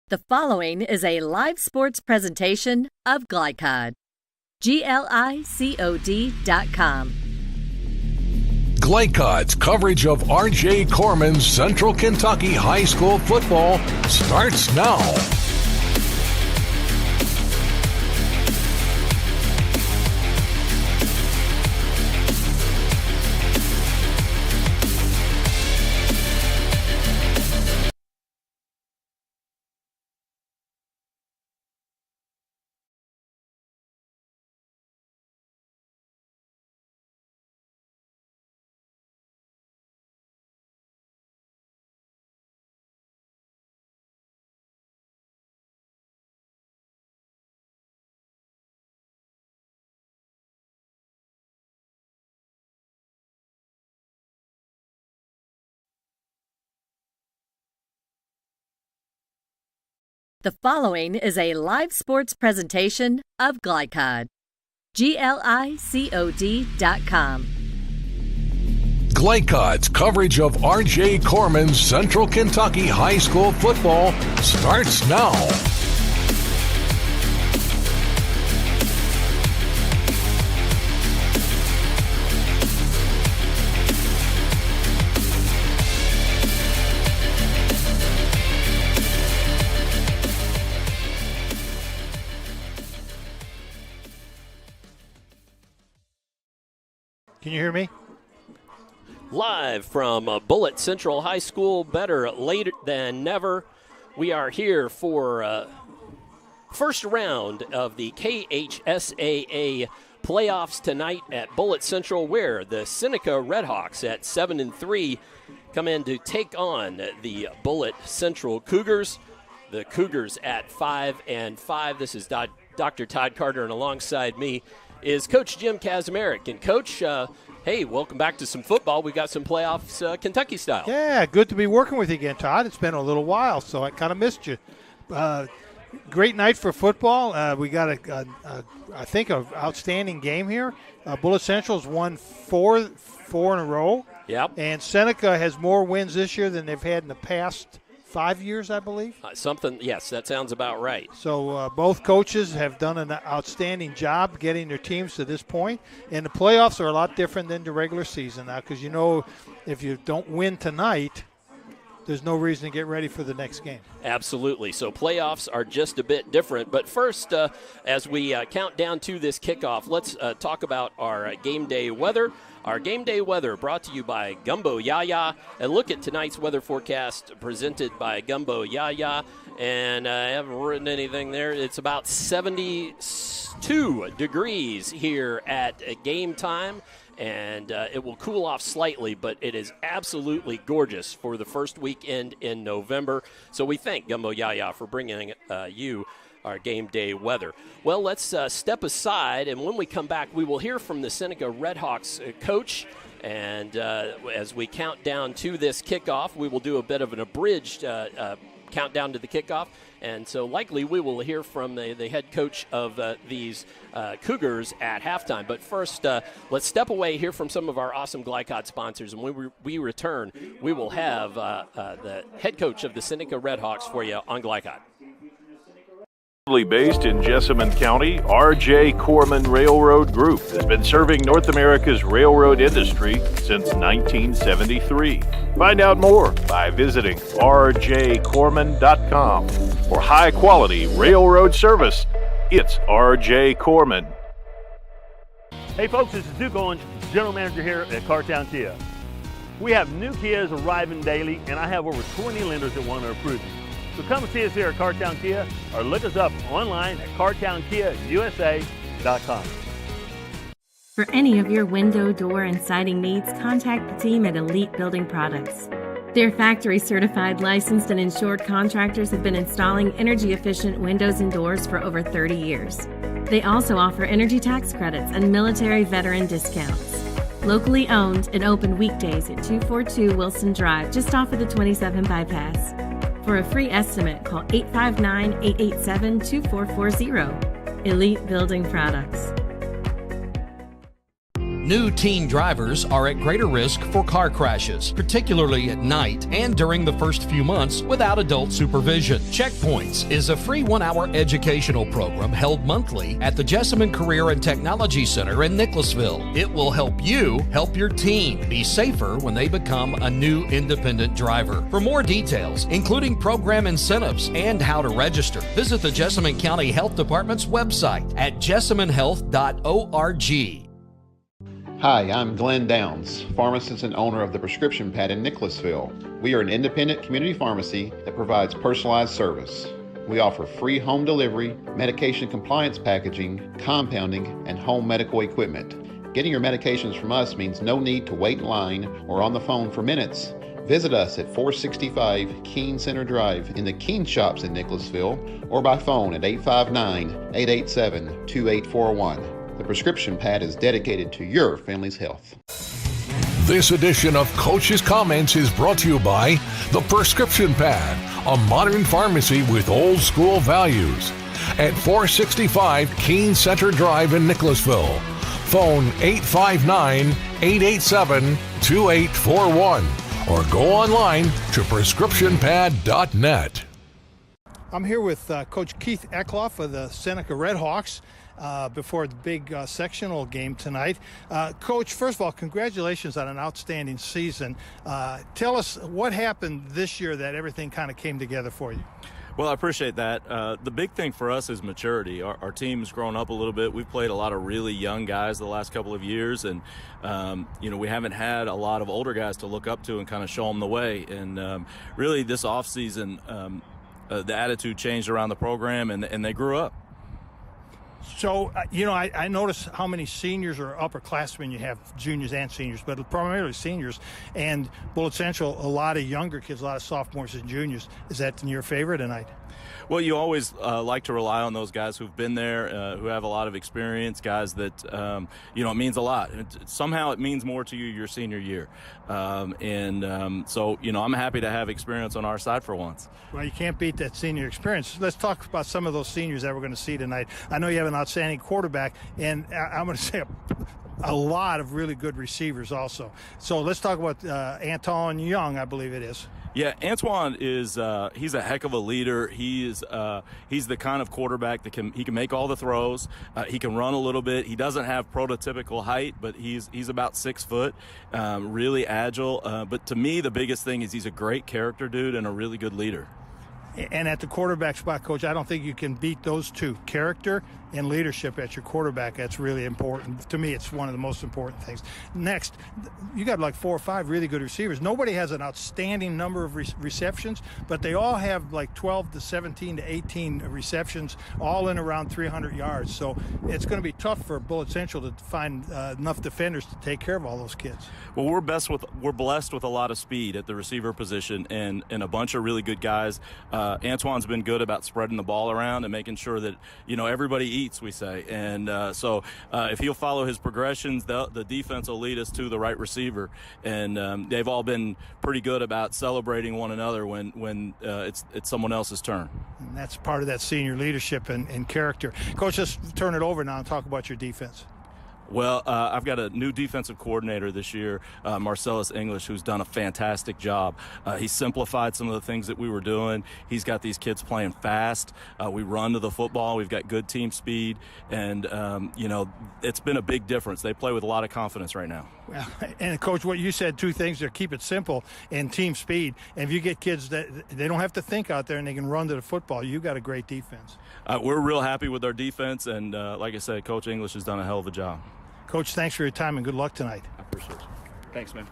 The following is a live sports presentation of Glycod. GLICOD.com. Glycod's coverage of R.J. Corman's Central Kentucky High School football starts now. The following is a live sports presentation of Glycod. GLICOD.com. Glycod's coverage of R.J. Corman's Central Kentucky High School football starts now. Can you hear me? Live from Bullitt Central High School, better late than never. We are here for first round of the KHSAA playoffs tonight at Bullitt Central, where the Seneca Redhawks at 7-3 come in to take on the Bullitt Central Cougars. The Cougars at 5-5. This is Dr. Todd Carter, and alongside me is Coach Jim Kazimierek. And Coach, hey, welcome back to some football. We got some playoffs Kentucky style. Yeah, good to be working with you again, Todd. It's been a little while, so I kind of missed you. Great night for football. We got, I think, an outstanding game here. Bullitt Central's won four in a row. Yep. And Seneca has more wins this year than they've had in the past 5 years, I believe. Yes, that sounds about right. So both coaches have done an outstanding job getting their teams to this point. And the playoffs are a lot different than the regular season now, because you know if you don't win tonight, there's no reason to get ready for the next game. Absolutely. So playoffs are just a bit different. But first, as we count down to this kickoff, let's talk about our game day weather. Our game day weather brought to you by Gumbo Yaya. And look at tonight's weather forecast presented by Gumbo Yaya. And I haven't written anything there. It's about 72 degrees here at game time. And it will cool off slightly, but it is absolutely gorgeous for the first weekend in November. So we thank Gumbo Yaya for bringing you our game day weather. Well, let's step aside, and when we come back, we will hear from the Seneca Redhawks coach. And as we count down to this kickoff, we will do a bit of an abridged countdown to the kickoff. And so likely we will hear from the head coach of these Cougars at halftime. But first, let's step away, hear from some of our awesome Glycod sponsors. And when we return, we will have the head coach of the Seneca Redhawks for you on Glycod. Based in Jessamine County, R.J. Corman Railroad Group has been serving North America's railroad industry since 1973. Find out more by visiting rjcorman.com. For high-quality railroad service, it's R.J. Corman. Hey folks, this is Duke Owens, General Manager here at Cartown Kia. We have new Kias arriving daily, and I have over 20 lenders that want to approve you. So come and see us here at Cartown Kia, or look us up online at cartownkiausa.com. For any of your window, door, and siding needs, contact the team at Elite Building Products. Their factory-certified, licensed, and insured contractors have been installing energy-efficient windows and doors for over 30 years. They also offer energy tax credits and military veteran discounts. Locally owned and open weekdays at 242 Wilson Drive, just off of the 27 bypass. For a free estimate, call 859-887-2440. Elite Building Products. New teen drivers are at greater risk for car crashes, particularly at night and during the first few months without adult supervision. Checkpoints is a free 1-hour educational program held monthly at the Jessamine Career and Technology Center in Nicholasville. It will help you help your teen be safer when they become a new independent driver. For more details, including program incentives and how to register, visit the Jessamine County Health Department's website at jessaminehealth.org. Hi, I'm Glenn Downs, pharmacist and owner of the Prescription Pad in Nicholasville. We are an independent community pharmacy that provides personalized service. We offer free home delivery, medication compliance packaging, compounding, and home medical equipment. Getting your medications from us means no need to wait in line or on the phone for minutes. Visit us at 465 Keene Center Drive in the Keene Shops in Nicholasville or by phone at 859-887-2841. The Prescription Pad is dedicated to your family's health. This edition of Coach's Comments is brought to you by The Prescription Pad, a modern pharmacy with old school values. At 465 Keene Center Drive in Nicholasville. Phone 859-887-2841 or go online to prescriptionpad.net. I'm here with Coach Keith Eckloff of the Seneca Redhawks before the big sectional game tonight. Coach, first of all, congratulations on an outstanding season. Tell us what happened this year that everything kind of came together for you. Well, I appreciate that. The big thing for us is maturity. Our team's grown up a little bit. We've played a lot of really young guys the last couple of years, and we haven't had a lot of older guys to look up to and kind of show them the way. And really, this offseason, the attitude changed around the program, and they grew up. So, I notice how many seniors or upperclassmen you have, juniors and seniors, but primarily seniors. And Bullitt Central, a lot of younger kids, a lot of sophomores and juniors. Is that in your favor tonight? Well, you always like to rely on those guys who've been there, who have a lot of experience, guys that, it means a lot. Somehow it means more to you your senior year. So, I'm happy to have experience on our side for once. Well, you can't beat that senior experience. Let's talk about some of those seniors that we're going to see tonight. I know you have an outstanding quarterback, and I'm going to say a lot of really good receivers also. So let's talk about Anton Young, I believe it is. Yeah, Antoine is he's a heck of a leader. He's the kind of quarterback that can make all the throws. He can run a little bit. He doesn't have prototypical height, but he's about 6 foot, really agile. But to me, the biggest thing is he's a great character dude and a really good leader. And at the quarterback spot, Coach, I don't think you can beat those two, character and leadership at your quarterback. That's really important. To me, it's one of the most important things. Next, you got like 4 or 5 really good receivers. Nobody has an outstanding number of receptions, but they all have like 12 to 17 to 18 receptions, all in around 300 yards. So it's going to be tough for Bullitt Central to find enough defenders to take care of all those kids. Well, we're blessed with a lot of speed at the receiver position and a bunch of really good guys. Antoine's been good about spreading the ball around and making sure that, everybody eats, we say. And so if he'll follow his progressions, the defense will lead us to the right receiver. And they've all been pretty good about celebrating one another when it's someone else's turn. And that's part of that senior leadership and character. Coach, let's turn it over now and talk about your defense. Well, I've got a new defensive coordinator this year, Marcellus English, who's done a fantastic job. He simplified some of the things that we were doing. He's got these kids playing fast. We run to the football. We've got good team speed. And, it's been a big difference. They play with a lot of confidence right now. Well, and, Coach, what you said, 2 things there, keep it simple and team speed. And if you get kids that they don't have to think out there and they can run to the football, you got a great defense. We're real happy with our defense. And, like I said, Coach English has done a hell of a job. Coach, thanks for your time and good luck tonight. I appreciate it. Thanks, man.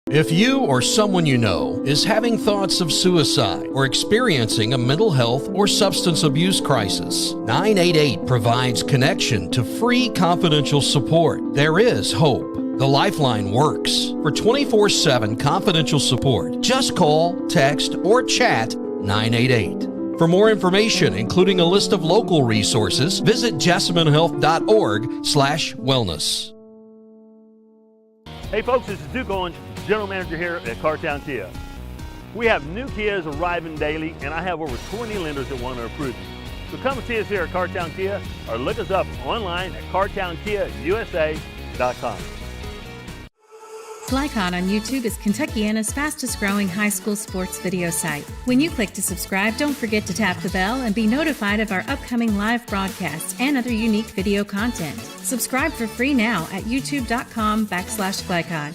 If you or someone you know is having thoughts of suicide or experiencing a mental health or substance abuse crisis, 988 provides connection to free confidential support. There is hope. The Lifeline works. For 24/7 confidential support, just call, text, or chat 988. For more information, including a list of local resources, visit jessaminehealth.org/wellness. Hey folks, this is Duke Owens, General Manager here at Cartown Kia. We have new Kias arriving daily, and I have over 20 lenders that want to approve you. So come and see us here at Cartown Kia, or look us up online at cartownkiausa.com. KHSAA.com. Glycon on YouTube is Kentuckiana's fastest growing high school sports video site. When you click to subscribe, don't forget to tap the bell and be notified of our upcoming live broadcasts and other unique video content. Subscribe for free now at youtube.com/Glycon.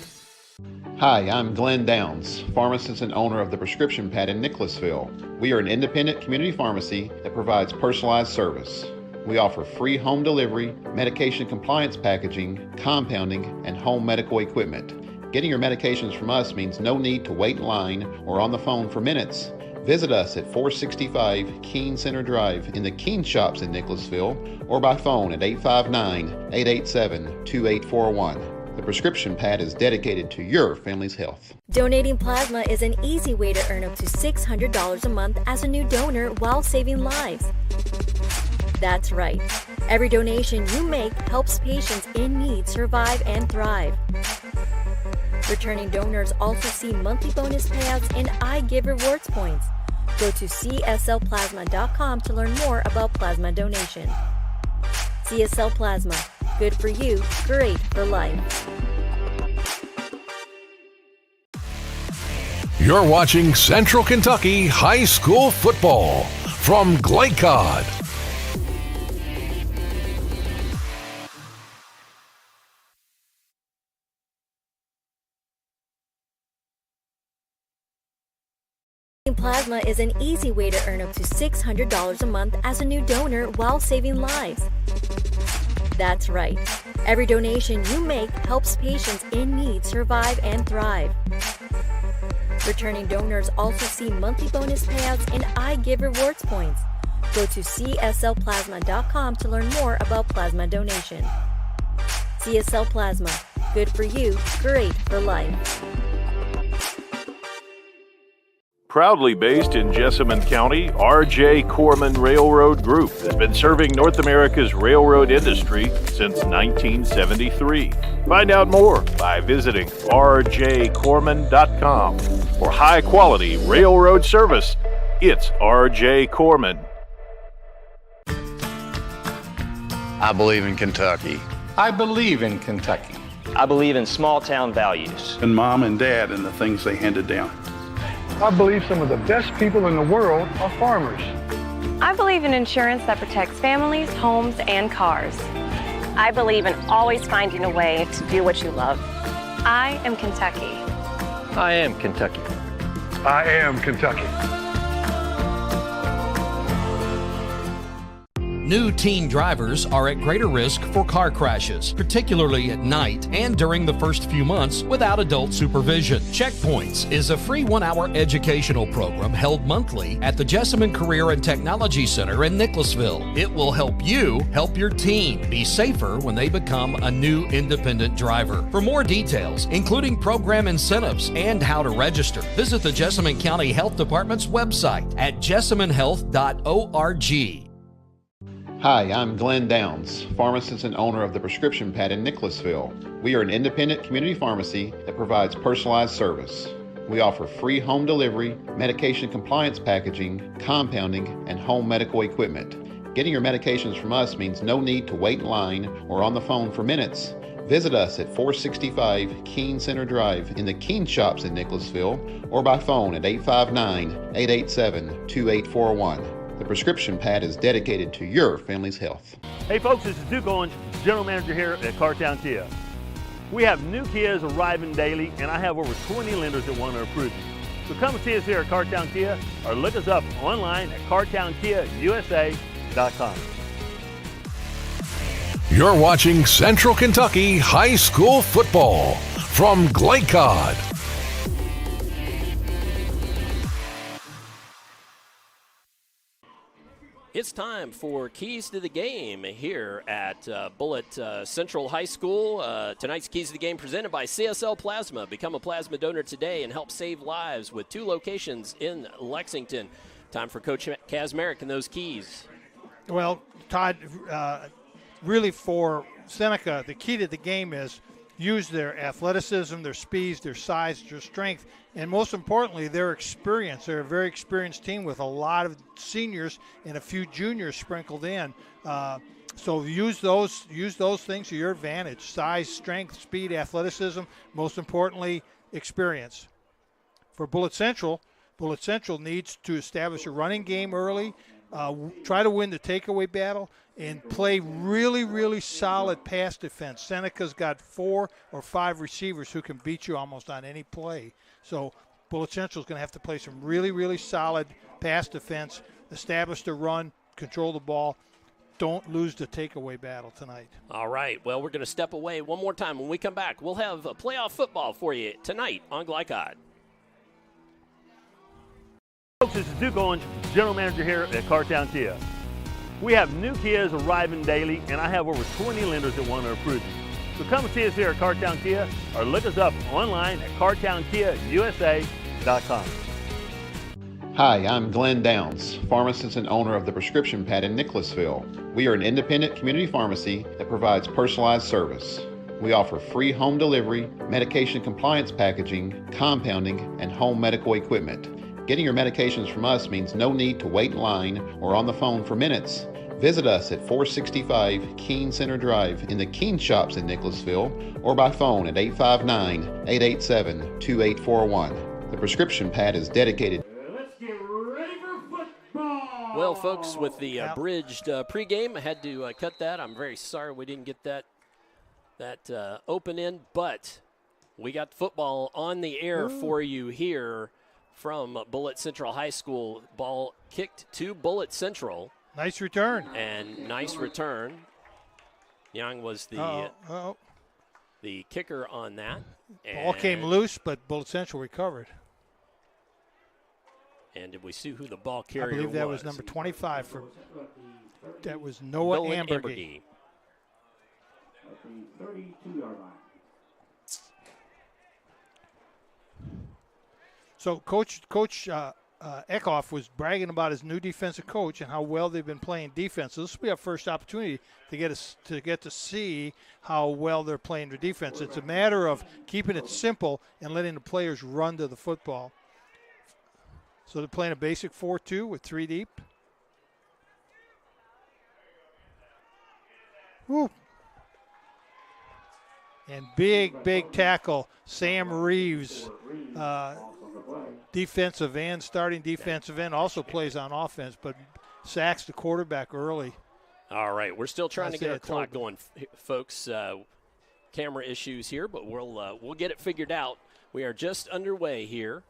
Hi, I'm Glenn Downs, pharmacist and owner of the Prescription Pad in Nicholasville. We are an independent community pharmacy that provides personalized service. We offer free home delivery, medication compliance packaging, compounding, and home medical equipment. Getting your medications from us means no need to wait in line or on the phone for minutes. Visit us at 465 Keene Center Drive in the Keene Shops in Nicholasville or by phone at 859-887-2841. The Prescription Pad is dedicated to your family's health. Donating plasma is an easy way to earn up to $600 a month as a new donor while saving lives. That's right. Every donation you make helps patients in need survive and thrive. Returning donors also see monthly bonus payouts and I Give Rewards points. Go to cslplasma.com to learn more about plasma donation. CSL Plasma. Good for you, great for life. You're watching Central Kentucky High School Football from Glycod. Plasma is an easy way to earn up to $600 a month as a new donor while saving lives. That's right. Every donation you make helps patients in need survive and thrive. Returning donors also see monthly bonus payouts and I Give Rewards points. Go to cslplasma.com to learn more about plasma donation. CSL Plasma. Good for you, great for life. Proudly based in Jessamine County, R.J. Corman Railroad Group has been serving North America's railroad industry since 1973. Find out more by visiting rjcorman.com. For high-quality railroad service, it's R.J. Corman. I believe in Kentucky. I believe in Kentucky. I believe in small-town values. And Mom and Dad and the things they handed down. I believe some of the best people in the world are farmers. I believe in insurance that protects families, homes, and cars. I believe in always finding a way to do what you love. I am Kentucky. I am Kentucky. I am Kentucky. New teen drivers are at greater risk for car crashes, particularly at night and during the first few months without adult supervision. Checkpoints is a free 1-hour educational program held monthly at the Jessamine Career and Technology Center in Nicholasville. It will help you help your teen be safer when they become a new independent driver. For more details, including program incentives and how to register, visit the Jessamine County Health Department's website at jessaminehealth.org. Hi, I'm Glenn Downs, pharmacist and owner of the Prescription Pad in Nicholasville. We are an independent community pharmacy that provides personalized service. We offer free home delivery, medication compliance packaging, compounding, and home medical equipment. Getting your medications from us means no need to wait in line or on the phone for minutes. Visit us at 465 Keene Center Drive in the Keene Shops in Nicholasville or by phone at 859-887-2841. The Prescription Pad is dedicated to your family's health. Hey folks, this is Duke Owens, General Manager here at Cartown Kia. We have new Kias arriving daily, and I have over 20 lenders that want to approve you. So come and see us here at Cartown Kia or look us up online at cartownkiausa.com. You're watching Central Kentucky High School Football from Glycod. It's time for Keys to the Game here at Bullitt Central High School. Tonight's Keys to the Game presented by CSL Plasma. Become a plasma donor today and help save lives with 2 locations in Lexington. Time for Coach Kazmarek and those keys. Well, Todd, really for Seneca, the key to the game is use their athleticism, their speeds, their size, their strength, and most importantly, their experience. They're a very experienced team with a lot of seniors and a few juniors sprinkled in. So use those things to your advantage: size, strength, speed, athleticism. Most importantly, experience. For Bullitt Central needs to establish a running game early, try to win the takeaway battle, and play really, really solid pass defense. Seneca's got 4 or 5 receivers who can beat you almost on any play. So Bullitt Central's going to have to play some really, really solid pass defense, establish the run, control the ball. Don't lose the takeaway battle tonight. All right. Well, we're going to step away one more time. When we come back, we'll have playoff football for you tonight on Glycod. Folks, this is Duke Owens, General Manager here at Cartown Kia. We have new Kias arriving daily, and I have over 20 lenders that want to approve you. So come and see us here at Cartown Kia, or look us up online at cartownkiausa.com. Hi, I'm Glenn Downs, pharmacist and owner of the Prescription Pad in Nicholasville. We are an independent community pharmacy that provides personalized service. We offer free home delivery, medication compliance packaging, compounding, and home medical equipment. Getting your medications from us means no need to wait in line or on the phone for minutes. Visit us at 465 Keene Center Drive in the Keene Shops in Nicholasville, or by phone at 859-887-2841. The Prescription Pad is dedicated. Well, folks, with the abridged pregame, I had to cut that. I'm very sorry we didn't get that open in, but we got football on the air for you here from Bullitt Central High School. Ball kicked to Bullitt Central. Nice return. And nice return. Young was the kicker on that. Ball came loose, but Bullitt Central recovered. And did we see who the ball carrier was? I believe that was number 25. That was Noah Ambergy. 32-yard line. So Coach Eckhoff was bragging about his new defensive coach and how well they've been playing defense. So this will be our first opportunity to get to see how well they're playing their defense. It's a matter of keeping it simple and letting the players run to the football. So they're playing a basic 4-2 with 3 deep. Woo. And big tackle, Sam Reeves, defensive end, starting defensive end, also plays on offense, but sacks the quarterback early. All right, we're still trying to get our clock going, folks. Camera issues here, but we'll get it figured out. We are just underway here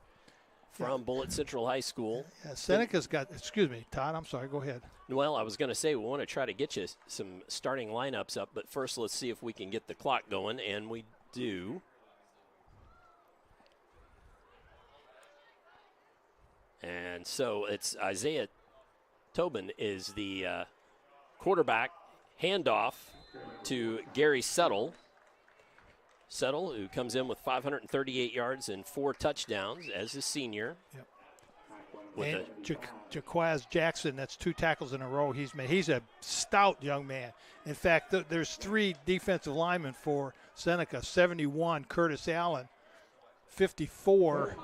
from Bullitt Central High School. Yeah, Seneca's got, excuse me, Todd, I'm sorry, go ahead. Well, I was going to say we want to try to get you some starting lineups up, but first let's see if we can get the clock going, and we do. And so it's Isaiah Tobin is the quarterback. Handoff to Gary Settle. Settle, who comes in with 538 yards and 4 touchdowns as a senior. Yep. And Jaquaz Jackson, that's 2 tackles in a row he's made. He's a stout young man. In fact, there's 3 defensive linemen for Seneca. 71, Curtis Allen. 54,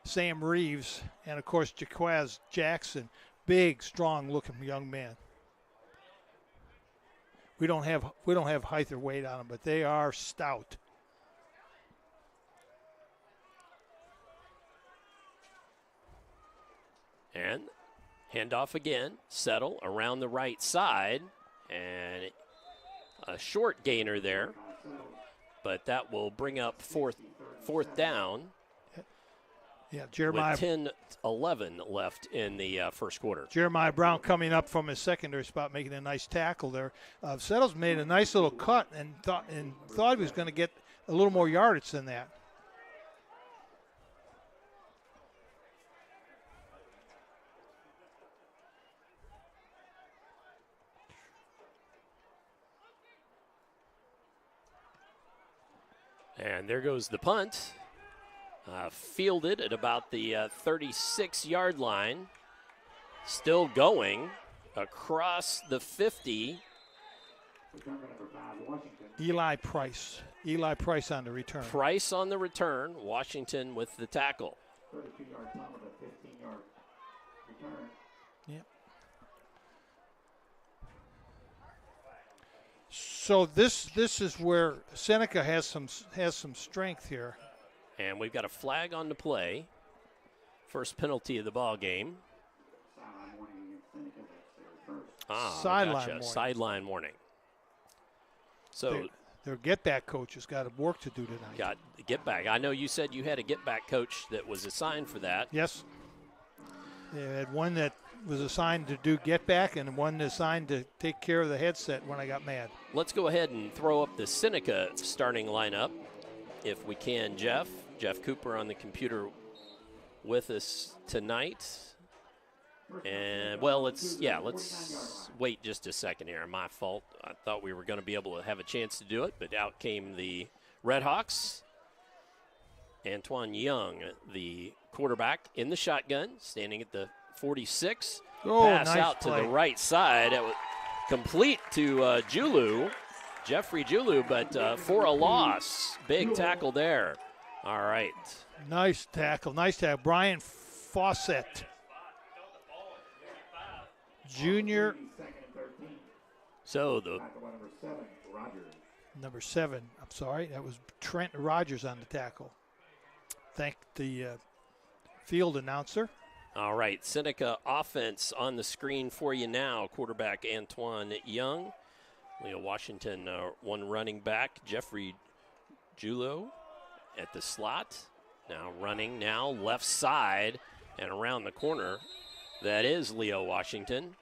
Sam Reeves. And, of course, Jaquaz Jackson. Big, strong-looking young man. We don't have height or weight on them, but they are stout. And handoff again. Settle around the right side. And a short gainer there. But that will bring up fourth down. Yeah, Jeremiah. With 10-11 left in the first quarter. Jeremiah Brown coming up from his secondary spot, making a nice tackle there. Settle's made a nice little cut and thought he was going to get a little more yardage than that. And there goes the punt. Fielded at about the 36-yard line. Still going across the 50. Eli Price on the return. Price on the return. Washington with the tackle. 32-yard punt with a 15-yard return. Yep. So this is where Seneca has some strength here. And we've got a flag on the play. First penalty of the ball game. Sideline warning. Sideline warning. So their get-back coach has got work to do tonight. Got get-back. I know you said you had a get-back coach that was assigned for that. Yes. They had one that was assigned to do get-back and one assigned to take care of the headset when I got mad. Let's go ahead and throw up the Seneca starting lineup if we can, Jeff. Jeff Cooper on the computer with us tonight. And, well, let's wait just a second here. My fault. I thought we were going to be able to have a chance to do it, but out came the Redhawks. Antoine Young, the quarterback, in the shotgun, standing at the 46. Pass nice out play to the right side. It was complete to Julu, Jeffrey Julu, but for a loss. Big tackle there. All right. Nice tackle. Brian Fawcett, junior. So the number 7. I'm sorry, that was Trent Rogers on the tackle. Thank the field announcer. All right, Seneca offense on the screen for you now. Quarterback Antoine Young, Leo Washington, one running back, Jeffrey Julo at the slot. Now running left side and around the corner. That is Leo Washington.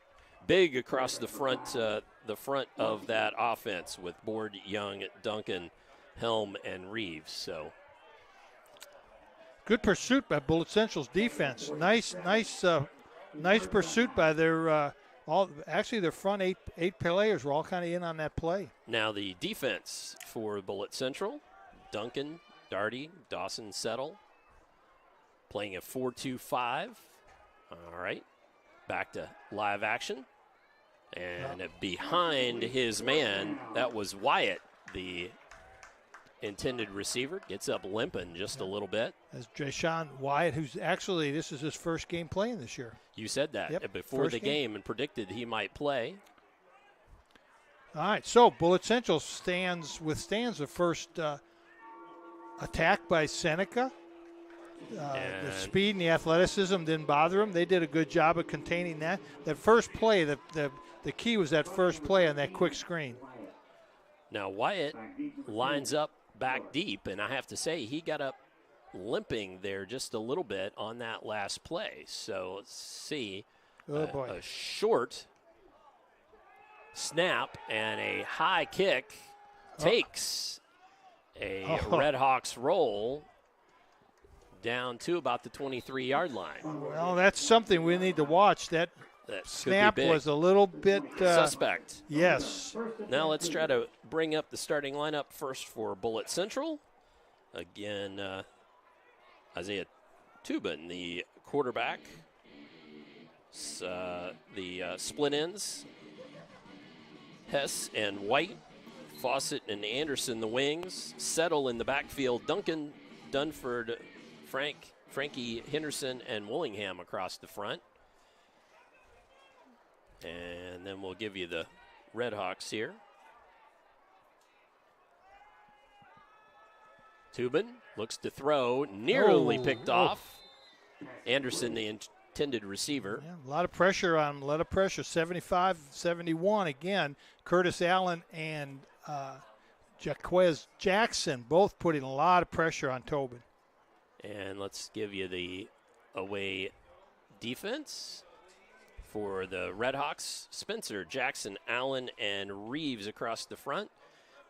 Big across the front of that offense with Board, Young, Duncan, Helm, and Reeves. So good pursuit by Bullitt Central's defense. Nice pursuit by their their front eight players were all kind of in on that play. Now the defense for Bullitt Central: Duncan, Darty, Dawson, Settle, playing a 4-2-5. All right, back to live action. And behind his man, that was Wyatt, the intended receiver. Gets up limping just a little bit. As Jashawn Wyatt, who's actually, this is his first game playing this year. You said that before the game and predicted he might play. All right, so Bullitt Central withstands the first attack by Seneca. The speed and the athleticism didn't bother them. They did a good job of containing that. That first play, the key was that first play on that quick screen. Now Wyatt lines up back deep, and I have to say he got up limping there just a little bit on that last play. So let's see. A short snap and a high kick takes a Redhawks roll down to about the 23-yard line. Well, that's something we need to watch. That snap was a little bit suspect. Yes. Now let's try to bring up the starting lineup first for Bullitt Central. Again, Isaiah Tubin, the quarterback. The split ends, Hess and White, Fawcett and Anderson the wings, Settle in the backfield, Duncan, Dunford, Frankie Henderson, and Willingham across the front. And then we'll give you the Redhawks here. Tubin looks to throw, nearly picked off. Anderson, the intended receiver. Yeah, a lot of pressure on him, 75-71 again. Curtis Allen and Jaquez Jackson both putting a lot of pressure on Tobin. And let's give you the away defense for the Redhawks. Spencer, Jackson, Allen, and Reeves across the front.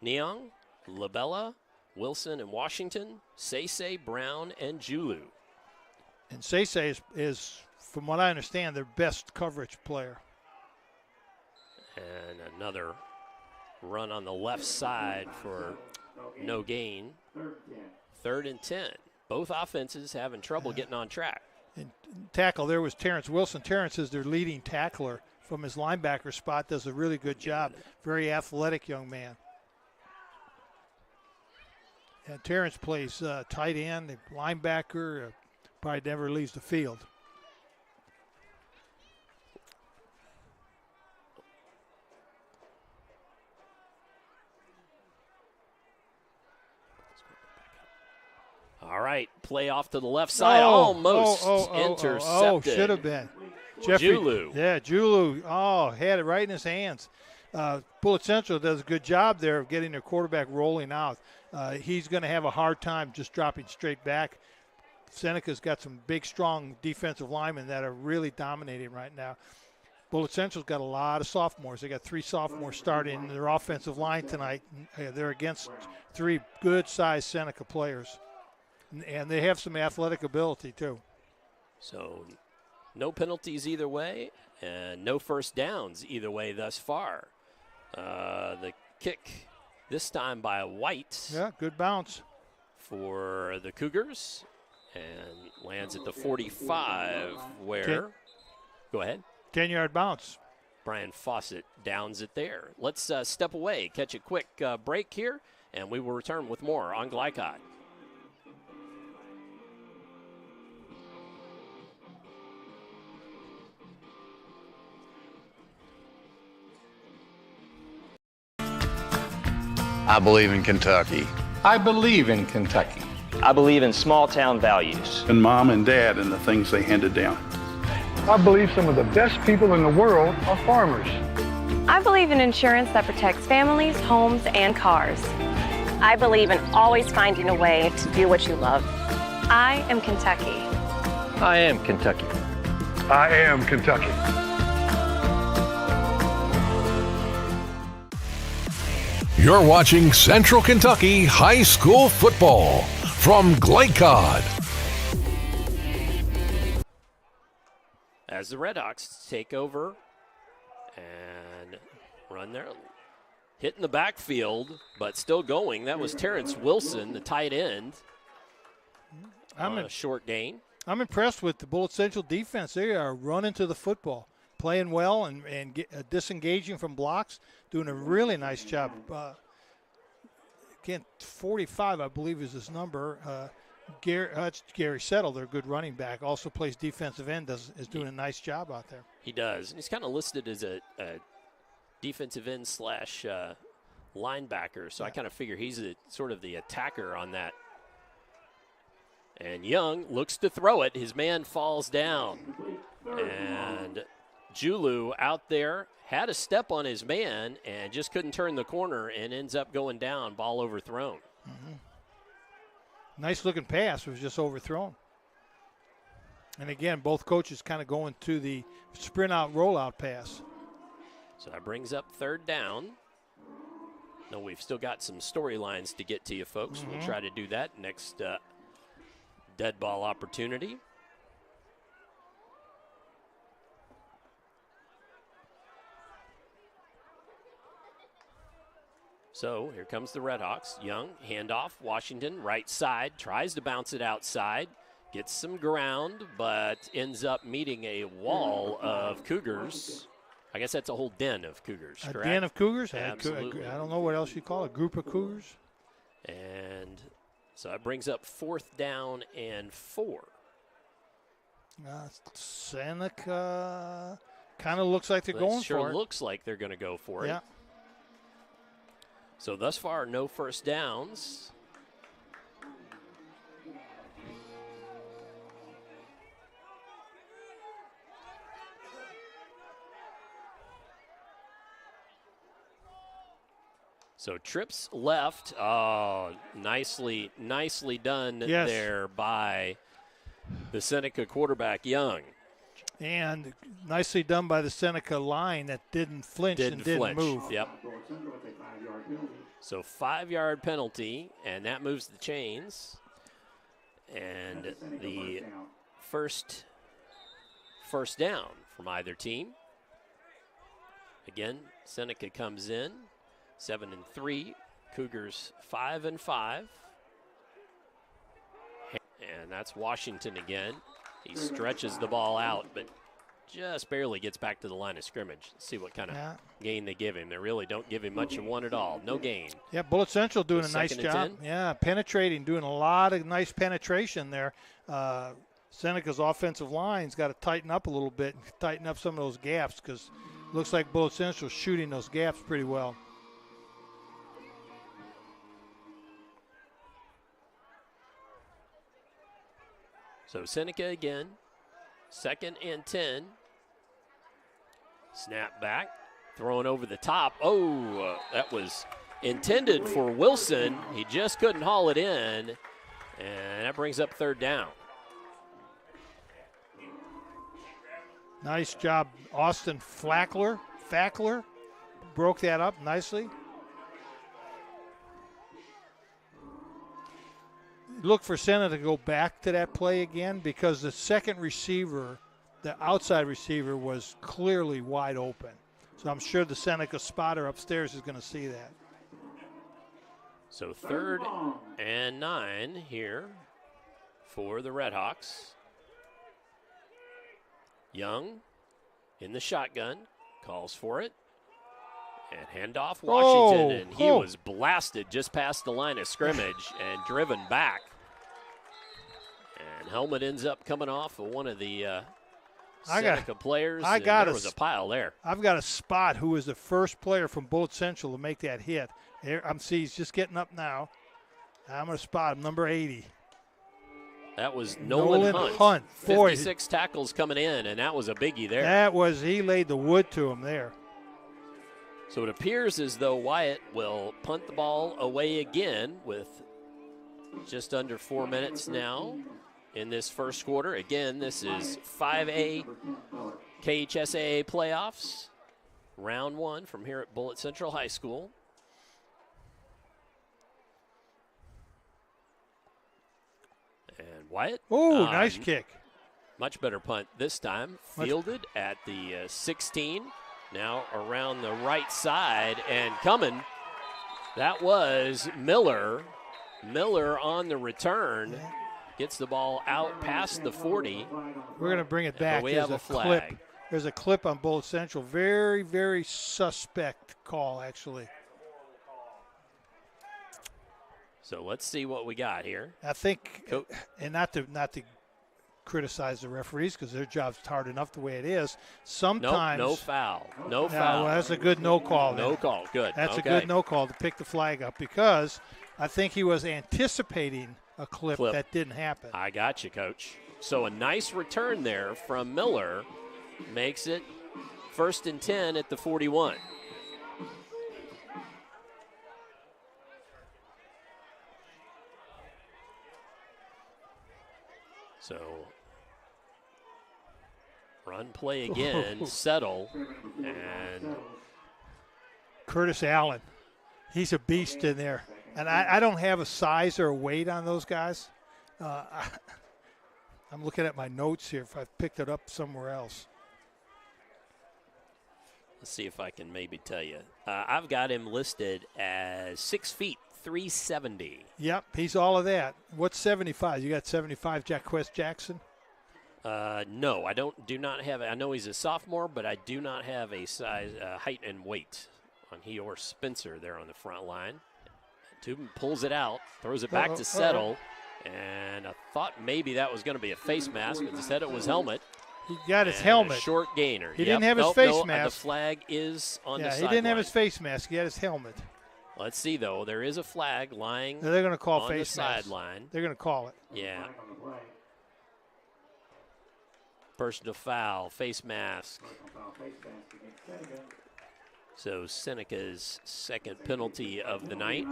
Neong, Labella, Wilson, and Washington. Seisei, Brown, and Julu. And Seisei is, from what I understand, their best coverage player. And another run on the left side for no gain. 3rd and 10. Both offenses having trouble getting on track. And tackle there was Terrence Wilson. Terrence is their leading tackler from his linebacker spot, does a really good job. Very athletic young man. And Terrence plays tight end, linebacker, probably never leaves the field. All right, play off to the left side, almost intercepted. Should have been. Jeffrey, Julu. Yeah, Julu. Had it right in his hands. Bullitt Central does a good job there of getting their quarterback rolling out. He's going to have a hard time just dropping straight back. Seneca's got some big, strong defensive linemen that are really dominating right now. Bullitt Central's got a lot of sophomores. They got 3 sophomores starting their offensive line tonight. They're against 3 good-sized Seneca players. And they have some athletic ability, too. So no penalties either way, and no first downs either way thus far. The kick this time by White. Yeah, good bounce. For the Cougars, and lands at the 45 where, go ahead. 10-yard bounce. Brian Fawcett downs it there. Let's step away, catch a quick break here, and we will return with more on Glycod. I believe in Kentucky. I believe in Kentucky. I believe in small town values. And mom and dad and the things they handed down. I believe some of the best people in the world are farmers. I believe in insurance that protects families, homes, and cars. I believe in always finding a way to do what you love. I am Kentucky. I am Kentucky. I am Kentucky. You're watching Central Kentucky High School Football from Glycod. As the Redhawks take over and run there, hitting the backfield, but still going. That was Terrence Wilson, the tight end, on a short gain. I'm impressed with the Bullitt Central defense. They are running to the football, playing well and disengaging from blocks, doing a really nice job. Again, 45, I believe, is his number. Gary Settle, their good running back, also plays defensive end, is doing a nice job out there. He does. And he's kind of listed as a defensive end slash linebacker, so I kind of figure he's sort of the attacker on that. And Young looks to throw it. His man falls down. And Julu out there had a step on his man and just couldn't turn the corner and ends up going down, ball overthrown. Mm-hmm. Nice looking pass, was just overthrown. And again, both coaches kind of going to the sprint out, rollout pass. So that brings up third down. No, we've still got some storylines to get to you, folks. Mm-hmm. We'll try to do that next dead ball opportunity. So here comes the Redhawks. Young, handoff, Washington, right side, tries to bounce it outside, gets some ground, but ends up meeting a wall of Cougars. I guess that's a whole den of Cougars, correct? A den of Cougars? Absolutely. I don't know what else you call it, a group of Cougars. And so that brings up 4th down and 4. Seneca kind of looks like they're going for it. Sure looks like they're going to go for it. Yeah. So thus far, no first downs. So trips left. Oh, nicely done there by the Seneca quarterback, Young. And nicely done by the Seneca line that didn't flinch and didn't move. Yep. So 5-yard penalty, and that moves the chains. And the first down from either team. Again, Seneca comes in 7-3, Cougars 5-5. And that's Washington again. He stretches the ball out, but just barely gets back to the line of scrimmage. Let's see what kind of gain they give him. They really don't give him much of one at all. No gain. Yeah, Bullitt Central doing a nice job. Yeah, penetrating, doing a lot of nice penetration there. Seneca's offensive line's got to tighten up a little bit, tighten up some of those gaps, because it looks like Bullitt Central's shooting those gaps pretty well. So Seneca again, 2nd and 10. Snap back, throwing over the top. Oh, that was intended for Wilson. He just couldn't haul it in, and that brings up 3rd down. Nice job, Austin Fackler broke that up nicely. Look for Seneca to go back to that play again because the second receiver, the outside receiver, was clearly wide open. So I'm sure the Seneca spotter upstairs is going to see that. So 3rd and 9 here for the Redhawks. Young in the shotgun, calls for it. And handoff Washington, and he was blasted just past the line of scrimmage and driven back. And helmet ends up coming off of one of the Seneca players. There was a pile there. I've got a spot who was the first player from Bullitt Central to make that hit. He's just getting up now. I'm going to spot him, number 80. That was Nolan Hunt. 56 tackles coming in, and that was a biggie there. He laid the wood to him there. So it appears as though Wyatt will punt the ball away again with just under 4 minutes now in this first quarter. Again, this is 5A KHSAA playoffs, round 1 from here at Bullitt Central High School. And Wyatt. Oh, nice kick. Much better punt this time. Fielded at the 16. Now around the right side and coming. That was Miller. Miller on the return. Gets the ball out past the 40. We're going to bring it back. We have a flag. Clip. There's a clip on Bullitt Central. Very, very suspect call, actually. So let's see what we got here. I think, and not to criticize the referees because their job's hard enough the way it is. Sometimes no foul. No foul. Well, that's a good no call. No call. Good. That's a good no call to pick the flag up because I think he was anticipating a clip that didn't happen. I got you, Coach. So a nice return there from Miller makes it 1st and 10 at the 41. So, run play again, settle, and Curtis Allen. He's a beast in there. And I don't have a size or a weight on those guys. I'm looking at my notes here if I've picked it up somewhere else. Let's see if I can maybe tell you. I've got him listed as 6 feet, 370. Yep, he's all of that. What's 75? You got 75 Jacquest Jackson? No, I do not have. I know he's a sophomore, but I do not have a size, height, and weight on he or Spencer there on the front line. Tubin pulls it out, throws it back to settle, and I thought maybe that was going to be a face mask, but instead it was helmet. He got his helmet. Short gainer. He didn't have his face mask. The flag is on the sideline. Yeah, he didn't have his face mask. He had his helmet. Let's see, though. There is a flag lying they're going to call on face the sideline. They're going to call it. Yeah. Personal foul, face mask. So Seneca's second penalty of the night.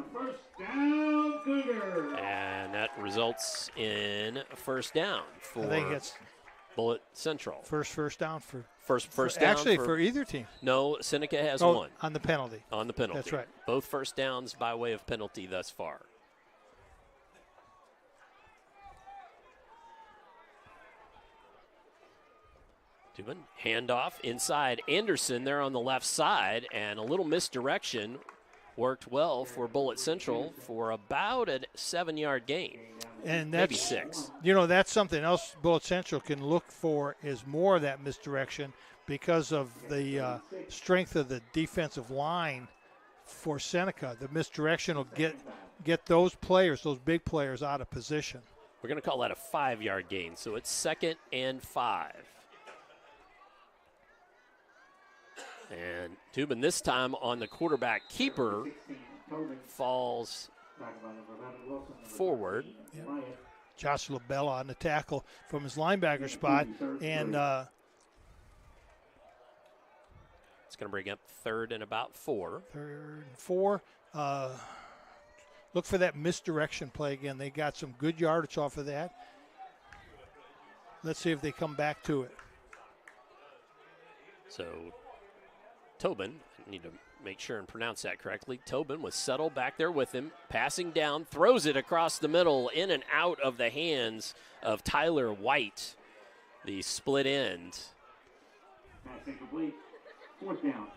And that results in a first down for Bullitt Central. First down for first down. Actually, for either team. No, Seneca has one. On the penalty. On the penalty. That's right. Both first downs by way of penalty thus far. Tubin, handoff inside Anderson there on the left side, and a little misdirection worked well for Bullitt Central for about a 7-yard gain. And that's, maybe 6. You know, that's something else Bullitt Central can look for is more of that misdirection because of the strength of the defensive line for Seneca. The misdirection will get those players, those big players, out of position. We're going to call that a 5-yard gain, so it's 2nd and 5. And Tubin this time on the quarterback keeper falls forward. Josh LaBella on the tackle from his linebacker spot. And it's going to bring up 3rd and about 4. 3rd and 4. Look for that misdirection play again. They got some good yardage off of that. Let's see if they come back to it. So Tobin, I need to make sure and pronounce that correctly. Tobin was settled back there with him, passing down, throws it across the middle, in and out of the hands of Tyler White, the split end. Pass incomplete. 4th down.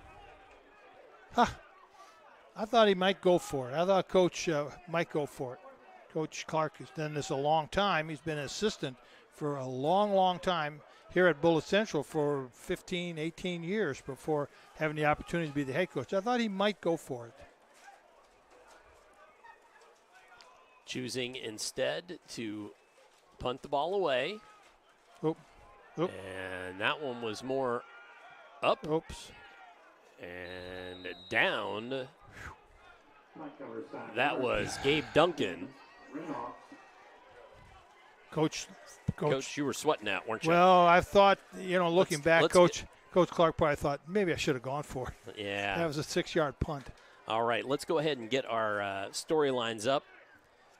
I thought he might go for it. I thought Coach might go for it. Coach Clark has done this a long time. He's been an assistant for a long, long time here at Bullitt Central for 15, 18 years before having the opportunity to be the head coach. I thought he might go for it. Choosing instead to punt the ball away. Oop. And that one was more up. Oops. And down. That was Gabe Duncan. Coach, you were sweating that, weren't you? Well, I thought, looking back, Coach Clark probably thought maybe I should have gone for it. Yeah. That was a 6-yard punt. All right, let's go ahead and get our storylines up.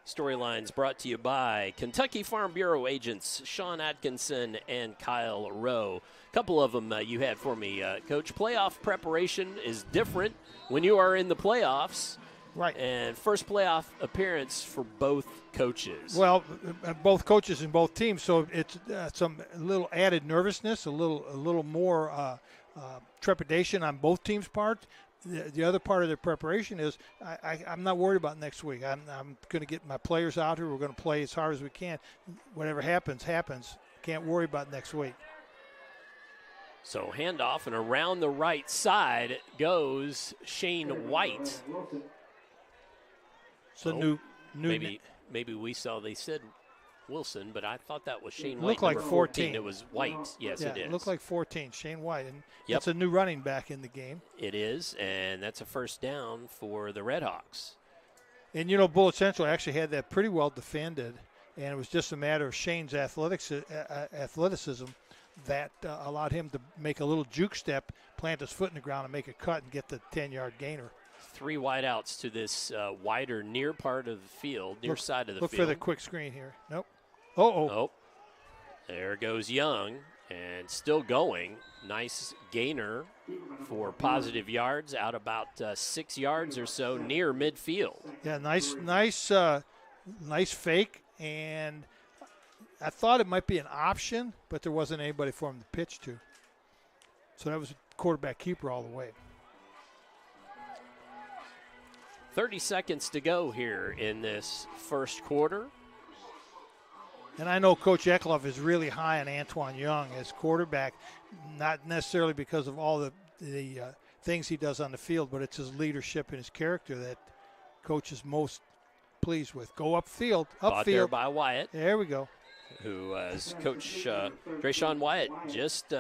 Storylines brought to you by Kentucky Farm Bureau agents Sean Atkinson and Kyle Rowe. A couple of them you had for me, Coach. Playoff preparation is different when you are in the playoffs. Right. And first playoff appearance for both coaches. Well, both coaches in both teams, so it's some little added nervousness, a little more trepidation on both teams' part. The other part of their preparation is I'm not worried about next week. I'm going to get my players out here. We're going to play as hard as we can. Whatever happens, happens. Can't worry about next week. So handoff, and around the right side goes Shane White. It's a new maybe we saw they said Wilson, but I thought that was Shane White. Looked like 14. It was White. Yes, yeah, it is. It looked like 14, Shane White. And yep. That's a new running back in the game. It is, and that's a first down for the Redhawks. And, Bullitt Central actually had that pretty well defended, and it was just a matter of Shane's athleticism that allowed him to make a little juke step, plant his foot in the ground, and make a cut and get the 10-yard gainer. 3 wideouts to this wider near part of the field, near side of the field. Look for the quick screen here. Nope. Oh. There goes Young, and still going. Nice gainer for positive yards, out about 6 yards or so near midfield. Yeah, nice fake, and I thought it might be an option, but there wasn't anybody for him to pitch to. So that was a quarterback keeper all the way. 30 seconds to go here in this first quarter. And I know Coach Eckloff is really high on Antoine Young as quarterback, not necessarily because of all the things he does on the field, but it's his leadership and his character that Coach is most pleased with. Go upfield. Caught there by Wyatt. There we go. Who is Coach Drayshawn Wyatt, just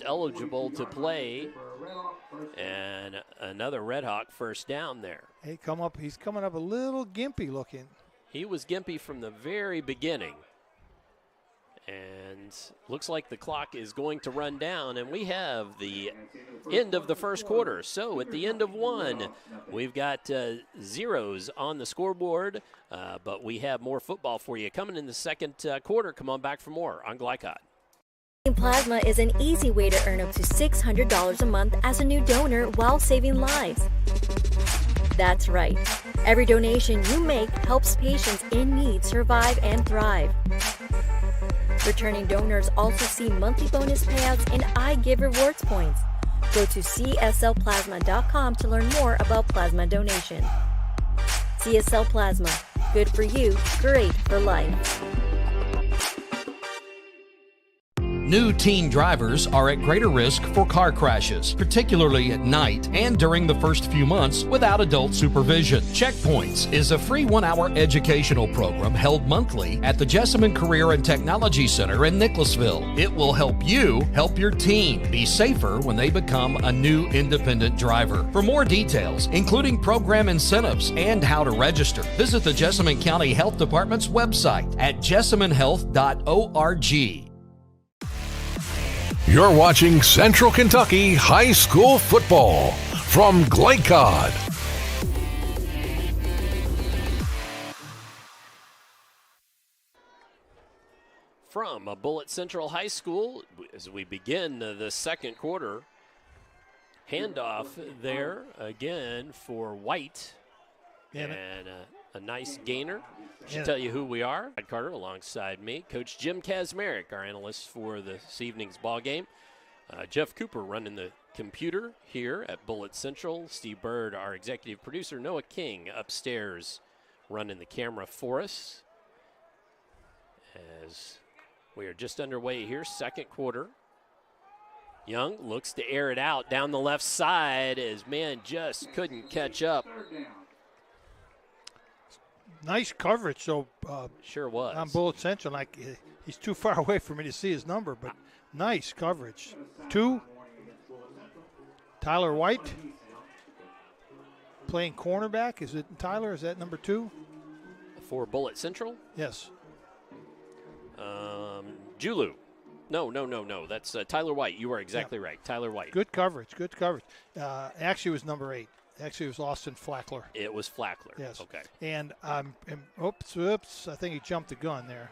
eligible to play, and another Red Hawk first down there. He's coming up a little gimpy looking. He was gimpy from the very beginning. And looks like the clock is going to run down, and we have the end of the first quarter. So at the end of one, we've got zeros on the scoreboard, but we have more football for you coming in the second quarter. Come on back for more on Glycod. Plasma is an easy way to earn up to $600 a month as a new donor while saving lives. That's right. Every donation you make helps patients in need survive and thrive. Returning donors also see monthly bonus payouts and I Give Rewards points. Go to cslplasma.com to learn more about plasma donation. CSL Plasma. Good for you, great for life. New teen drivers are at greater risk for car crashes, particularly at night and during the first few months without adult supervision. Checkpoints is a free 1-hour educational program held monthly at the Jessamine Career and Technology Center in Nicholasville. It will help you help your teen be safer when they become a new independent driver. For more details, including program incentives and how to register, visit the Jessamine County Health Department's website at jessaminehealth.org. You're watching Central Kentucky High School Football from Glycod. From Bullitt Central High School, as we begin the second quarter, handoff there again for White. And a nice gainer. Should tell you who we are. Brad Carter alongside me. Coach Jim Kazmarek, our analyst for this evening's ball game. Jeff Cooper running the computer here at Bullitt Central. Steve Bird, our executive producer. Noah King upstairs running the camera for us. As we are just underway here, second quarter. Young looks to air it out down the left side as man just couldn't catch up. Nice coverage, so sure was on Bullitt Central. Like he's too far away for me to see his number, but nice coverage. 2, Tyler White playing cornerback. Is it Tyler? Is that number 2 for Bullitt Central? Yes. Julu. No. That's Tyler White. You are exactly right. Tyler White. Good coverage. Actually, it was number 8. Actually, it was Austin Flackler. It was Flackler. Yes. Okay. And oops, I think he jumped the gun there.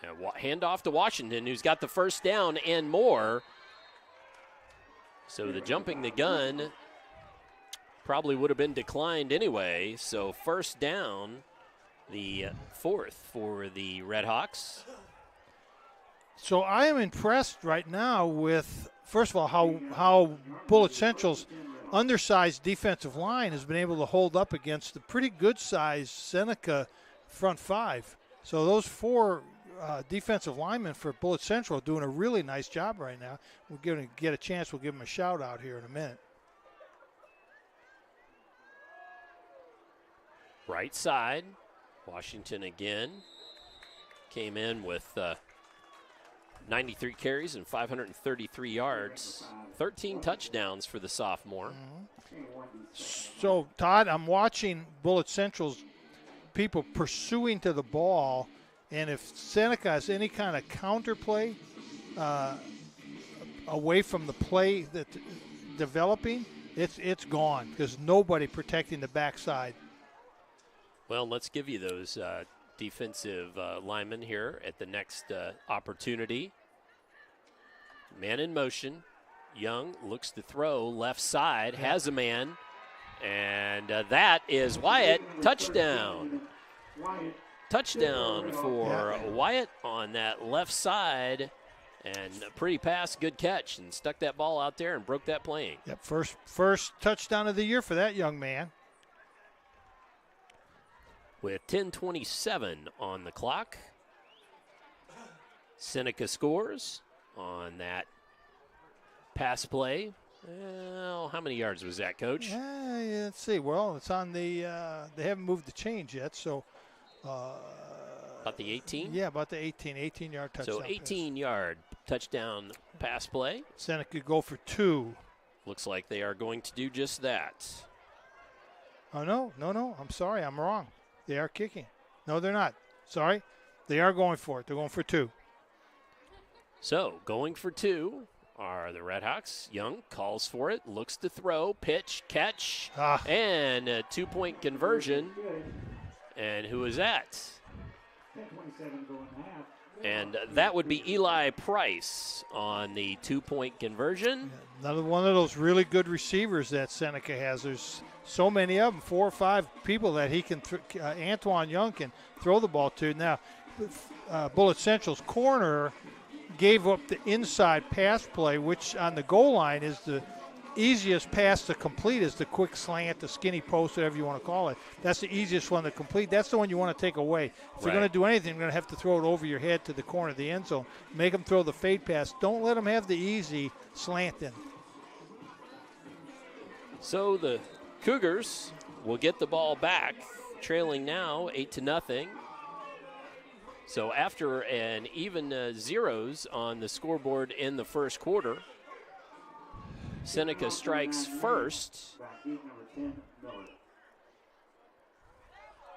And hand off to Washington, who's got the first down and more. So the jumping the gun probably would have been declined anyway. So first down, the 4th for the Red Hawks. So I am impressed right now with, first of all, how Bullitt Central's undersized defensive line has been able to hold up against the pretty good-sized Seneca front 5. So those 4 defensive linemen for Bullitt Central are doing a really nice job right now. We're going to get a chance. We'll give them a shout-out here in a minute. Right side, Washington again came in with 93 carries and 533 yards, 13 touchdowns for the sophomore. So, Todd, I'm watching Bullitt Central's people pursuing to the ball, and if Seneca has any kind of counter play away from the play that's developing, it's gone because nobody protecting the backside. Well, let's give you those defensive linemen here at the next opportunity. Man in motion. Young looks to throw left side, has a man, and that is Wyatt. Touchdown. Touchdown for Wyatt on that left side, and a pretty pass, good catch, and stuck that ball out there and broke that plane. Yep, first touchdown of the year for that young man. With 10:27 on the clock, Seneca scores on that pass play. Well, how many yards was that, Coach? Let's see. Well, it's on the they haven't moved the chains yet, so. About the 18? Yeah, about the 18-yard touchdown. So 18-yard touchdown pass play. Seneca go for 2. Looks like they are going to do just that. Oh, no. I'm sorry. I'm wrong. They are kicking. No, they're not. Sorry. They are going for it. They're going for 2. So going for 2 are the Redhawks. Young calls for it, looks to throw, pitch, catch, and a 2-point conversion. And who is that? And that would be Eli Price on the 2-point conversion. Another one of those really good receivers that Seneca has. There's so many of them, 4 or 5 people that he can, Antoine Young can throw the ball to. Now, Bullitt Central's corner gave up the inside pass play, which on the goal line is the easiest pass to complete is the quick slant, the skinny post, whatever you want to call it. That's the easiest one to complete. That's the one you want to take away. If you're going to do anything, you're going to have to throw it over your head to the corner of the end zone. Make them throw the fade pass. Don't let them have the easy slant in. So the Cougars will get the ball back, trailing now 8-0. So after an even zeros on the scoreboard in the first quarter, Seneca strikes first.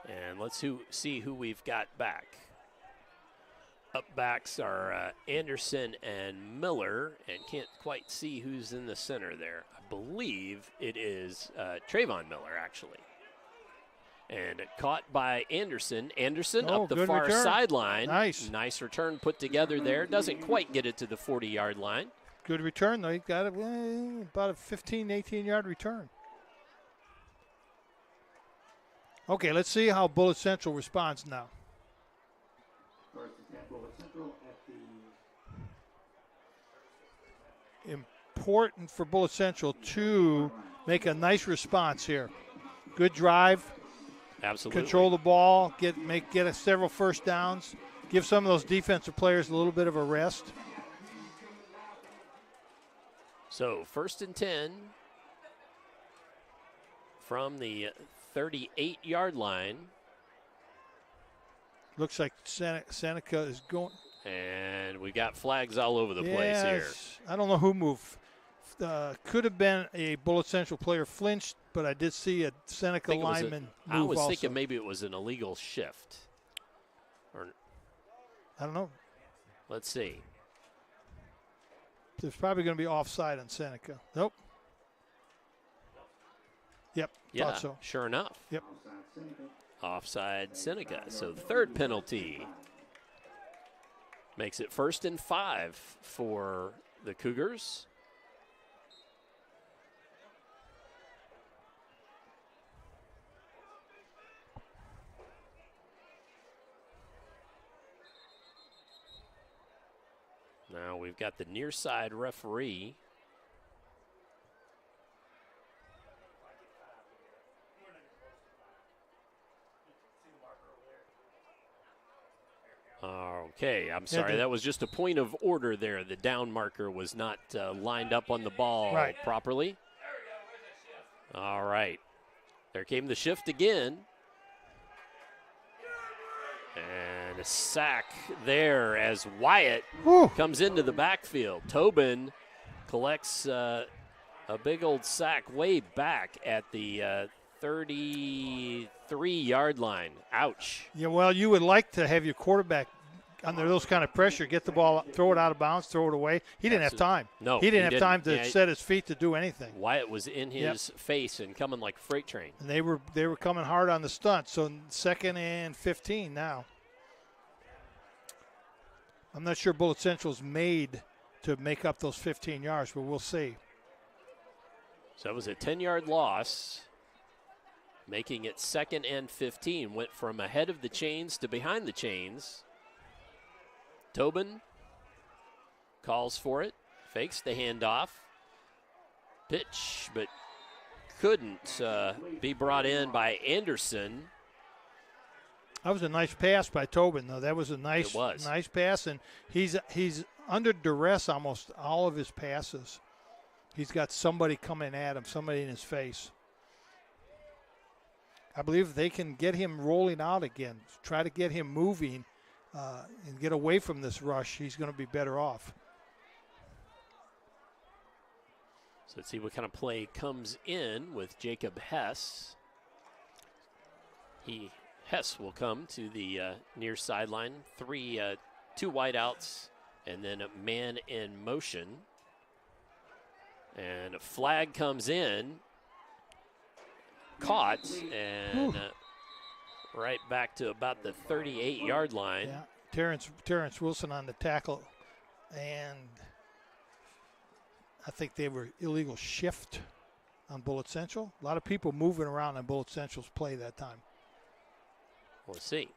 And let's see who we've got back. Up backs are Anderson and Miller, and can't quite see who's in the center there. I believe it is Trayvon Miller, actually. And caught by Anderson. Anderson up the far sideline. Nice return put together there. Doesn't quite get it to the 40-yard line. Good return, though. He got it about a 15, 18-yard return. Okay, let's see how Bullitt Central responds now. Important for Bullitt Central to make a nice response here. Good drive. Absolutely. Control the ball, get several first downs, give some of those defensive players a little bit of a rest. So 1st and 10 from the 38-yard line. Looks like Seneca is going. And we got flags all over the place here. I don't know who moved. Could have been a Bullitt Central player flinched, but I did see a Seneca lineman move I was also. thinking maybe it was an illegal shift. Or I don't know. Let's see. There's probably going to be offside on Seneca. Nope. Yep. Yeah, thought so. Sure enough. Yep. Offside Seneca. So third penalty makes it 1st and 5 for the Cougars. Now we've got the near side referee. Okay, I'm sorry. That was just a point of order there. The down marker was not lined up on the ball properly. All right. There came the shift again. And a sack there as Wyatt comes into the backfield. Tobin collects a big old sack way back at the 33-yard line. Ouch. Yeah, well, you would like to have your quarterback under those kind of pressure, get the ball, throw it out of bounds, throw it away. He didn't have time. No, he didn't have time to set his feet to do anything. Wyatt was in his face and coming like a freight train. And they were coming hard on the stunt. So 2nd and 15 now. I'm not sure Bullitt Central's made to make up those 15 yards, but we'll see. So it was a 10-yard loss, making it 2nd and 15. Went from ahead of the chains to behind the chains. Tobin calls for it, fakes the handoff. Pitch, but couldn't be brought in by Anderson. That was a nice pass by Tobin, though. That was a nice pass, and he's under duress almost all of his passes. He's got somebody coming at him, somebody in his face. I believe if they can get him rolling out again, try to get him moving and get away from this rush, he's going to be better off. So let's see what kind of play comes in with Jacob Hess. Hess will come to the near sideline. 2 wideouts, and then a man in motion. And a flag comes in. Caught, and right back to about the 38-yard line. Yeah, Terrence Wilson on the tackle, and I think they were illegal shift on Bullitt Central. A lot of people moving around on Bullitt Central's play that time. We'll see.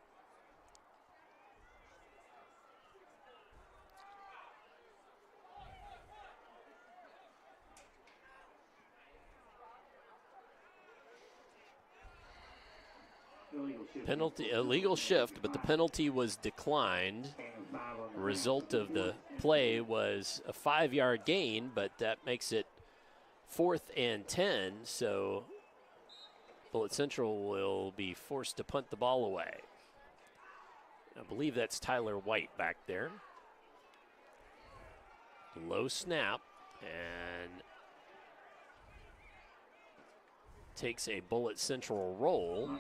Penalty, illegal shift, but the penalty was declined. Result of the play was a 5-yard gain, but that makes it 4th and 10. So Bullitt Central will be forced to punt the ball away. I believe that's Tyler White back there. Low snap and takes a Bullitt Central roll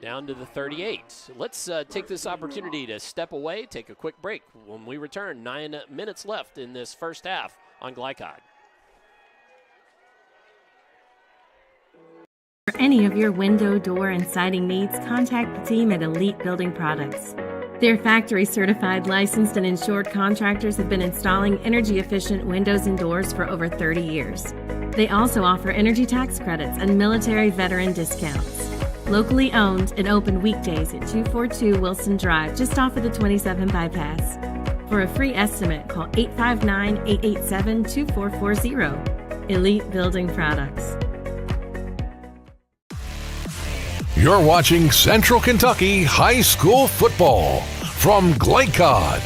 down to the 38. Let's take this opportunity to step away, take a quick break. When we return, 9 minutes left in this first half on Glycod. For any of your window, door, and siding needs, contact the team at Elite Building Products. Their factory-certified, licensed, and insured contractors have been installing energy-efficient windows and doors for over 30 years. They also offer energy tax credits and military veteran discounts. Locally owned and open weekdays at 242 Wilson Drive, just off of the 27 bypass. For a free estimate, call 859-887-2440. Elite Building Products. You're watching Central Kentucky High School Football from Glycod.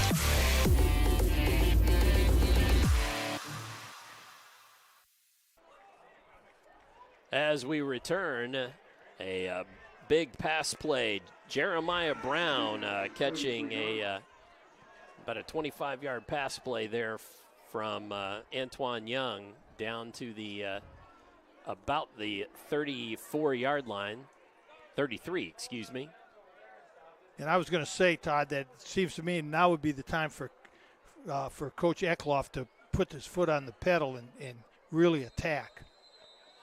As we return, a big pass play. Jeremiah Brown catching about a 25-yard pass play there from Antoine Young down to the about the 34-yard line. 33, excuse me. And I was going to say, Todd, that it seems to me now would be the time for Coach Eckloff to put his foot on the pedal and really attack.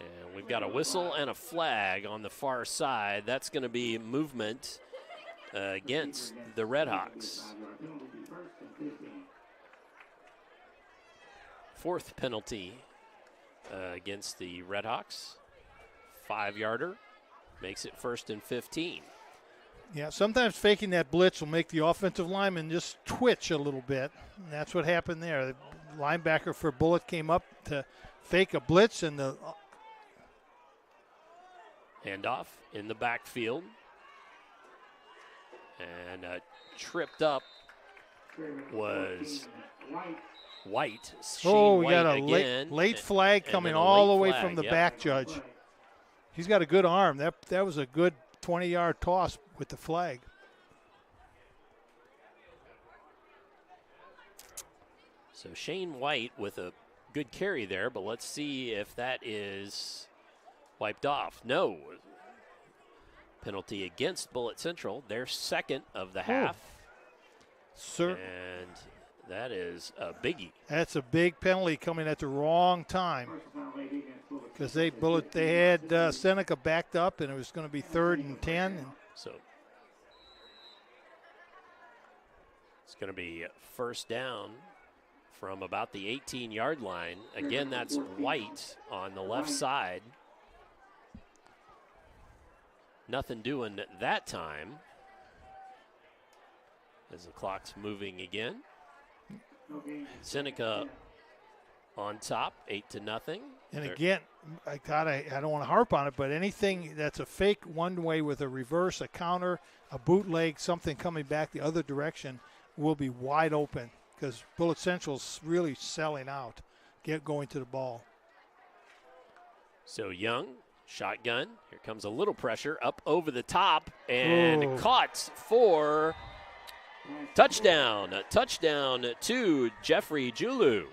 And we've got a whistle and a flag on the far side. That's going to be movement against the Redhawks. 4th penalty against the Redhawks. 5-yarder. Makes it 1st and 15. Yeah, sometimes faking that blitz will make the offensive lineman just twitch a little bit. And that's what happened there. The linebacker for Bullitt came up to fake a blitz, and the handoff in the backfield. And tripped up was White. We got a late flag coming all the way from the back judge. He's got a good arm. That was a good 20-yard toss with the flag. So Shane White with a good carry there, but let's see if that is wiped off. No. Penalty against Bullitt Central. Their 2nd of the half. Sir. And that is a biggie. That's a big penalty coming at the wrong time. Because they had Seneca backed up, and it was going to be 3rd and 10. So it's going to be 1st down from about the 18-yard line. Again, that's White on the left side. Nothing doing that time as the clock's moving again. Seneca on top, 8-0. And again, I don't want to harp on it, but anything that's a fake one way with a reverse, a counter, a bootleg, something coming back the other direction will be wide open because Bullitt Central's really selling out, going to the ball. So Young, shotgun. Here comes a little pressure up over the top and caught for touchdown. A touchdown to Jeffrey Julu.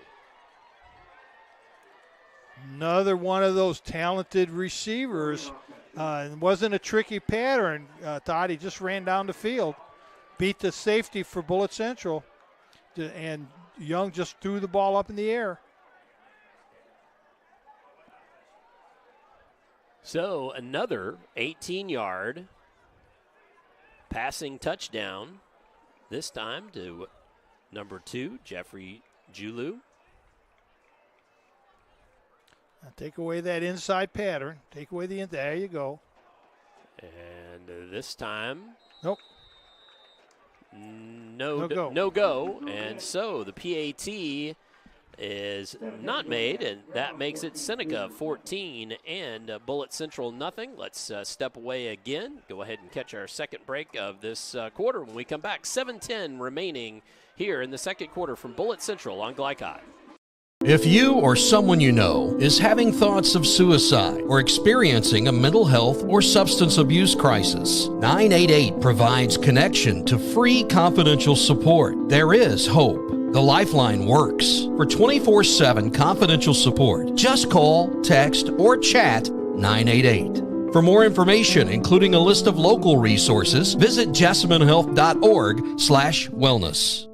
Another one of those talented receivers. It wasn't a tricky pattern, Todd. He just ran down the field, beat the safety for Bullitt Central, and Young just threw the ball up in the air. So another 18-yard passing touchdown, this time to number 2, Jeffrey Julu. Now take away that inside pattern. Take away there you go. And this time. Nope. No go. And so the PAT is not made, and that makes it Seneca 14 and Bullitt Central nothing. Let's step away again. Go ahead and catch our second break of this quarter. When we come back, 7:10 remaining here in the second quarter from Bullitt Central on Glycod. If you or someone you know is having thoughts of suicide or experiencing a mental health or substance abuse crisis, 988 provides connection to free confidential support. There is hope. The Lifeline works. For 24/7 confidential support, just call, text, or chat 988. For more information, including a list of local resources, visit jessamynhealth.org/wellness.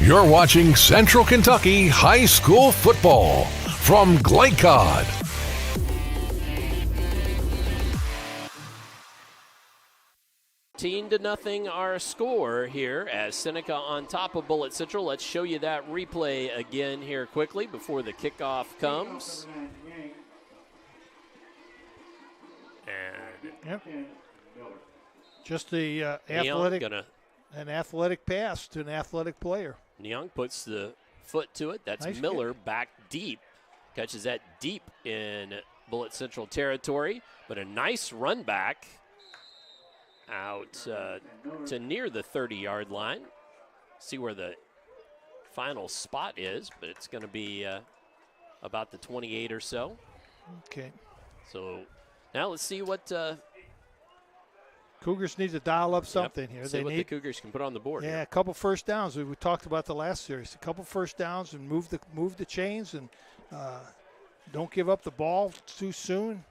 You're watching Central Kentucky High School Football from Glycod. To nothing our score here as Seneca on top of Bullitt Central. Let's show you that replay again here quickly before the kickoff comes. And yep. Just the an athletic pass to an athletic player. Neong puts the foot to it. That's nice Miller kick. Back deep. Catches that deep in Bullitt Central territory, but a nice run back out to near the 30-yard line. See where the final spot is, but it's going to be about the 28 or so. Okay. So now let's see what Cougars need to dial up something here. See what the Cougars can put on the board. Yeah, here. A couple first downs. We talked about the last series. A couple first downs and move the chains and don't give up the ball too soon.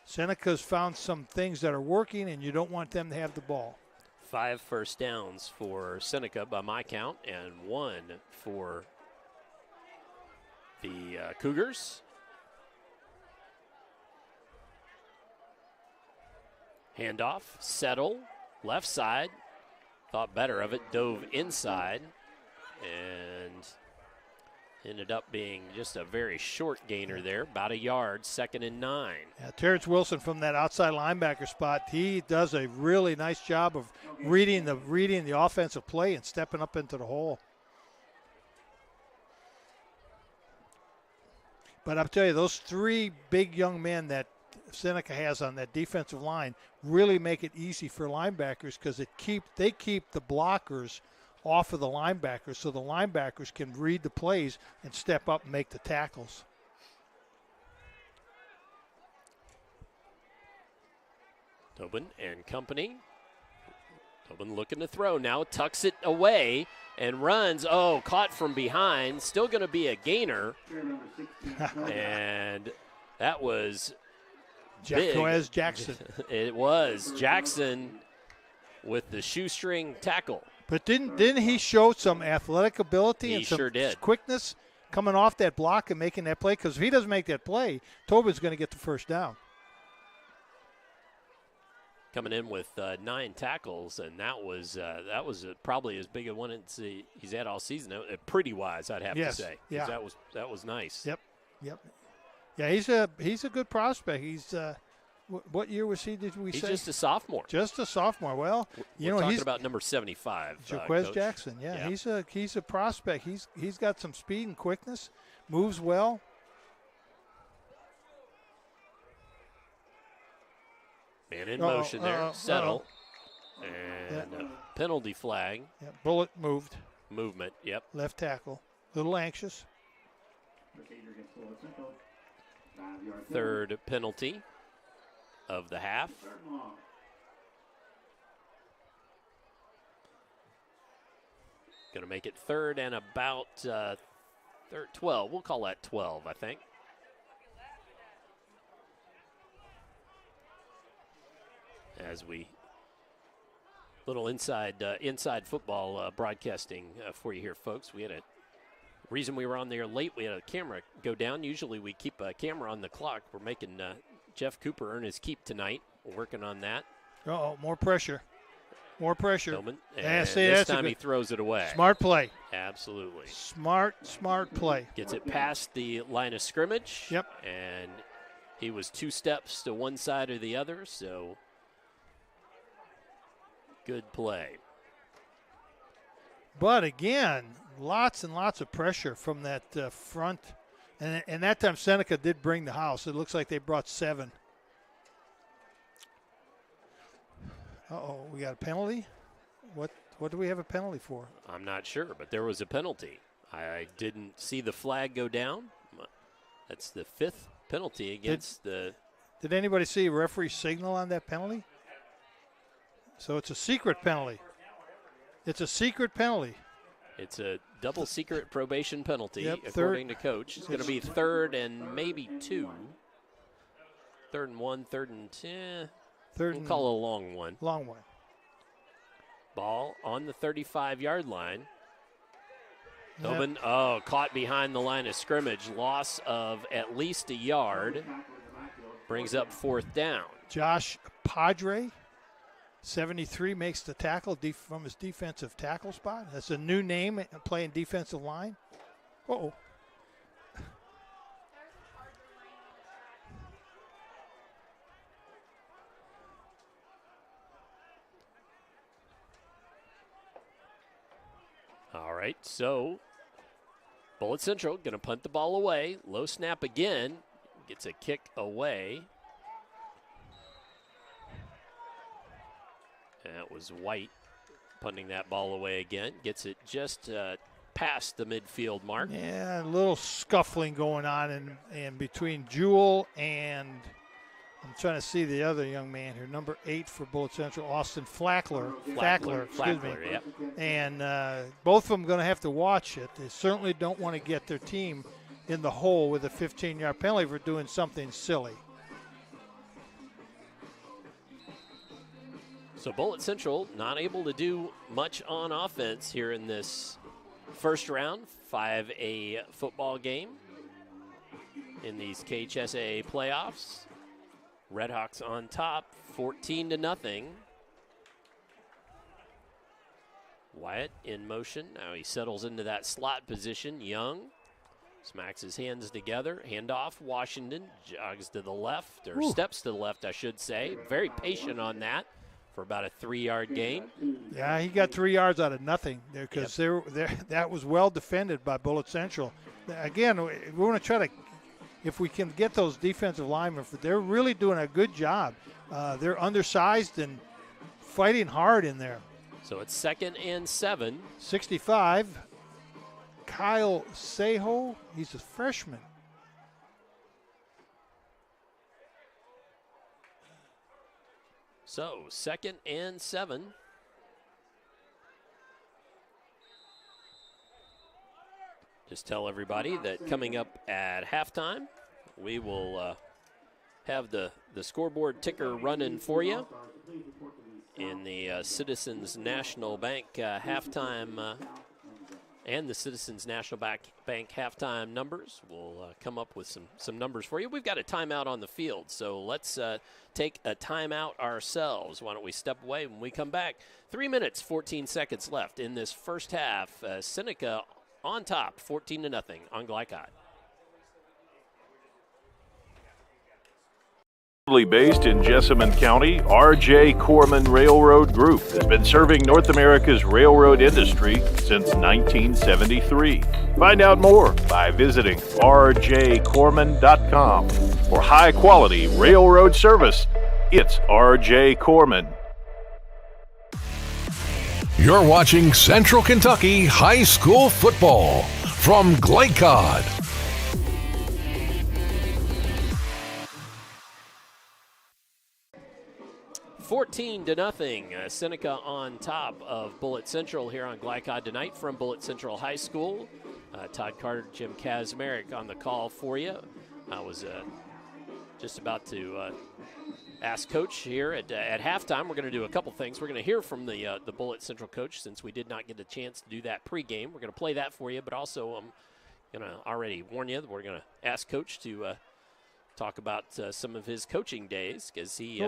Seneca's found some things that are working, and you don't want them to have the ball. 5 first downs for Seneca by my count, and 1 for the Cougars. Handoff, settle, left side. Thought better of it, dove inside, and ended up being just a very short gainer there, about a yard, 2nd and 9. Yeah, Terrence Wilson from that outside linebacker spot, he does a really nice job of reading the offensive play and stepping up into the hole. But I'll tell you, those 3 big young men that Seneca has on that defensive line really make it easy for linebackers because they keep the blockers off of the linebackers so the linebackers can read the plays and step up and make the tackles. Tobin and company. Tobin looking to throw now, tucks it away and runs. Oh, caught from behind. Still going to be a gainer. And that was Jaquez Jackson. It was Jackson with the shoestring tackle. But didn't he show some athletic ability and some sure did. quickness coming off that block and making that play? Because if he doesn't make that play, Tobin's going to get the first down. Coming in with 9 tackles, and that was probably as big a one as he's had all season. Pretty wise, I'd have to say. Yeah. That was nice. Yep. Yeah, he's a good prospect. He's what year was he? Did we say? He's just a sophomore. Just a sophomore. Well, we're talking about number 75. Jaquez Jackson. Yeah, he's a prospect. He's got some speed and quickness. Moves well. Man in motion there. Settle. And a penalty flag. Yeah, Bullitt moved. Movement. Yep. Left tackle. A little anxious. 3rd penalty of the half. Going to make it 3rd and about 12. We'll call that 12, I think. As we little inside football broadcasting for you here, folks. We had a reason we were on there late. We had a camera go down. Usually we keep a camera on the clock. We're making Jeff Cooper earn his keep tonight. We're working on that. More pressure. More pressure. And this time he throws it away. Smart play. Absolutely. Smart play. Gets it past the line of scrimmage. Yep. And he was 2 steps to one side or the other, so good play. But again, Lots and lots of pressure from that front. And that time Seneca did bring the house. It looks like they brought 7. Uh-oh, we got a penalty? What do we have a penalty for? I'm not sure, but there was a penalty. I didn't see the flag go down. That's the 5th penalty against the... Did anybody see a referee signal on that penalty? So it's a secret penalty. It's a secret penalty. It's a double secret probation penalty, yep, according to Coach. It's going to be 3rd and maybe 2. 3rd and 1, 3rd and 10. We'll call it a long one. Long one. Ball on the 35-yard line. Yep. Tobin, caught behind the line of scrimmage. Loss of at least a yard. Brings up 4th down. Josh Padre, 73, makes the tackle from his defensive tackle spot. That's a new name, playing defensive line. Uh-oh. All right, so Bullitt Central going to punt the ball away. Low snap again. Gets a kick away. And that was White punting that ball away again. Gets it just past the midfield mark. Yeah, a little scuffling going on in between Jewell and I'm trying to see the other young man here, number 8 for Bullitt Central, Austin Fackler, excuse me. Yep. And both of them going to have to watch it. They certainly don't want to get their team in the hole with a 15-yard penalty for doing something silly. So Bullitt Central not able to do much on offense here in this first round, 5A football game in these KHSAA playoffs. Redhawks on top, 14-0. Wyatt in motion. Now he settles into that slot position. Young smacks his hands together. Handoff. Washington jogs to the left, or steps to the left, I should say. Very patient on that for about a 3-yard gain. Yeah, he got 3 yards out of nothing there because that was well defended by Bullitt Central. Again, we want to try to, if we can get those defensive linemen, they're really doing a good job. They're undersized and fighting hard in there. So it's 2nd and 7. 65. Kyle Seho, he's a freshman. So 2nd and 7. Just tell everybody that coming up at halftime, we will have the scoreboard ticker running for you in the Citizens National Bank halftime and the Citizens National Bank halftime numbers. We'll come up with some numbers for you. We've got a timeout on the field, so let's take a timeout ourselves. Why don't we step away when we come back? 3 minutes, 14 seconds left in this first half. Seneca on top, 14-0 on Glycod. Based in Jessamine County, R.J. Corman Railroad Group has been serving North America's railroad industry since 1973. Find out more by visiting rjcorman.com. For high-quality railroad service, it's R.J. Corman. You're watching Central Kentucky High School Football from Glycod. 14-0. Seneca on top of Bullitt Central here on Glycod tonight from Bullitt Central High School. Todd Carter, Jim Kazmarek on the call for you. I was just about to ask Coach here at halftime. We're going to do a couple things. We're going to hear from the Bullitt Central coach since we did not get a chance to do that pregame. We're going to play that for you, but also I'm going to already warn you that we're going to ask Coach to talk about some of his coaching days because he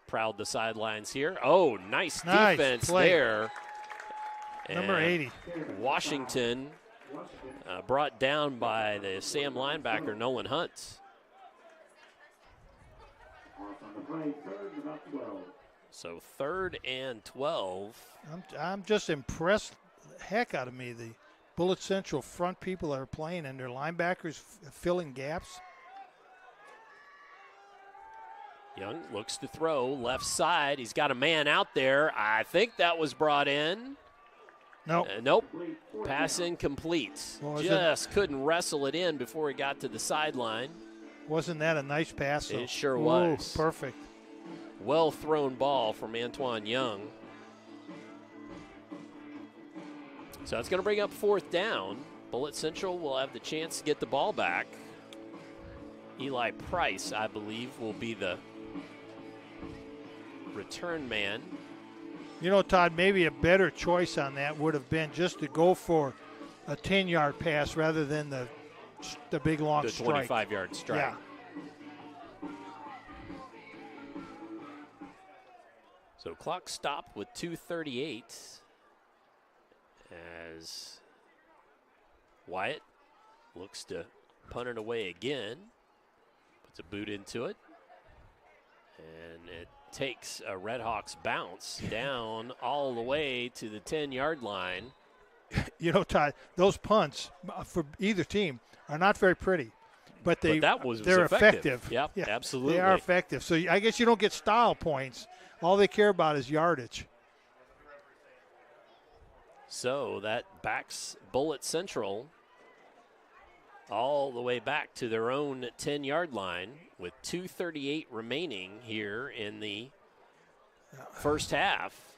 prowled the sidelines here. Oh, nice defense play there. Number 80. Washington brought down by the Sam linebacker, Nolan Hunt. So 3rd and 12. I'm just impressed the heck out of me. The Bullitt Central front people that are playing and their linebackers filling gaps. Young looks to throw left side. He's got a man out there. I think that was brought in. Nope. Nope. Pass incomplete. Just couldn't wrestle it in before he got to the sideline. Wasn't that a nice pass? It sure was. Perfect. Well thrown ball from Antoine Young. So that's going to bring up 4th down. Bullitt Central will have the chance to get the ball back. Eli Price, I believe, will be the return man. You know, Todd, maybe a better choice on that would have been just to go for a 10-yard pass rather than the big long strike. The 25-yard strike. Yeah. So clock stopped with 2:38 as Wyatt looks to punt it away again. Puts a boot into it. And it takes a Red Hawks bounce down all the way to the 10-yard line. You know, Todd, those punts for either team are not very pretty, but they're effective. Yep, yeah, absolutely. They are effective. So I guess you don't get style points. All they care about is yardage. So that backs Bullitt Central all the way back to their own 10-yard line with 2:38 remaining here in the first half.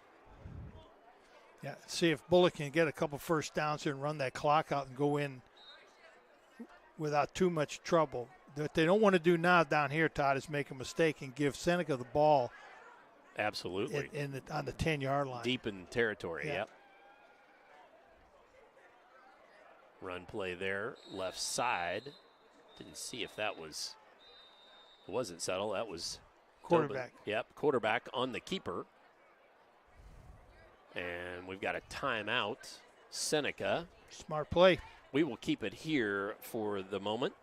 Yeah, see if Bullitt can get a couple first downs here and run that clock out and go in without too much trouble. What they don't want to do now down here, Todd, is make a mistake and give Seneca the ball. Absolutely. On the 10-yard line. Deep in territory, yeah. Yep. Run play there, left side. Didn't see if that was, it wasn't subtle. That was quarterback. Tobin. Yep, quarterback on the keeper. And we've got a timeout. Seneca. Smart play. We will keep it here for the moment.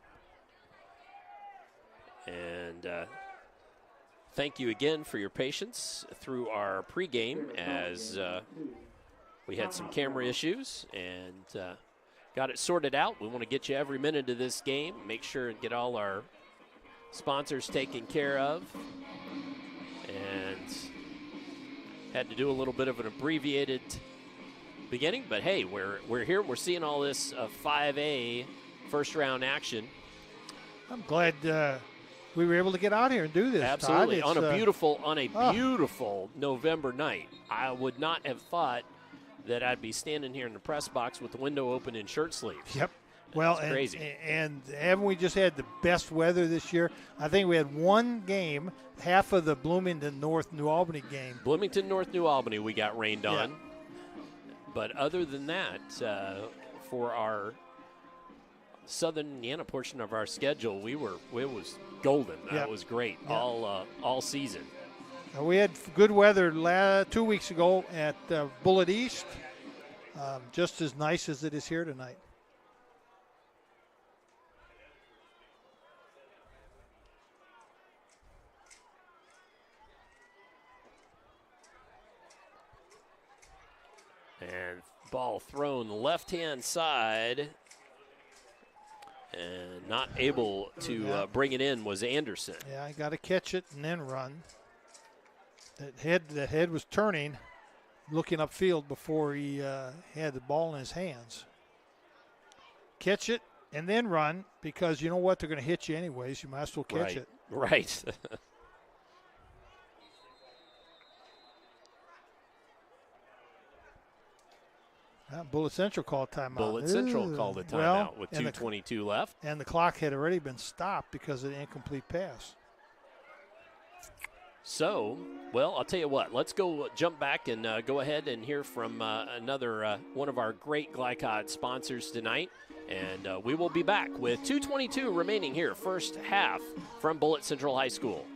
And thank you again for your patience through our pregame as we had some camera issues and got it sorted out. We want to get you every minute of this game. Make sure and get all our sponsors taken care of. And had to do a little bit of an abbreviated beginning, but hey, we're here. We're seeing all this 5A first-round action. I'm glad we were able to get out here and do this. Absolutely, Todd. on a beautiful November night. I would not have thought that I'd be standing here in the press box with the window open in shirt sleeves. Yep. Well, crazy. And haven't we just had the best weather this year? I think we had one game, half of the Bloomington North New Albany game. Bloomington North New Albany we got rained on. But other than that, for our Southern Indiana portion of our schedule, it was golden. That was great all season. We had good weather 2 weeks ago at Bullitt East, just as nice as it is here tonight. And ball thrown left-hand side. And not able to bring it in was Anderson. Yeah, I got to catch it and then run. That head was turning, looking upfield before he had the ball in his hands. Catch it and then run, because you know what? They're going to hit you anyways. You might as well catch it. Right. Bullitt Central called timeout. Bullitt Central called a timeout with 2:22 left. And the clock had already been stopped because of the incomplete pass. So, well, I'll tell you what. Let's go jump back and go ahead and hear from another one of our great Glycod sponsors tonight. And we will be back with 2:22 remaining here, first half from Bullitt Central High School.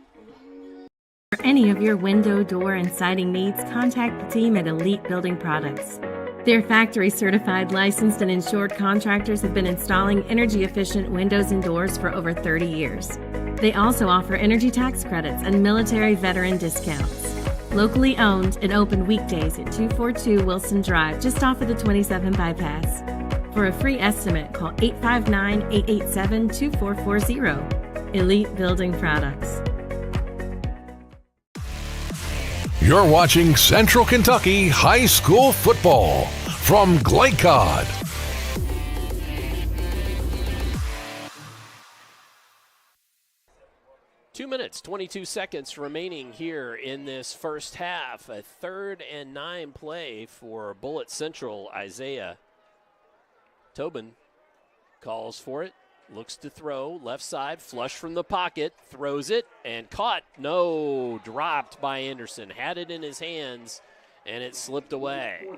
For any of your window, door, and siding needs, contact the team at Elite Building Products. Their factory-certified, licensed, and insured contractors have been installing energy-efficient windows and doors for over 30 years. They also offer energy tax credits and military veteran discounts. Locally owned and open weekdays at 242 Wilson Drive, just off of the 27 bypass. For a free estimate, call 859-887-2440. Elite Building Products. You're watching Central Kentucky High School Football from Glycod. Two minutes, 22 seconds remaining here in this first half. A 3rd and 9 play for Bullitt Central. Isaiah Tobin calls for it, looks to throw, left side, flush from the pocket, throws it, and caught. No, dropped by Anderson. Had it in his hands, and it slipped away.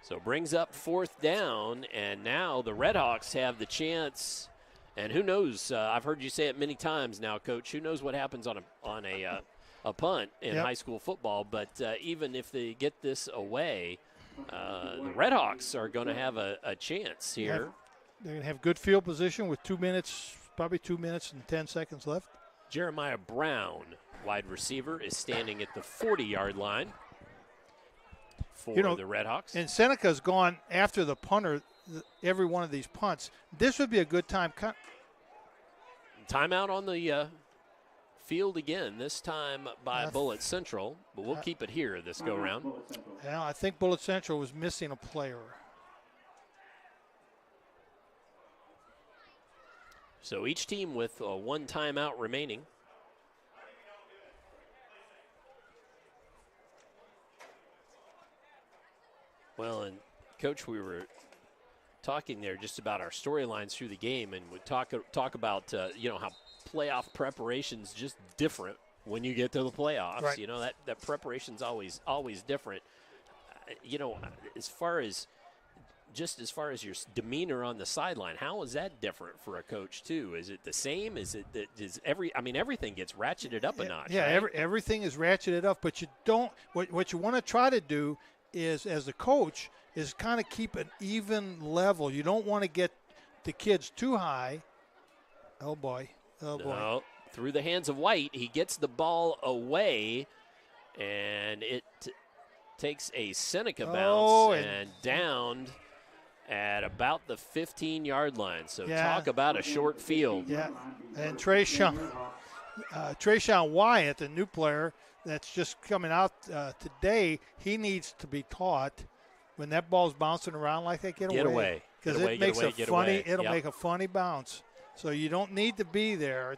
So brings up 4th down, and now the Redhawks have the chance. And who knows? I've heard you say it many times now, Coach. Who knows what happens on a punt in high school football? But even if they get this away, the Redhawks are going to have a chance here. They're going to have good field position with 2 minutes, probably 2 minutes and 10 seconds left. Jeremiah Brown, wide receiver, is standing at the 40-yard line for the Redhawks. And Seneca's gone after the punter every one of these punts. This would be a good time. Timeout on the field again, this time by Bullitt Central, but we'll keep it here this go-round. Yeah, I think Bullitt Central was missing a player. So each team with one timeout remaining. Well, and Coach, we were talking there just about our storylines through the game, and we talk about how playoff preparation's just different when you get to the playoffs. Right. You know that preparation's always different. As far as your demeanor on the sideline, how is that different for a coach too? Is it the same? Everything gets ratcheted up a notch. Yeah, right? everything is ratcheted up, but you don't. What you want to try to do is, as a coach, is kind of keep an even level. You don't want to get the kids too high. Oh boy. No, through the hands of White, he gets the ball away, and it takes a Seneca bounce and downed at about the 15-yard line. So talk about a short field. Yeah, and Trayshawn Wyatt, the new player that's just coming out today, he needs to be taught when that ball's bouncing around like that, get away. Because it makes it'll make a funny bounce. So you don't need to be there.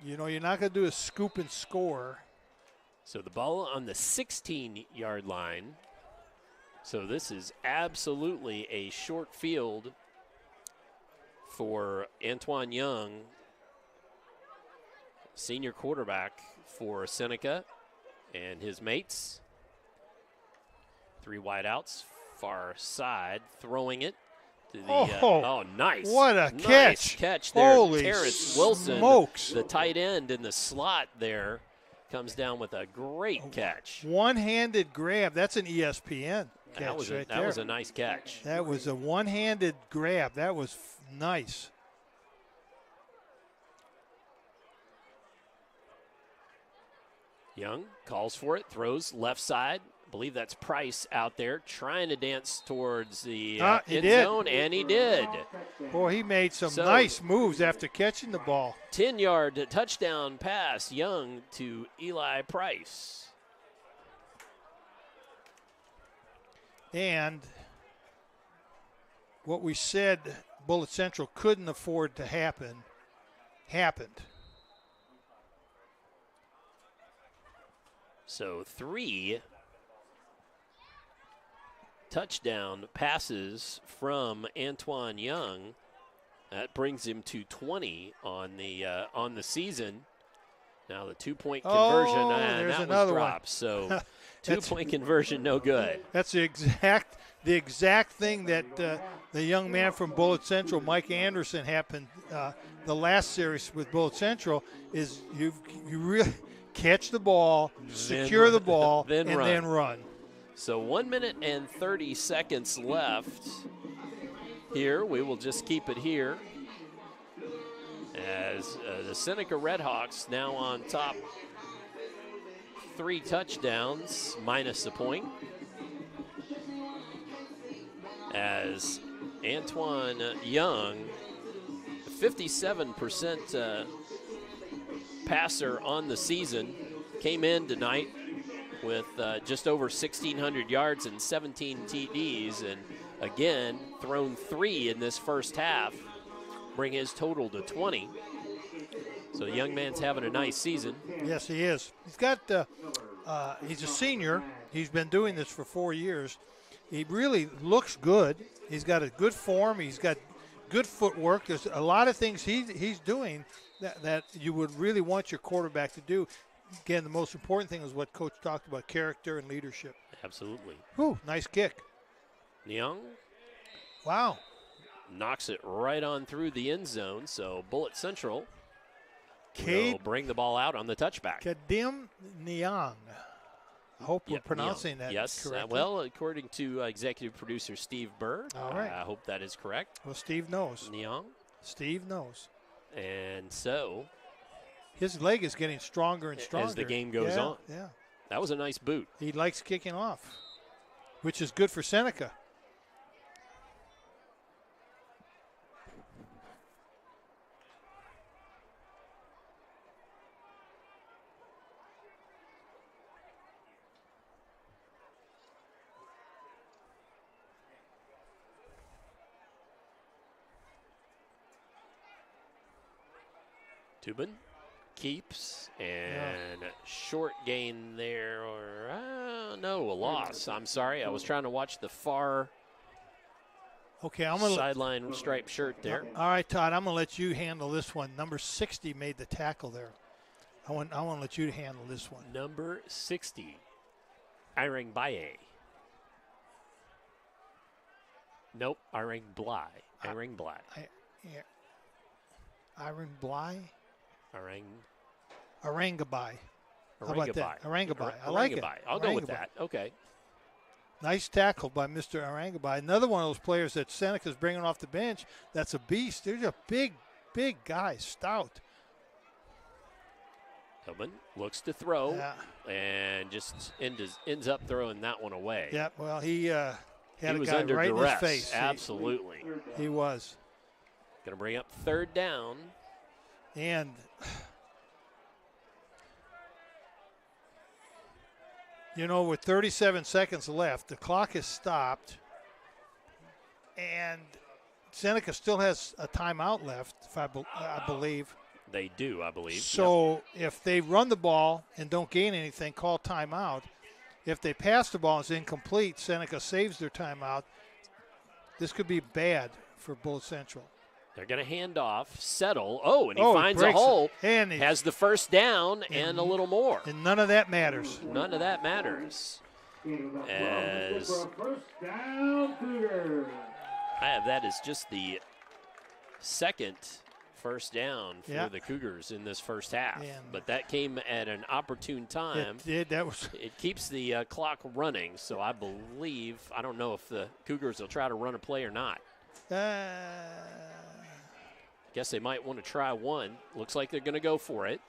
You're not going to do a scoop and score. So the ball on the 16-yard line. So this is absolutely a short field for Antoine Young, senior quarterback for Seneca and his mates. 3 wideouts, far side, throwing it to the. Nice! What a nice catch there, Holy Terrence Wilson, smokes. the tight end in the slot there, comes down with a great catch. One-handed grab. That's an ESPN catch that was right that there. was a nice catch. That was a one-handed grab. That was nice. Young calls for it, throws left side. I believe that's Price out there trying to dance towards the end zone, and he did. Boy, he made some nice moves after catching the ball. 10-yard touchdown pass, Young to Eli Price. And what we said Bullitt Central couldn't afford to happen, happened. So 3 touchdown passes from Antoine Young. That brings him to 20 on the season. Now the 2-point conversion, that was dropped. So 2-point conversion, no good. That's the exact thing that the young man from Bullitt Central, Mike Anderson, happened the last series with Bullitt Central. Is you really catch the ball, secure the ball, then run. So 1 minute and 30 seconds left here. We will just keep it here as the Seneca Redhawks now on top. 3 touchdowns minus a point. as Antoine Young, 57% passer on the season, came in tonight with just over 1,600 yards and 17 TDs, and again, thrown 3 in this first half, bring his total to 20. So the young man's having a nice season. Yes, he is. He's got, he's a senior. He's been doing this for 4 years. He really looks good. He's got a good form. He's got good footwork. There's a lot of things he's doing that you would really want your quarterback to do. Again, the most important thing is what Coach talked about, character and leadership. Absolutely. Ooh, nice kick. Young. Wow. Knocks it right on through the end zone, so Bullitt Central will bring the ball out on the touchback. Kadim Niang. I hope we're pronouncing that yes, correctly. Well, according to executive producer Steve Burr, all right. I hope that is correct. Well, Steve knows. Niang. Steve knows. And so his leg is getting stronger and stronger as the game goes on. Yeah. That was a nice boot. He likes kicking off, which is good for Seneca. Tubin keeps, and short gain there, or no, a loss. I'm sorry, I was trying to watch the far sideline striped shirt there. All right, Todd, I'm going to let you handle this one. Number 60 made the tackle there. I want to let you handle this one. Number 60, Irang Baye. Nope, Irang Bly. Irang Bly. Irang Bly? Arangabai. How about that? Arangabai. I like it. I'll go with that. Okay. Nice tackle by Mr. Arangabai. Another one of those players that Seneca's bringing off the bench. That's a beast. There's a big guy, stout. Tubin looks to throw and just ends up throwing that one away. Yeah, well, he had a was guy under right duress. in his face. Absolutely. He was. Going to bring up third down. And with 37 seconds left, the clock is stopped, and Seneca still has a timeout left, I believe. They do, I believe. So if they run the ball and don't gain anything, call timeout. If they pass the ball and it's incomplete, Seneca saves their timeout. This could be bad for Bullitt Central. They're going to hand off, settle. Oh, and he finds a hole, and he has the first down and a little more. And none of that matters. None of that matters. As I have that as just the second first down for the Cougars in this first half. But that came at an opportune time. It did. It keeps the clock running, so I believe, I don't know if the Cougars will try to run a play or not. Guess they might want to try one. Looks like they're going to go for it.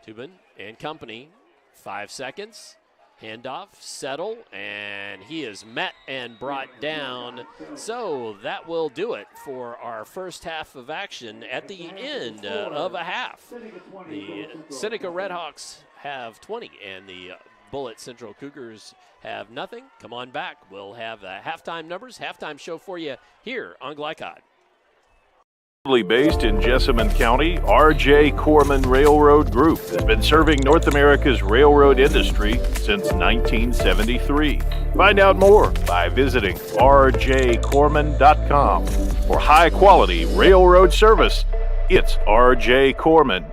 Tubin and company. 5 seconds. Handoff, settle, and he is met and brought down. So that will do it for our first half of action at the end of a half. The Seneca Redhawks have 20, and the Bullitt Central Cougars have nothing. Come on back. We'll have halftime numbers, halftime show for you here on Glycod. Based in Jessamine County, R.J. Corman Railroad Group has been serving North America's railroad industry since 1973. Find out more by visiting rjcorman.com. For high-quality railroad service, it's R.J. Corman.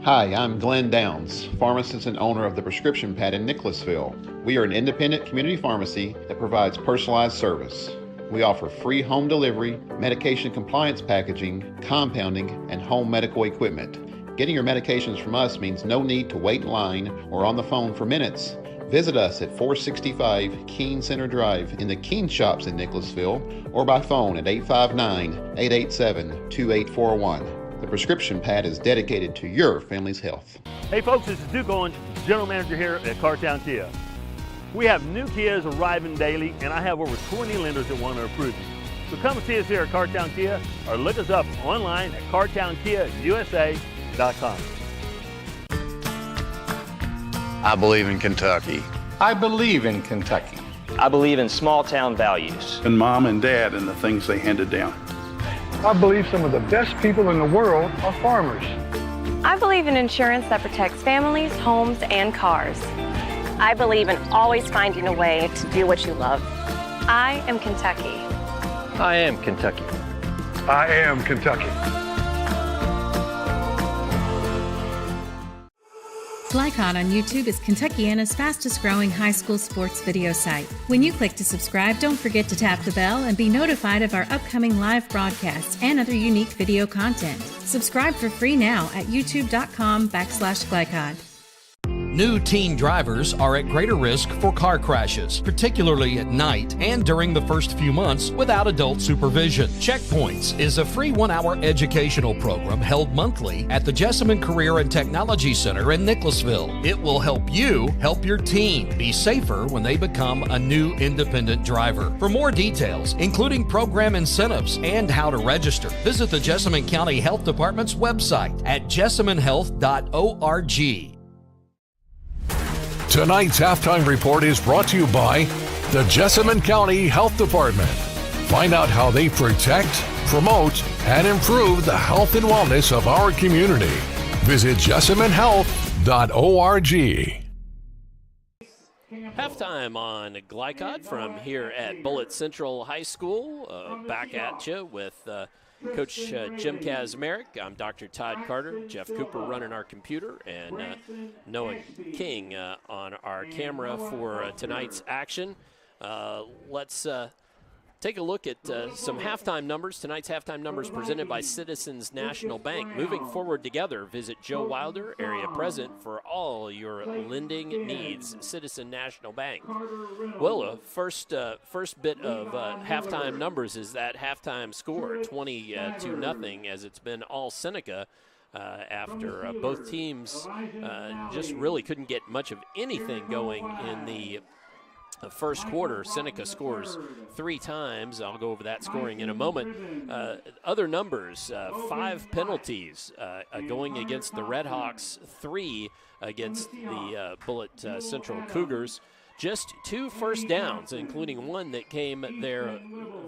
Hi, I'm Glenn Downs, pharmacist and owner of the Prescription Pad in Nicholasville. We are an independent community pharmacy that provides personalized service. We offer free home delivery, medication compliance packaging, compounding, and home medical equipment. Getting your medications from us means no need to wait in line or on the phone for minutes. Visit us at 465 Keene Center Drive in the Keene Shops in Nicholasville or by phone at 859-887-2841. The Prescription Pad is dedicated to your family's health. Hey folks, this is Duke Owens, General Manager here at Cartown Kia. We have new Kias arriving daily, and I have over 20 lenders that want to approve you. So come and see us here at Cartown Kia or look us up online at cartownkiausa.com. I believe in Kentucky. I believe in Kentucky. I believe in small town values. And mom and dad and the things they handed down. I believe some of the best people in the world are farmers. I believe in insurance that protects families, homes, and cars. I believe in always finding a way to do what you love. I am Kentucky. I am Kentucky. I am Kentucky. Glycod on YouTube is Kentuckiana's fastest growing high school sports video site. When you click to subscribe, don't forget to tap the bell and be notified of our upcoming live broadcasts and other unique video content. Subscribe for free now at youtube.com/Glycod. New teen drivers are at greater risk for car crashes, particularly at night and during the first few months without adult supervision. Checkpoints is a free 1-hour educational program held monthly at the Jessamine Career and Technology Center in Nicholasville. It will help you help your teen be safer when they become a new independent driver. For more details, including program incentives and how to register, visit the Jessamine County Health Department's website at jessaminehealth.org. Tonight's halftime report is brought to you by the Jessamine County Health Department. Find out how they protect, promote, and improve the health and wellness of our community. Visit jessaminehealth.org. Halftime on Glycod from here at Bullitt Central High School. Back at you with Coach Jim Kazmarek. I'm Dr. Todd Carter, Jeff Cooper running our computer, and Noah King on our camera for tonight's action. Let's take a look at some halftime numbers. Tonight's halftime numbers presented by Citizens National Bank. Moving forward together, visit Joe Wilder, area president, for all your lending needs. Citizen National Bank. Well, first bit of halftime numbers is that halftime score, 20-0, as it's been all Seneca. After both teams just really couldn't get much of anything going in the first quarter. Seneca scores 3 times. I'll go over that scoring in a moment. Other numbers, 5 penalties going against the Red Hawks, 3 against the Bullitt Central Cougars. Just 2 first downs, including one that came there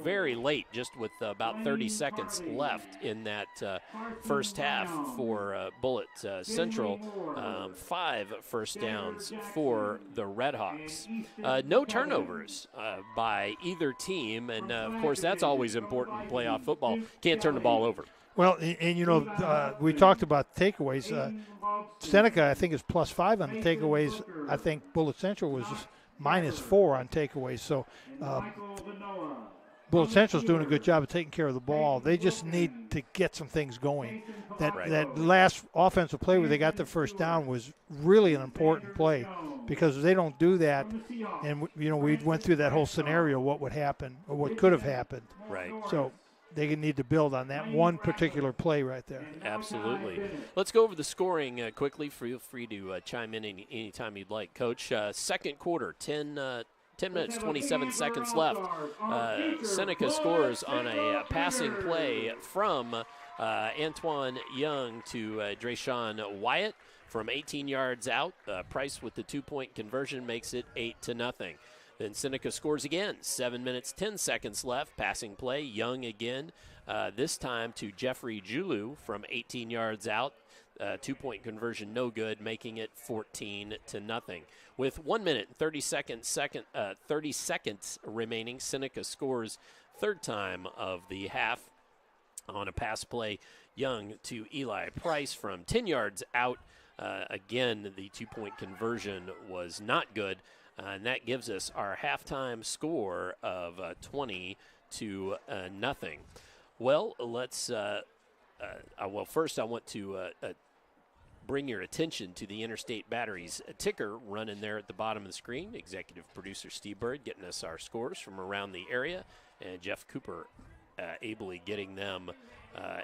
very late, just with about 30 seconds left in that first half for Bullitt Central. 5 first downs for the Red Hawks. No turnovers by either team, and of course that's always important in playoff football. Can't turn the ball over. Well, and you know, we talked about takeaways. Seneca, I think, is +5 on the takeaways. I think Bullitt Central was -4 on takeaways. So Bullitt Central's doing a good job of taking care of the ball. They just need to get some things going. That last offensive play where they got the first down was really an important play, because if they don't do that, and you know, we went through that whole scenario, what would happen or what could have happened. Right. So they need to build on that one particular play right there. Absolutely. Let's go over the scoring quickly. Feel free to chime in anytime you'd like, Coach. Second quarter, 10 minutes, 27 seconds left. Seneca scores on a passing play from Antoine Young to Drayshawn Wyatt from 18 yards out. Price with the 2-point conversion makes it 8-0. Then Seneca scores again. 7 minutes, 10 seconds left. Passing play, Young again. This time to Jeffrey Julu from 18 yards out. 2-point conversion, no good, making it 14-0. With 1 minute and 30 seconds remaining, Seneca scores third time of the half on a pass play. Young to Eli Price from 10 yards out. Again, the 2-point conversion was not good. And that gives us our halftime score of 20-0. Well, let's. First, I want to bring your attention to the Interstate Batteries ticker running there at the bottom of the screen. Executive producer Steve Bird getting us our scores from around the area, and Jeff Cooper ably getting them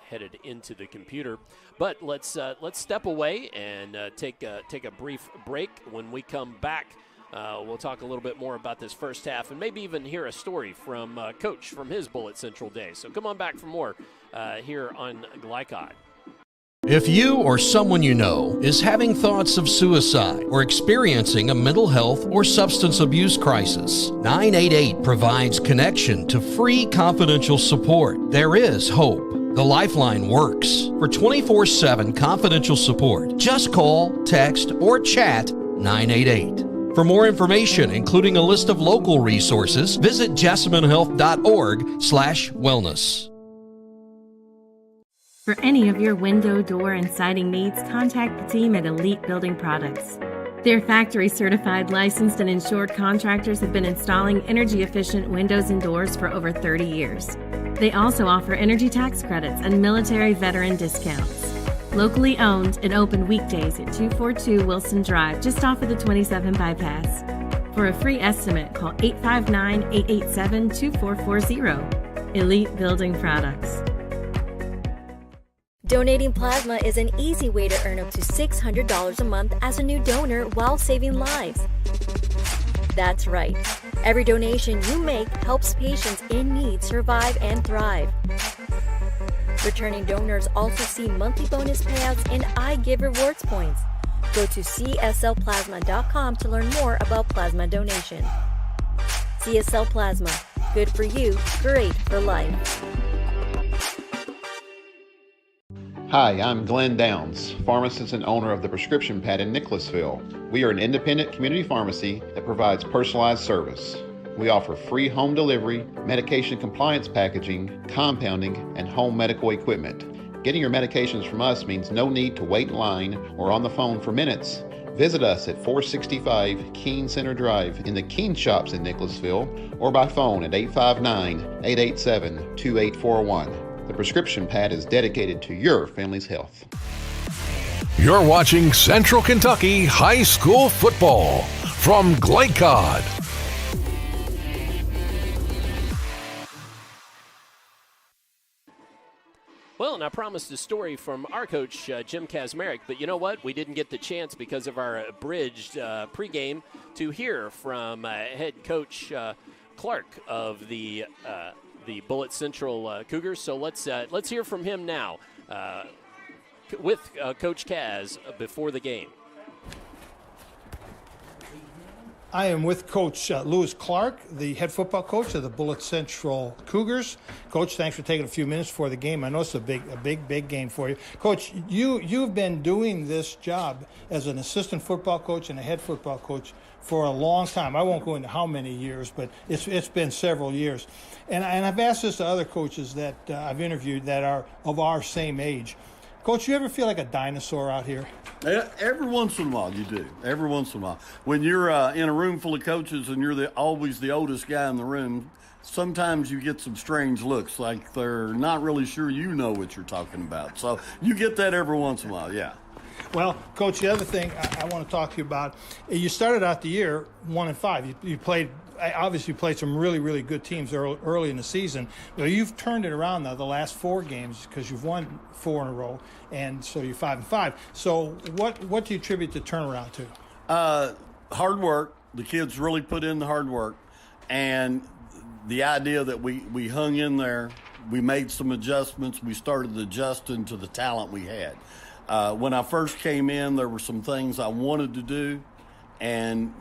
headed into the computer. But let's step away and take a brief break. When we come back, We'll talk a little bit more about this first half and maybe even hear a story from Coach from his Bullitt Central days. So come on back for more here on Glycod. If you or someone you know is having thoughts of suicide or experiencing a mental health or substance abuse crisis, 988 provides connection to free confidential support. There is hope. The Lifeline works. For 24/7 confidential support, just call, text, or chat 988. For more information, including a list of local resources, visit jessamynhealth.org/wellness. For any of your window, door, and siding needs, contact the team at Elite Building Products. Their factory-certified, licensed, and insured contractors have been installing energy-efficient windows and doors for over 30 years. They also offer energy tax credits and military veteran discounts. Locally owned and open weekdays at 242 Wilson Drive, just off of the 27 bypass. For a free estimate, call 859-887-2440. Elite Building Products. Donating plasma is an easy way to earn up to $600 a month as a new donor while saving lives. That's right. Every donation you make helps patients in need survive and thrive. Returning donors also see monthly bonus payouts and I Give Rewards points. Go to cslplasma.com to learn more about plasma donation. CSL Plasma. Good for you, great for life. Hi, I'm Glenn Downs, pharmacist and owner of the Prescription Pad in Nicholasville. We are an independent community pharmacy that provides personalized service. We offer free home delivery, medication compliance packaging, compounding, and home medical equipment. Getting your medications from us means no need to wait in line or on the phone for minutes. Visit us at 465 Keene Center Drive in the Keene Shops in Nicholasville or by phone at 859-887-2841. The Prescription Pad is dedicated to your family's health. You're watching Central Kentucky High School Football from Glycod. Well, and I promised a story from our coach, Jim Kazmarek, but you know what? We didn't get the chance because of our abridged pregame to hear from head coach Clark of the Bullitt Central Cougars. So let's hear from him now with Coach Kaz before the game. I am with Coach Lewis Clark, the head football coach of the Bullitt Central Cougars. Coach, thanks for taking a few minutes for the game. I know it's a big game for you. Coach, you've been doing this job as an assistant football coach and a head football coach for a long time. I won't go into how many years, but it's been several years. And I've asked this to other coaches that I've interviewed that are of our same age. Coach, you ever feel like a dinosaur out here? Every once in a while you do. Every once in a while. When you're in a room full of coaches and you're always the oldest guy in the room, sometimes you get some strange looks, like they're not really sure you know what you're talking about. So you get that every once in a while, yeah. Well, Coach, the other thing I want to talk to you about, you started out the year 1-5. You played some really, really good teams early in the season. But you've turned it around now the last 4 games because you've won 4 in a row, and so you're 5-5. So what do you attribute the turnaround to? Hard work. The kids really put in the hard work, and the idea that we hung in there, we made some adjustments. We started adjusting to the talent we had. When I first came in, there were some things I wanted to do, and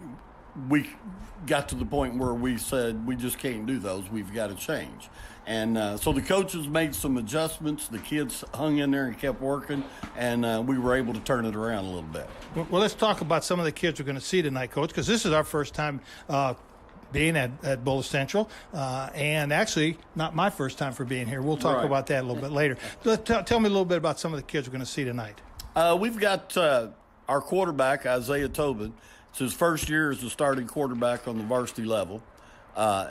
we got to the point where we said we just can't do those. We've got to change. And so the coaches made some adjustments. The kids hung in there and kept working, and we were able to turn it around a little bit. Well, let's talk about some of the kids we're going to see tonight, Coach, because this is our first time being at Bullitt Central, and actually not my first time for being here. We'll talk about that a little bit later. Tell me a little bit about some of the kids we're going to see tonight. We've got our quarterback, Isaiah Tobin. It's his first year as a starting quarterback on the varsity level.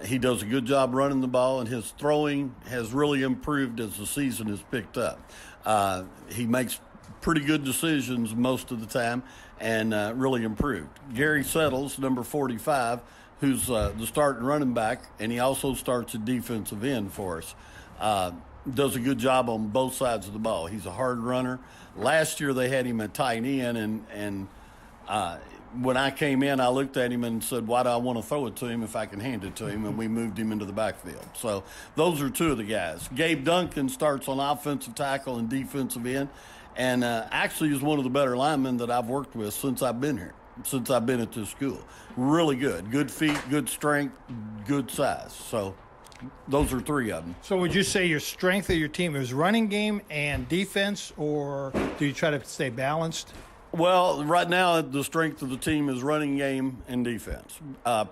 He does a good job running the ball, and his throwing has really improved as the season has picked up. He makes pretty good decisions most of the time and really improved. Gary Settles, number 45, who's the starting running back, and he also starts a defensive end for us. Does a good job on both sides of the ball. He's a hard runner. Last year they had him at tight end, and when I came in, I looked at him and said, why do I want to throw it to him if I can hand it to him? And we moved him into the backfield. So those are two of the guys. Gabe Duncan starts on offensive tackle and defensive end, and actually is one of the better linemen that I've worked with since I've been here, since I've been at this school. Really good. Good feet, good strength, good size. So those are three of them. So would you say your strength of your team is running game and defense, or do you try to stay balanced? Well, right now the strength of the team is running game and defense,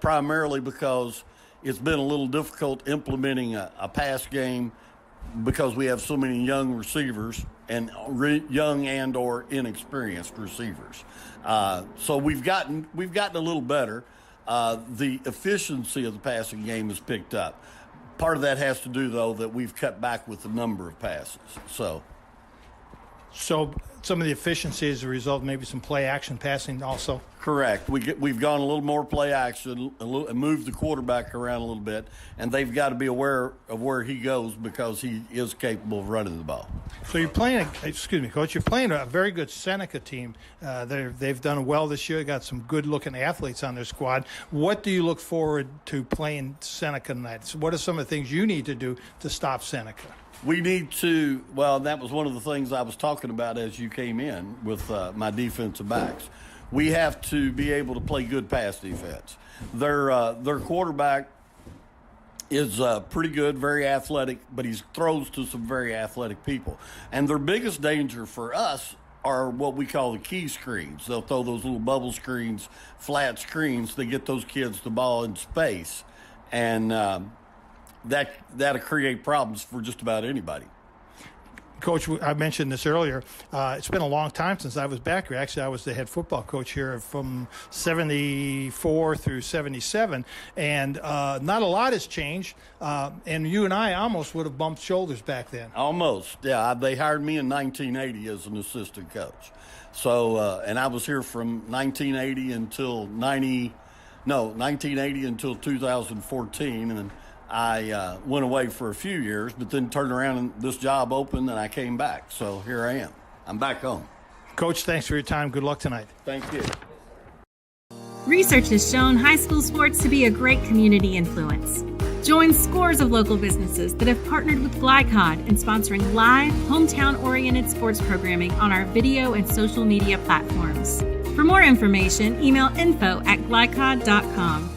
primarily because it's been a little difficult implementing a pass game because we have so many young receivers and young and or inexperienced receivers. So we've gotten a little better. The efficiency of the passing game has picked up. Part of that has to do, though, that we've cut back with the number of passes. So some of the efficiency is a result of maybe some play action passing also? Correct. We've gone a little more play action and moved the quarterback around a little bit, and they've got to be aware of where he goes because he is capable of running the ball. So you're playing, Coach, you're playing a very good Seneca team. They've done well this year. Got some good-looking athletes on their squad. What do you look forward to playing Seneca tonight? So what are some of the things you need to do to stop Seneca? We need to, well, that was one of the things I was talking about as you came in with my defensive backs. We have to be able to play good pass defense. Their quarterback is pretty good, very athletic, but he throws to some very athletic people. And their biggest danger for us are what we call the key screens. They'll throw those little bubble screens, flat screens. They get those kids the ball in space. And that'll create problems for just about anybody. Coach, I mentioned this earlier. It's been a long time since I was back here. Actually, I was the head football coach here from 74 through 77, and not a lot has changed. And you and I almost would have bumped shoulders back then. Almost, yeah. They hired me in 1980 as an assistant coach. So, and I was here from 1980 until 1980 until 2014, and I went away for a few years, but then turned around and this job opened and I came back. So here I am. I'm back home. Coach, thanks for your time. Good luck tonight. Thank you. Research has shown high school sports to be a great community influence. Join scores of local businesses that have partnered with Glycod in sponsoring live, hometown-oriented sports programming on our video and social media platforms. For more information, email info@glycod.com.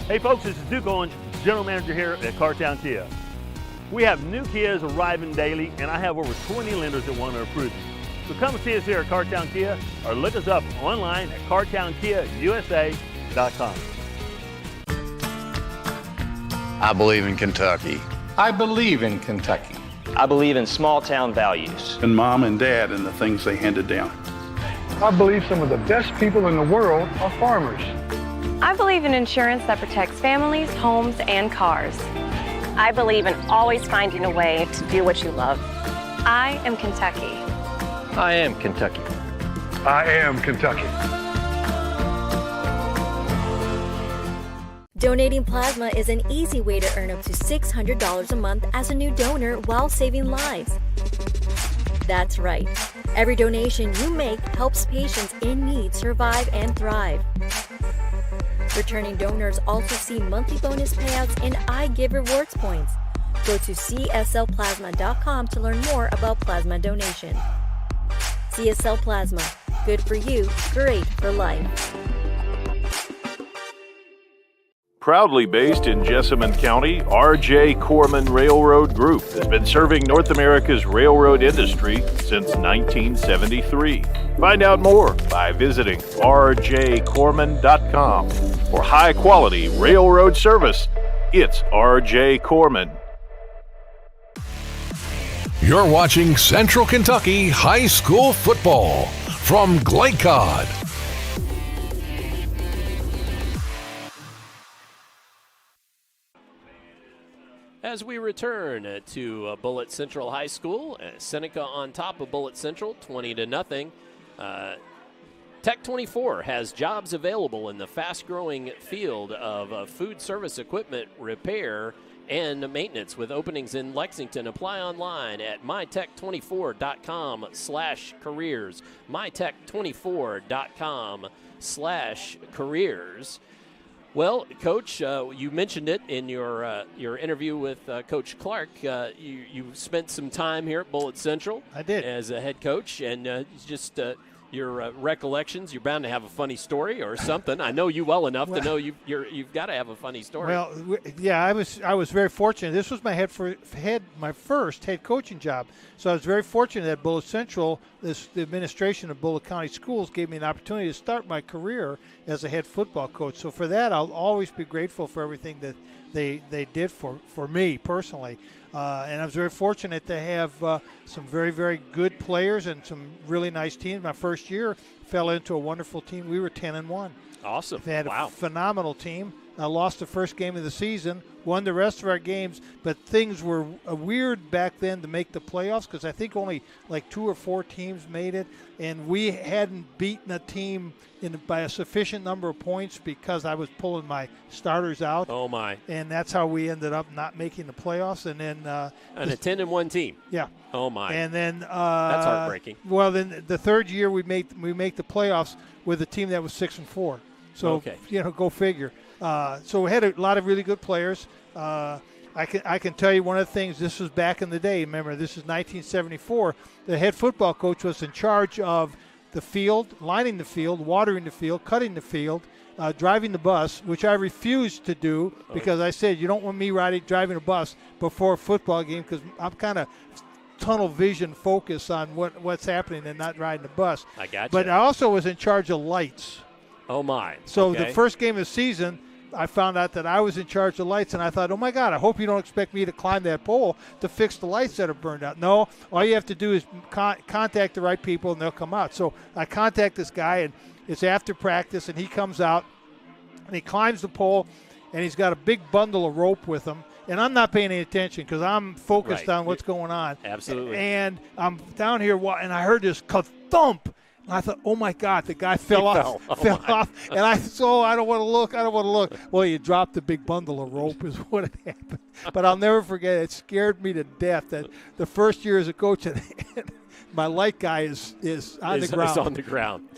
Hey folks, this is Duke Owens, General Manager here at Cartown Kia. We have new Kias arriving daily, and I have over 20 lenders that want to approve you. So come and see us here at Cartown Kia, or look us up online at cartownkiausa.com. I believe in Kentucky. I believe in Kentucky. I believe in small town values. And mom and dad and the things they handed down. I believe some of the best people in the world are farmers. I believe in insurance that protects families, homes, and cars. I believe in always finding a way to do what you love. I am Kentucky. I am Kentucky. I am Kentucky. Donating plasma is an easy way to earn up to $600 a month as a new donor while saving lives. That's right. Every donation you make helps patients in need survive and thrive. Returning donors also see monthly bonus payouts and I Give Rewards points. Go to cslplasma.com to learn more about plasma donation. CSL Plasma. Good for you, great for life. Proudly based in Jessamine County, R.J. Corman Railroad Group has been serving North America's railroad industry since 1973. Find out more by visiting rjcorman.com. For high-quality railroad service, it's R.J. Corman. You're watching Central Kentucky High School Football from Glycod. As we return to Bullitt Central High School, Seneca on top of Bullitt Central, 20-0. Tech 24 has jobs available in the fast-growing field of food service equipment repair and maintenance with openings in Lexington. Apply online at mytech24.com/careers. mytech24.com /careers. Well, Coach, you mentioned it in your interview with Coach Clark. You spent some time here at Bullitt Central. I did. As a head coach, and just your recollections. You're bound to have a funny story or something. I know you well enough to know you've got to have a funny story. Well, yeah, I was very fortunate. This was my my first head coaching job, so I was very fortunate at Bullitt Central. The administration of Bullitt County Schools gave me an opportunity to start my career as a head football coach. So for that, I'll always be grateful for everything that they did for me personally. And I was very fortunate to have some very, very good players and some really nice teams. My first year fell into a wonderful team. We were 10-1. Awesome. They had a phenomenal team. I lost the first game of the season, won the rest of our games, but things were weird back then to make the playoffs because I think only like 2 or 4 teams made it, and we hadn't beaten a team by a sufficient number of points because I was pulling my starters out. Oh, my. And that's how we ended up not making the playoffs. And then a 10-1 team. Yeah. Oh, my. And then that's heartbreaking. Well, then the third year we make the playoffs with a team that was 6-4. So, okay. Go figure. So we had a lot of really good players. I can tell you one of the things, this was back in the day. Remember, this is 1974. The head football coach was in charge of the field, lining the field, watering the field, cutting the field, driving the bus, which I refused to do because I said, you don't want me driving a bus before a football game because I'm kind of tunnel vision focus on what's happening and not riding the bus. I got you. But I also was in charge of lights. Oh, my. So the first game of the season, I found out that I was in charge of lights, and I thought, oh, my God, I hope you don't expect me to climb that pole to fix the lights that are burned out. No, all you have to do is contact the right people, and they'll come out. So I contact this guy, and it's after practice, and he comes out, and he climbs the pole, and he's got a big bundle of rope with him. And I'm not paying any attention because I'm focused on what's going on. Absolutely. And I'm down here, and I heard this thump. And I thought, oh, my God, the guy fell off. And I don't want to look. Well, you dropped the big bundle of rope is what had happened. But I'll never forget it. It scared me to death that the first year as a coach, my light guy is on the ground. Is on the ground.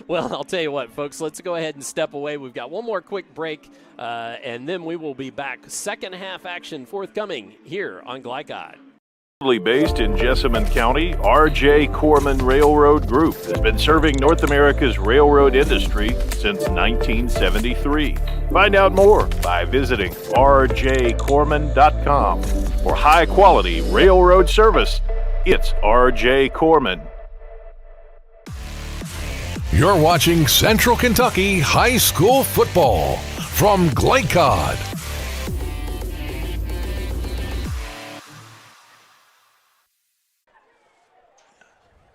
Well, I'll tell you what, folks, let's go ahead and step away. We've got one more quick break, and then we will be back. Second half action forthcoming here on Glycod. Based in Jessamine County, R.J. Corman Railroad Group has been serving North America's railroad industry since 1973. Find out more by visiting rjcorman.com. For high-quality railroad service, it's R.J. Corman. You're watching Central Kentucky High School Football from Glycod.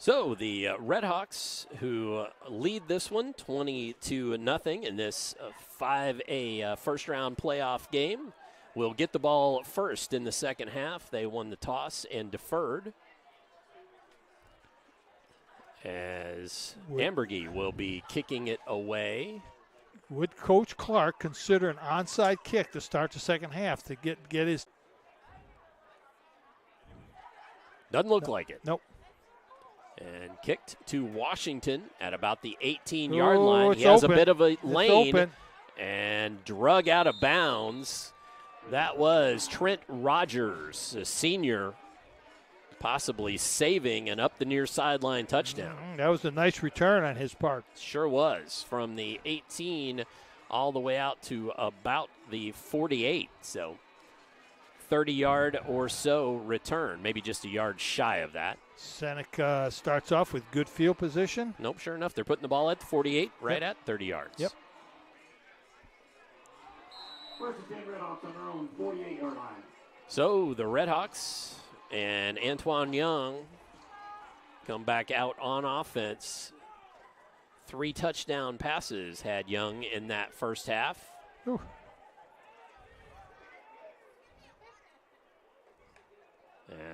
So the Redhawks, who lead this one 20-0 in this 5A first-round playoff game, will get the ball first in the second half. They won the toss and deferred, as Ambergy will be kicking it away. Would Coach Clark consider an onside kick to start the second half to get his? Doesn't look like it. Nope. And kicked to Washington at about the 18-yard line. He has a bit of a lane and drug out of bounds. That was Trent Rogers, a senior, possibly saving an up the near sideline touchdown. That was a nice return on his part. Sure was, from the 18 all the way out to about the 48. So 30-yard or so return, maybe just a yard shy of that. Seneca starts off with good field position. Nope, sure enough, they're putting the ball at the 48, right at 30 yards. Yep. First and 10 Redhawks on their own 48-yard line. So the Redhawks and Antoine Young come back out on offense. 3 touchdown passes had Young in that first half. Ooh.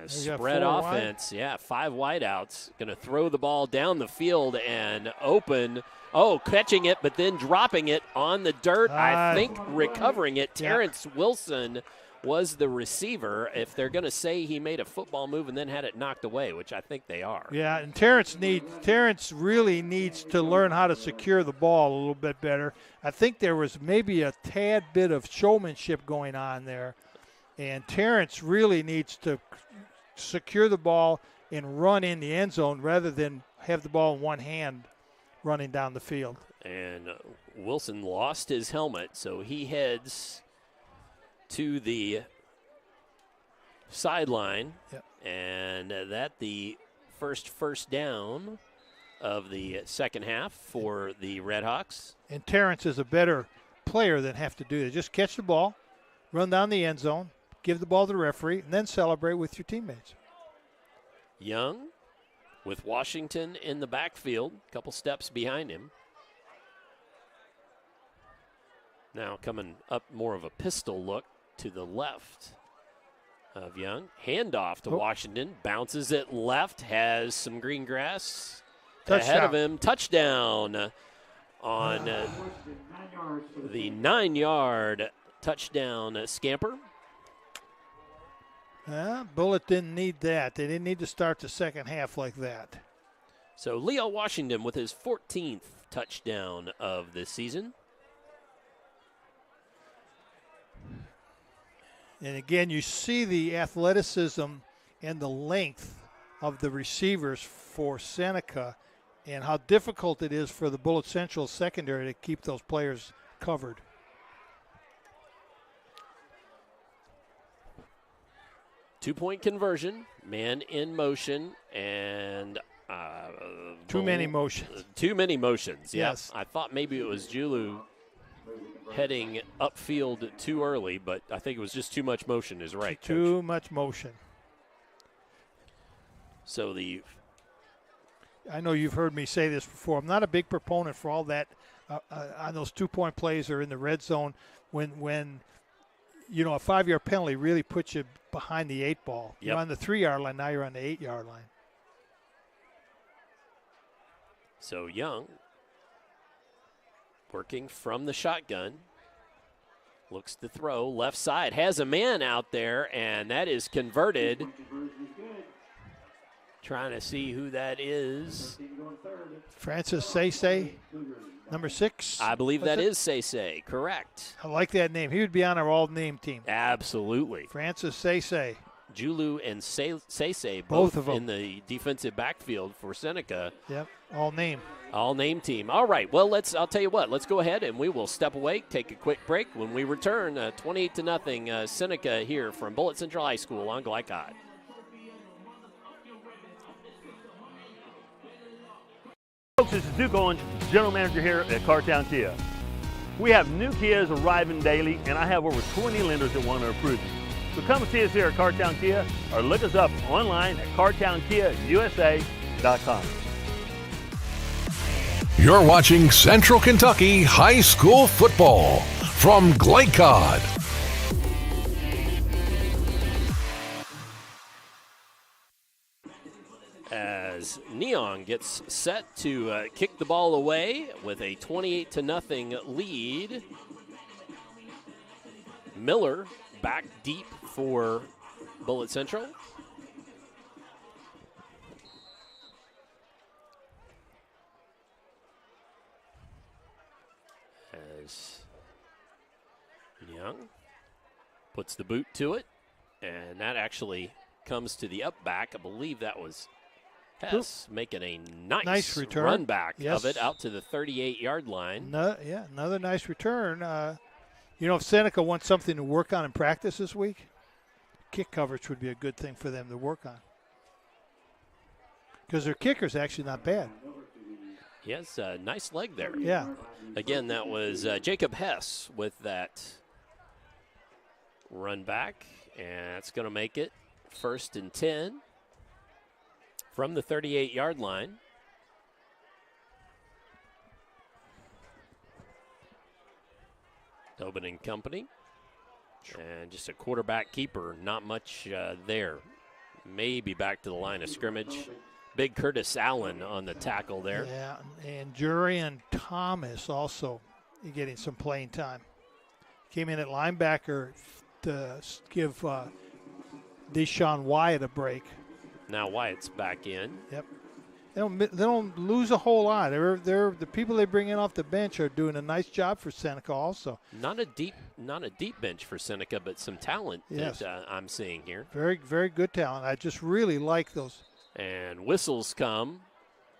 Spread offense, 5 wideouts. Going to throw the ball down the field and open. Oh, catching it, but then dropping it on the dirt. I think recovering it. Terrence Wilson was the receiver if they're going to say he made a football move and then had it knocked away, which I think they are. Yeah, and Terrence really needs to learn how to secure the ball a little bit better. I think there was maybe a tad bit of showmanship going on there, and Terrence really needs to secure the ball and run in the end zone rather than have the ball in one hand running down the field. And Wilson lost his helmet, so he heads to the sideline. Yep. And that the first down of the second half for the Redhawks. And Terrence is a better player than have to do that. Just catch the ball, run down the end zone, give the ball to the referee, and then celebrate with your teammates. Young with Washington in the backfield, a couple steps behind him. Now coming up more of a pistol look to the left of Young. Handoff to Washington, bounces it left, has some green grass ahead of him. Touchdown on the 9-yard touchdown scamper. Bullitt didn't need that. They didn't need to start the second half like that. So Leo Washington with his 14th touchdown of the season. And again, you see the athleticism and the length of the receivers for Seneca and how difficult it is for the Bullitt Central secondary to keep those players covered. Two-point conversion, man in motion, and too many motions. Too many motions, yes. I thought maybe it was Julu heading upfield too early, but I think it was just too much motion is right, Too much motion. So I know you've heard me say this before. I'm not a big proponent for all that on those 2-point plays or in the red zone when you know, a 5-yard penalty really puts you behind the 8 ball. Yep. You're on the 3-yard line, now you're on the 8-yard line. So Young working from the shotgun. Looks to throw left side. Has a man out there, and that is converted. Trying to see who that is. Francis Seisei, number 6. I believe that is Seisei, correct. I like that name. He would be on our all-name team. Absolutely. Francis Seisei. Julu and Seisei, Both of them in the defensive backfield for Seneca. Yep, all-name. All-name team. All right, well, I'll tell you what. Let's go ahead and we will step away, take a quick break. When we return, 28-0 Seneca here from Bullitt Central High School on Glycod. Folks, this is Duke Owens, General Manager here at Cartown Kia. We have new Kias arriving daily, and I have over 20 lenders that want to approve you. So come and see us here at Cartown Kia or look us up online at cartownkiausa.com. You're watching Central Kentucky High School Football from Glycod. As Neon gets set to kick the ball away with a 28-0 lead. Miller back deep for Bullitt Central. As Young puts the boot to it, and that actually comes to the up back. I believe that was Hess making a nice return. Run back Yes. of it out to the 38-yard line. Another nice return. You know, if Seneca wants something to work on in practice this week, kick coverage would be a good thing for them to work on. Because their kicker's actually not bad. He has a nice leg there. Yeah. Again, that was Jacob Hess with that run back, and that's going to make it 1st and 10 from the 38-yard line. Tobin and company. And just a quarterback keeper, not much there. Maybe back to the line of scrimmage. Big Curtis Allen on the tackle there. Yeah, and Jurian Thomas also getting some playing time. Came in at linebacker to give Deshaun Wyatt a break. Now Wyatt's back in. Yep. They don't lose a whole lot. They're the people they bring in off the bench are doing a nice job for Seneca also. Not a deep bench for Seneca, but some talent yes. that I'm seeing here. Very, very good talent. I just really like those. And whistles come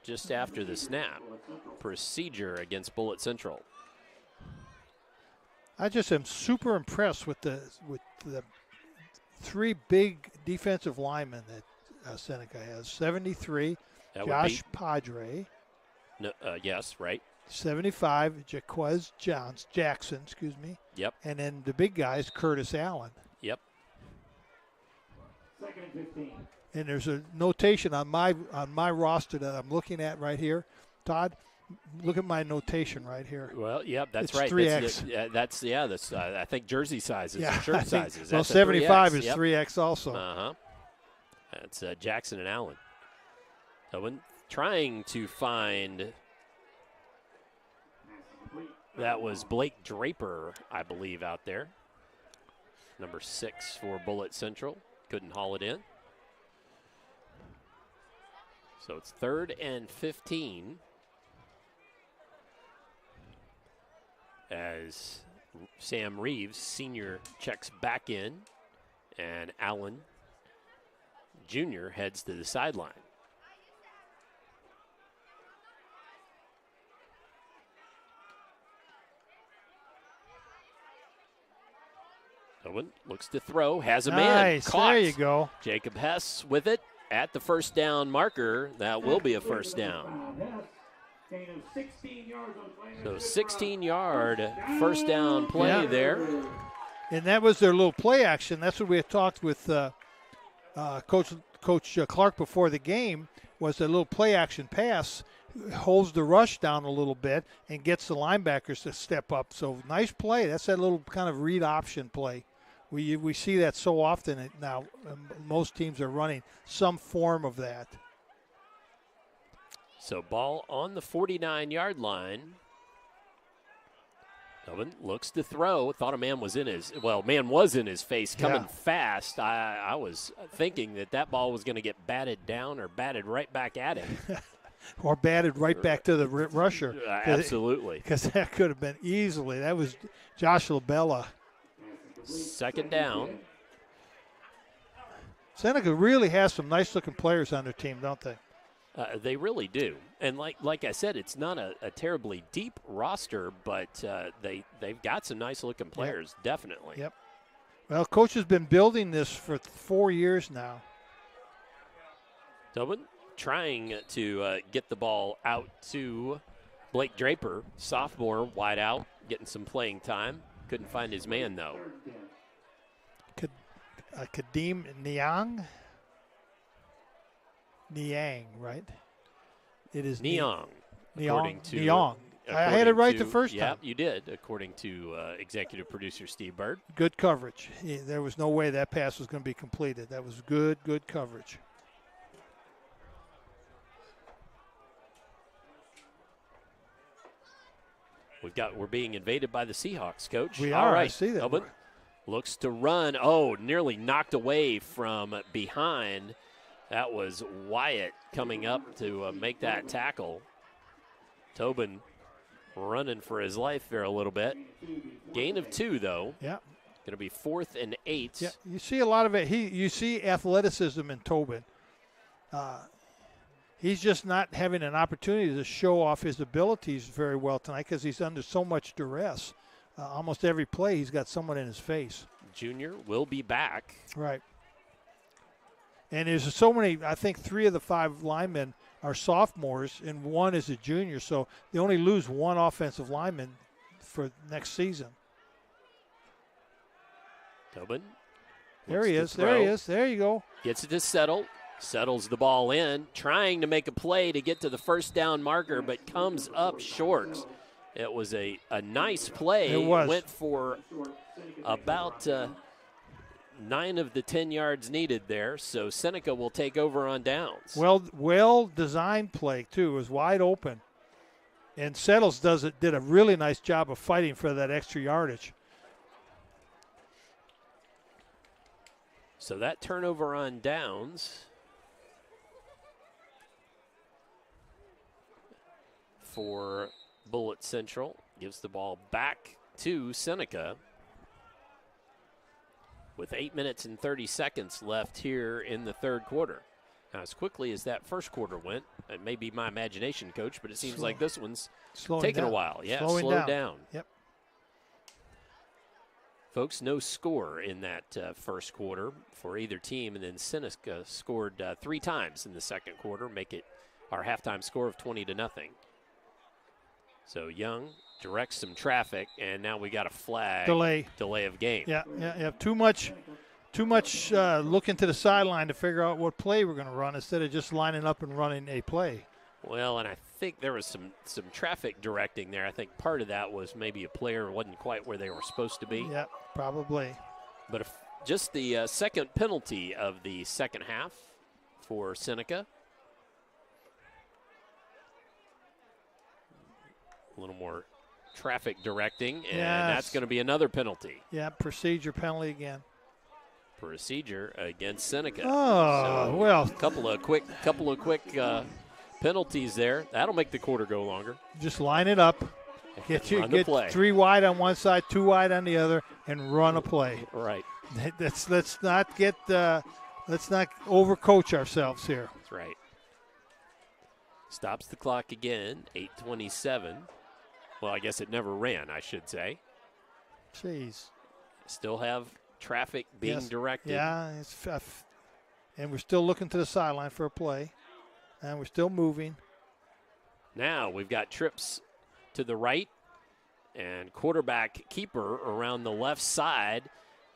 just after the snap. Procedure against Bullitt Central. I just am super impressed with the three big defensive linemen that Seneca has. 73. That Josh Padre. No, yes, right. 75, Jaquez Jackson, excuse me. Yep. And then the big guys, Curtis Allen. Yep. Second and 15. And there's a notation on my roster that I'm looking at right here. Todd, look at my notation right here. Well, yep, that's it's right. 3X. That's I think jersey sizes yeah, and shirt sizes. Well, that's 75 is yep. 3X also. Uh-huh. That's Jackson and Allen. Owen trying to find, that was Blake Draper, I believe, out there. Number 6 for Bullitt Central. Couldn't haul it in. So it's 3rd and 15 as Sam Reeves, senior, checks back in, and Allen, junior, heads to the sideline. Owen looks to throw, has a man. Nice, caught. there you go. Jacob Hess with it at the first down marker. That will be a first down. So 16-yard first down play there. And that was their little play action. That's what we had talked with Coach Clark before the game, was a little play action pass, holds the rush down a little bit and gets the linebackers to step up. So nice play. That's that little kind of read option play. We see that so often now. Most teams are running some form of that. So ball on the 49-yard line. Owen looks to throw. Thought a man was in his face coming fast. I was thinking that ball was going to get batted down or batted right back at him. Or batted right back to the rusher. Absolutely. Because that could have been easily. That was Josh LaBella. Second down. Seneca really has some nice-looking players on their team, don't they? They really do. And like I said, it's not a terribly deep roster, but they've got some nice-looking players, definitely. Yep. Well, Coach has been building this for 4 years now. Tobin trying to get the ball out to Blake Draper, sophomore, wide out, getting some playing time. Couldn't find his man, though. Kadeem Niang, right? It is Niang. Niang. I had it right the first time. Yeah, you did, according to executive producer Steve Bird. Good coverage. There was no way that pass was going to be completed. That was good coverage. We're being invaded by the Seahawks, Coach. We All are. right. I see that. Owen looks to run. Oh, nearly knocked away from behind. That was Wyatt coming up to make that tackle. Tobin running for his life there a little bit. Gain of 2, though. Yeah. Going to be 4th and 8. Yeah, you see a lot of it. You see athleticism in Tobin. He's just not having an opportunity to show off his abilities very well tonight because he's under so much duress. Almost every play, he's got someone in his face. Junior will be back. Right. And there's so many, I think 3 of the 5 linemen are sophomores and 1 is a junior, so they only lose 1 offensive lineman for next season. Tobin. There he is. There you go. Gets it to Settle. Settles the ball in, trying to make a play to get to the first down marker, but comes up short. It was a nice play. It was. Went for about 9 of the 10 yards needed there, so Seneca will take over on downs. Well designed play, too. It was wide open. And Settles did a really nice job of fighting for that extra yardage. So that turnover on downs for Bullitt Central gives the ball back to Seneca with 8 minutes and 30 seconds left here in the third quarter. Now, as quickly as that first quarter went, it may be my imagination, Coach, but it seems like this one's taking a while. Yeah, slowed down. Yep. Folks, no score in that first quarter for either team, and then Seneca scored 3 times in the second quarter, make it our halftime score of 20-0. So Young directs some traffic, and now we got a flag. Delay of game. Yeah. Too much looking to the sideline to figure out what play we're going to run instead of just lining up and running a play. Well, and I think there was some traffic directing there. I think part of that was maybe a player wasn't quite where they were supposed to be. Yeah, probably. But just the second penalty of the second half for Seneca. A little more traffic directing, and that's going to be another penalty. Yeah, procedure penalty again. Procedure against Seneca. Oh, so well. Couple of quick penalties there. That'll make the quarter go longer. Just line it up. Get 3 wide on one side, 2 wide on the other, and run a play. Right. Let's not overcoach ourselves here. That's right. Stops the clock again. 8:27. Well, I guess it never ran, I should say. Jeez. Still have traffic being directed. Yeah, and we're still looking to the sideline for a play, and we're still moving. Now we've got trips to the right and quarterback keeper around the left side.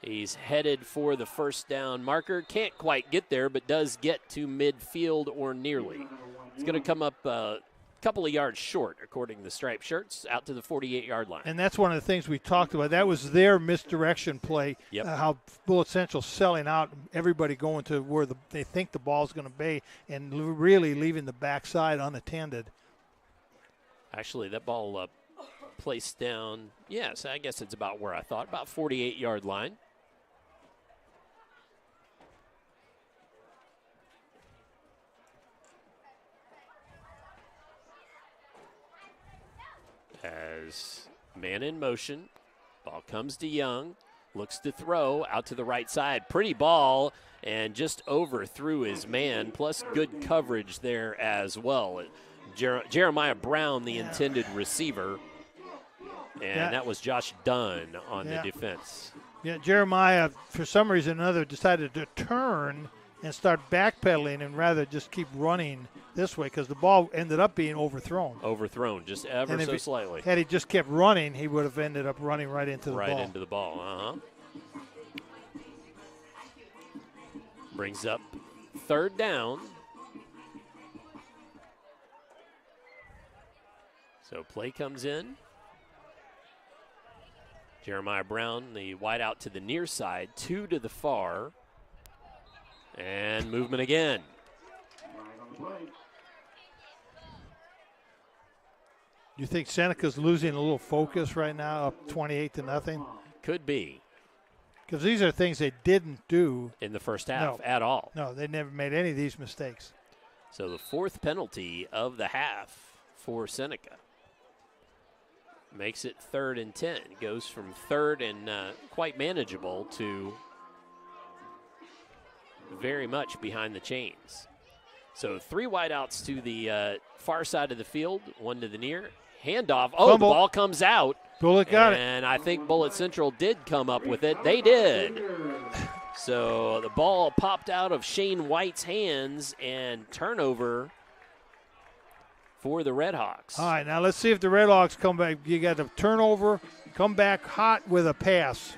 He's headed for the first down marker. Can't quite get there, but does get to midfield or nearly. It's going to come up a couple of yards short, according to the striped shirts, out to the 48-yard line. And that's one of the things we talked about. That was their misdirection play, how Bullitt Central selling out, everybody going to where they think the ball's going to be, and really leaving the backside unattended. Actually, that ball placed down, yes, I guess it's about where I thought, about 48-yard line. As man in motion, ball comes to Young, looks to throw out to the right side. Pretty ball, and just overthrew his man, plus good coverage there as well. Jeremiah Brown, the intended receiver, and that was Josh Dunn on the defense. Yeah, Jeremiah, for some reason or another, decided to turn and start backpedaling and rather just keep running this way because the ball ended up being overthrown. Overthrown, just ever so slightly. Had he just kept running, he would have ended up running right into the ball. Right into the ball, Brings up third down. So play comes in. Jeremiah Brown, the wide out to the near side, 2 to the far. And movement again. You think Seneca's losing a little focus right now, up 28-0? Could be. Because these are things they didn't do in the first half at all. No, they never made any of these mistakes. So the 4th penalty of the half for Seneca makes it 3rd and 10. Goes from 3rd and quite manageable to very much behind the chains. So 3 wideouts to the far side of the field, 1 to the near. Handoff. Oh, Fumble. The ball comes out. Bullitt got it. And I think Bullitt Central did come up with it. They did. So the ball popped out of Shane White's hands and turnover for the Redhawks. All right, now let's see if the Redhawks come back. You got a turnover, come back hot with a pass.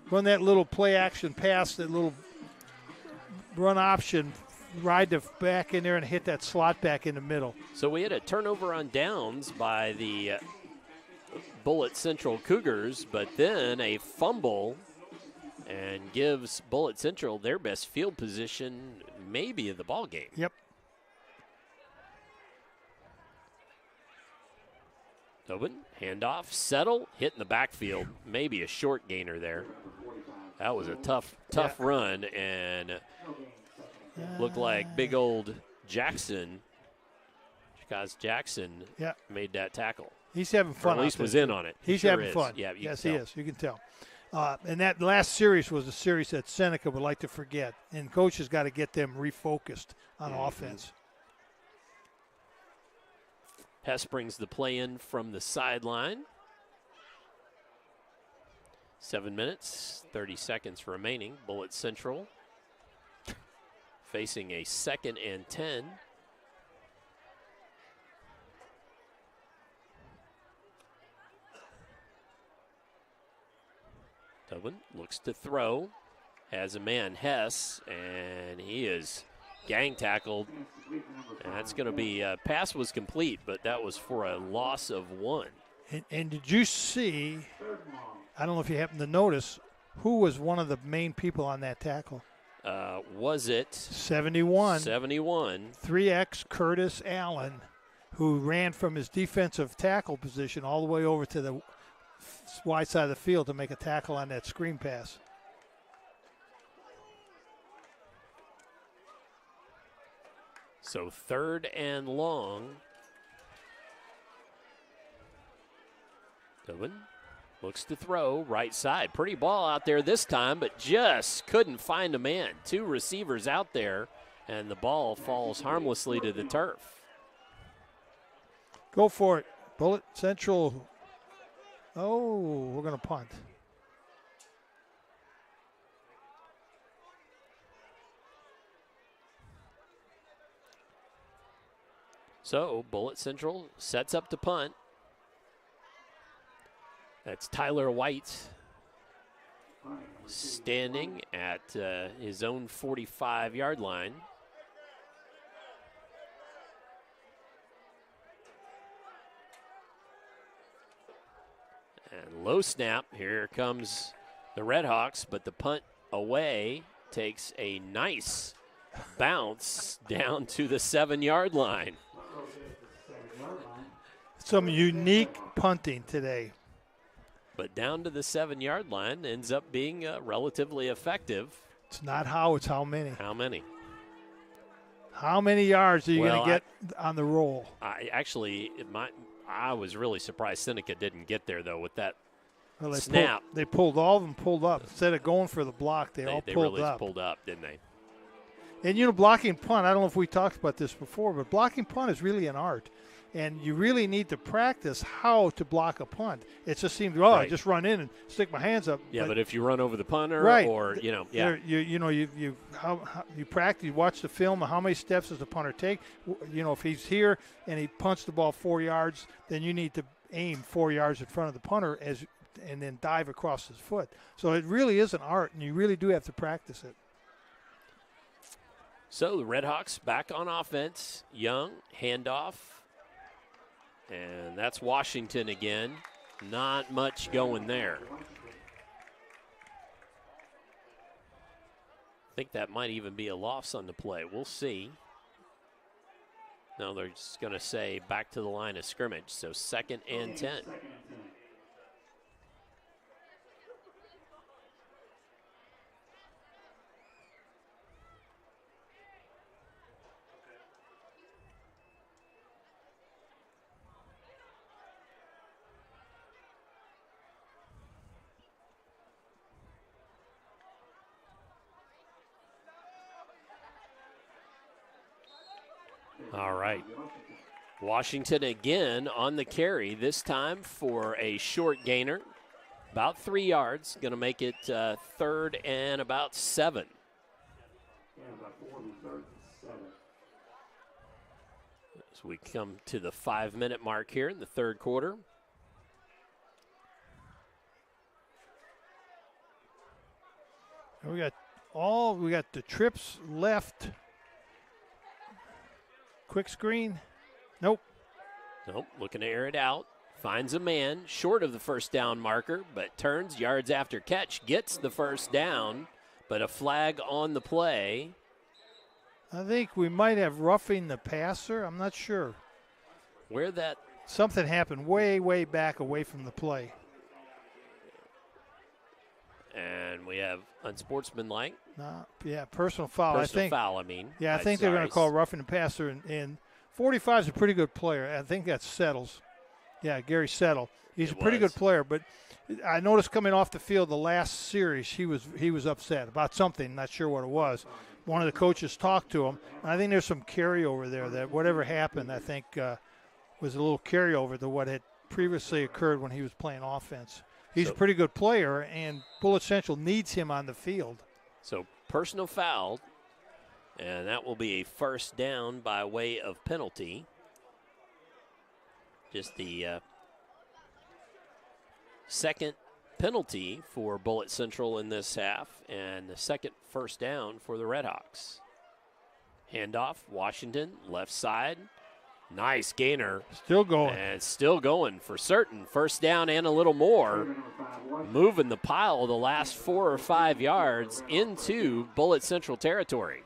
Run that little play action pass, that little run option, ride the back in there and hit that slot back in the middle. So we had a turnover on downs by the Bullitt Central Cougars, but then a fumble and gives Bullitt Central their best field position maybe of the ball game. Yep. Tobin, handoff, settle, hit in the backfield. Maybe a short gainer there. That was a tough run, and looked like big old Jackson, Chikaz Jackson, made that tackle. He's having fun. Or at least was in on it. He's having fun. Yeah, yes, he is. You can tell. And that last series was a series that Seneca would like to forget, and Coach has got to get them refocused on offense. Hess brings the play in from the sideline. 7 minutes, 30 seconds remaining. Bullitt Central facing a 2nd and 10. Tobin looks to throw, has a man, Hess, and he is gang tackled. And that's going to be, pass was complete, but that was for a loss of 1. And did you see, I don't know if you happened to notice, who was one of the main people on that tackle? Was it? 71. 71. 3X Curtis Allen, who ran from his defensive tackle position all the way over to the wide side of the field to make a tackle on that screen pass. So 3rd and long. Tobin looks to throw, right side. Pretty ball out there this time, but just couldn't find a man. 2 receivers out there, and the ball falls harmlessly to the turf. Go for it. Bullitt Central. Oh, we're going to punt. So Bullitt Central sets up to punt. That's Tyler White standing at his own 45-yard line. And low snap. Here comes the Redhawks, but the punt away takes a nice bounce down to the 7-yard line. Some unique punting today. But down to the 7-yard line ends up being relatively effective. It's not how, it's how many. How many? How many yards are you going to get on the roll? I was really surprised Seneca didn't get there, though, with that snap. They pulled, all of them pulled up. Instead of going for the block, they all pulled really up. Pulled up, didn't they? And, blocking punt, I don't know if we talked about this before, but blocking punt is really an art. And you really need to practice how to block a punt. It just seems, I just run in and stick my hands up. Yeah, but if you run over the punter, or you practice, you watch the film of how many steps does the punter take. If he's here and he punts the ball 4 yards, then you need to aim 4 yards in front of the punter and then dive across his foot. So it really is an art, and you really do have to practice it. So the Redhawks back on offense. Young, handoff. And that's Washington again. Not much going there. I think that might even be a loss on the play. We'll see. No, they're just going to say back to the line of scrimmage. So 2nd and 10. All right. Washington again on the carry, this time for a short gainer. About 3 yards. Going to make it 3rd and about 7. As we come to the 5-minute mark here in the 3rd quarter. We got the trips left. Quick screen. Nope. Looking to air it out. Finds a man short of the first down marker, but turns yards after catch, gets the first down, but a flag on the play. I think we might have roughing the passer. I'm not sure. Where that something happened way back away from the play. And we have unsportsmanlike. Personal foul. Personal foul, I mean. Yeah, I think they're going to call roughing the passer. And 45 is a pretty good player. I think that's Settles. Yeah, Gary Settle. He's a pretty good player, but I noticed coming off the field the last series, he was upset about something. Not sure what it was. One of the coaches talked to him. And I think there's some carryover there. That whatever happened, I think, was a little carryover to what had previously occurred when he was playing offense. He's a pretty good player, and Bullitt Central needs him on the field. So personal foul, and that will be a first down by way of penalty. Just the second penalty for Bullitt Central in this half, and the second first down for the Redhawks. Handoff, Washington, left side. Nice gainer. Still going. And still going for certain. First down and a little more. Moving the pile the last 4 or 5 yards into Bullitt Central territory.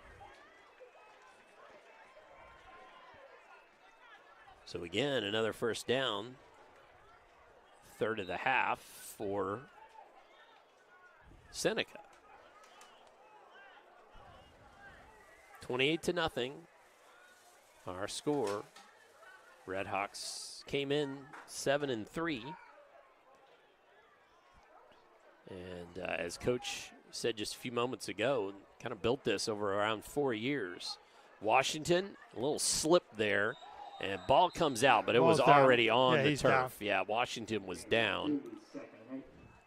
So again, another first down. Third of the half for Seneca. 28-0. Our score. Redhawks came in 7-3. And as Coach said just a few moments ago, kind of built this over around 4 years. Washington, a little slip there, and ball comes out, but it was already on the turf. Down. Yeah, Washington was down.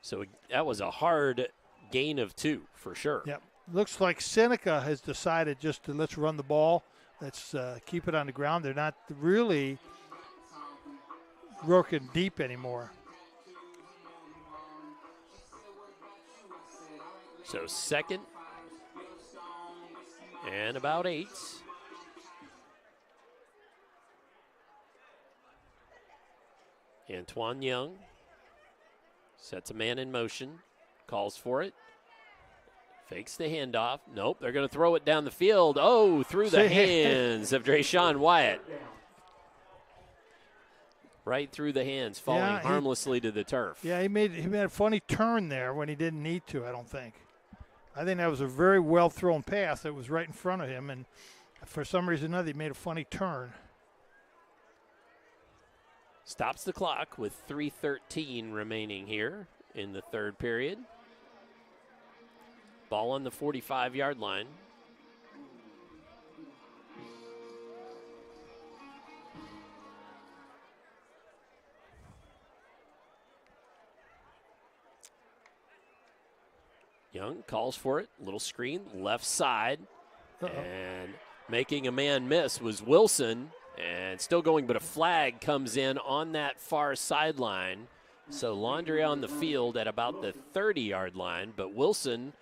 So that was a hard gain of 2 for sure. Yep. Looks like Seneca has decided just to let's run the ball. Let's keep it on the ground. They're not really working deep anymore. So second and about 8. Antoine Young sets a man in motion, calls for it. Fakes the handoff. Nope, they're going to throw it down the field. Oh, through the hands of Drayshawn Wyatt. Right through the hands, falling harmlessly to the turf. Yeah, he made a funny turn there when he didn't need to, I don't think. I think that was a very well-thrown pass that was right in front of him, and for some reason or another, he made a funny turn. Stops the clock with 3:13 remaining here in the third period. Ball on the 45-yard line. Young calls for it. Little screen, left side. And making a man miss was Wilson. And still going, but a flag comes in on that far sideline. So Laundry on the field at about the 30-yard line. But Wilson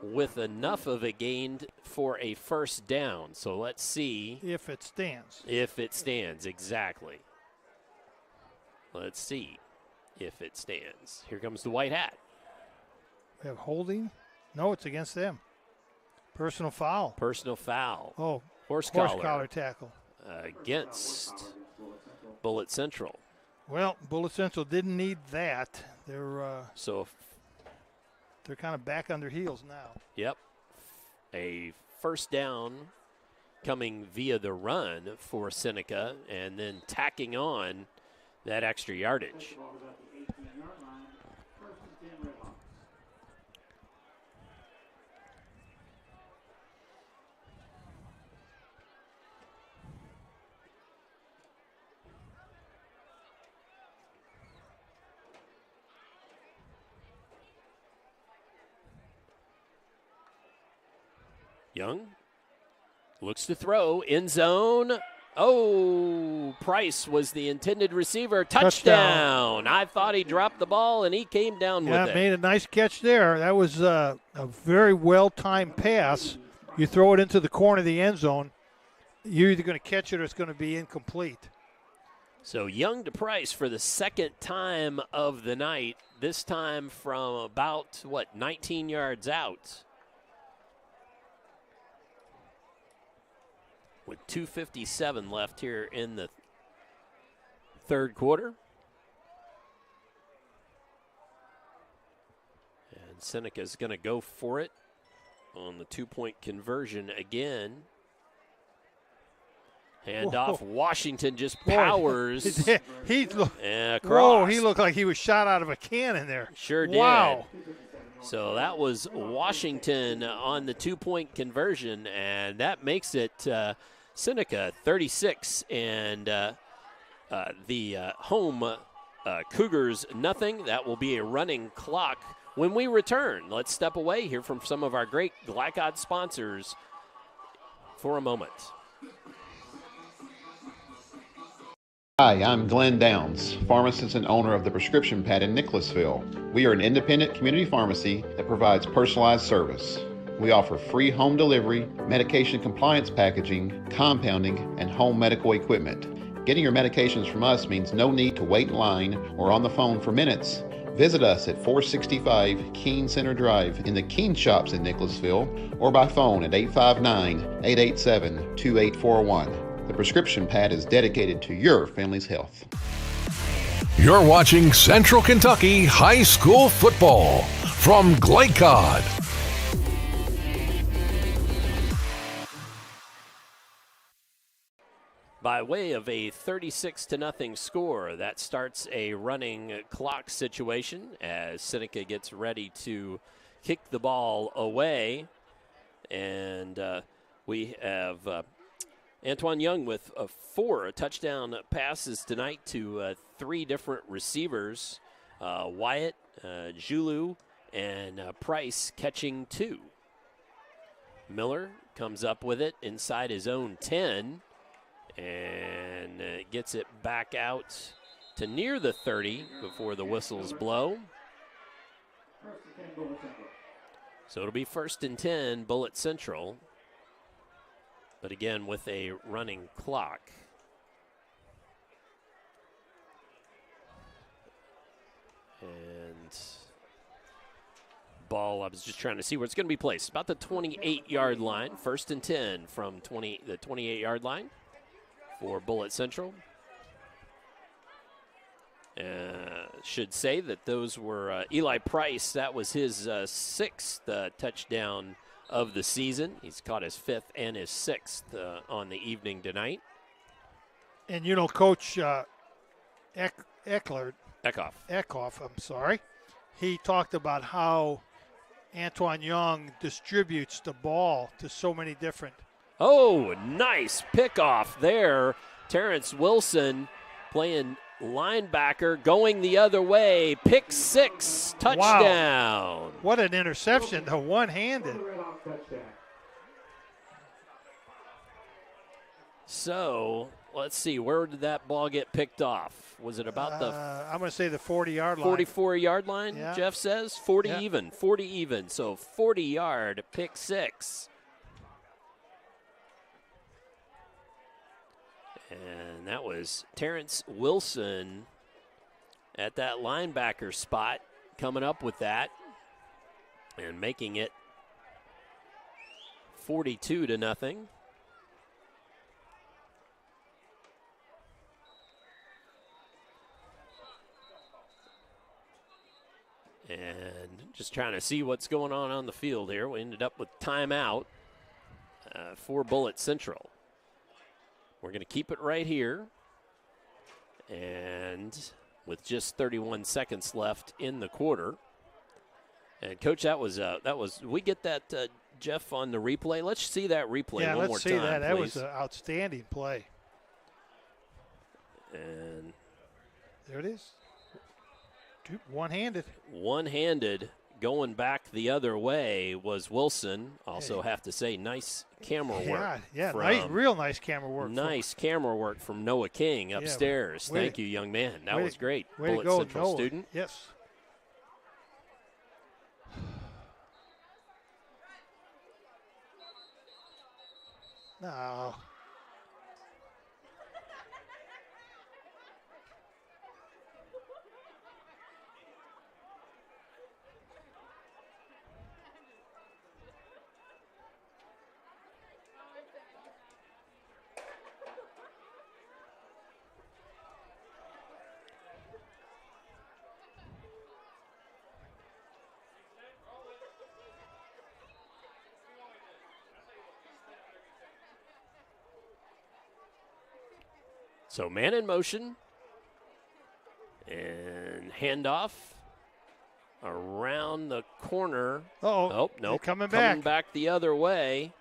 with enough of it gained for a first down. So let's see. If it stands. If it stands, exactly. Let's see if it stands. Here comes the white hat. We have holding. No, it's against them. Personal foul. Personal foul. Oh, horse collar tackle. Against Bullitt Central. Well, Bullitt Central didn't need that. They're they're kind of back on their heels now. Yep. A first down coming via the run for Seneca, and then tacking on that extra yardage. Young looks to throw, end zone. Oh, Price was the intended receiver. Touchdown. I thought he dropped the ball, and he came down with it. Yeah, made a nice catch there. That was a very well-timed pass. You throw it into the corner of the end zone, you're either going to catch it or it's going to be incomplete. So Young to Price for the second time of the night, this time from about, 19 yards out. With 2:57 left here in the third quarter. And Seneca's going to go for it on the 2-point conversion again. Handoff. Washington just powers. Across. Whoa, he looked like he was shot out of a cannon there. Sure did. Wow. So that was Washington on the 2-point conversion, and that makes it Seneca 36 and the home Cougars nothing. That will be a running clock when we return. Let's step away here from some of our great Glycod sponsors for a moment. Hi, I'm Glenn Downs, pharmacist and owner of the Prescription Pad in Nicholasville. We are an independent community pharmacy that provides personalized service. We offer free home delivery, medication compliance packaging, compounding, and home medical equipment. Getting your medications from us means no need to wait in line or on the phone for minutes. Visit us at 465 Keene Center Drive in the Keene Shops in Nicholasville or by phone at 859-887-2841. The Prescription Pad is dedicated to your family's health. You're watching Central Kentucky High School Football from Glycod. By way of a 36-0 score, that starts a running clock situation as Seneca gets ready to kick the ball away. And we have Antoine Young with 4 touchdown passes tonight to 3 different receivers. Wyatt, Julu, and Price catching 2. Miller comes up with it inside his own 10 and gets it back out to near the 30 before the whistles blow. So it'll be 1st and 10, Bullitt Central. But again, with a running clock. And ball, I was just trying to see where it's going to be placed. About the 28-yard line. 1st and 10 from the 28-yard line for Bullitt Central. Should say that those were Eli Price. That was his 6th touchdown of the season. He's caught his 5th and his 6th on the evening tonight. And you know, Coach Eckhoff, he talked about how Antoine Young distributes the ball to so many different. Oh, nice pickoff there. Terrence Wilson playing linebacker, going the other way. Pick 6, touchdown. Wow. What an interception, the one-handed. So, let's see, where did that ball get picked off? Was it about the I'm going to say the 40-yard line. 44-yard line, yeah. Jeff says? 40 even. So 40-yard pick 6. And that was Terrence Wilson at that linebacker spot coming up with that and making it 42-0. And just trying to see what's going on the field here. We ended up with timeout for Bullitt Central. We're going to keep it right here. And with just 31 seconds left in the quarter. And, Coach, that was we get that, Jeff, on the replay? Let's see that replay one more time, Yeah, let's see that. Please. That was an outstanding play. And there it is. One-handed. One-handed. Going back the other way was Wilson. Also have to say, nice camera work. Yeah, real nice camera work. Nice camera work from Noah King upstairs. Thank you, young man. That was great. Bullitt Central Noah. Student. Yes. No. So man in motion. And handoff around the corner. Oh, nope. Coming back the other way.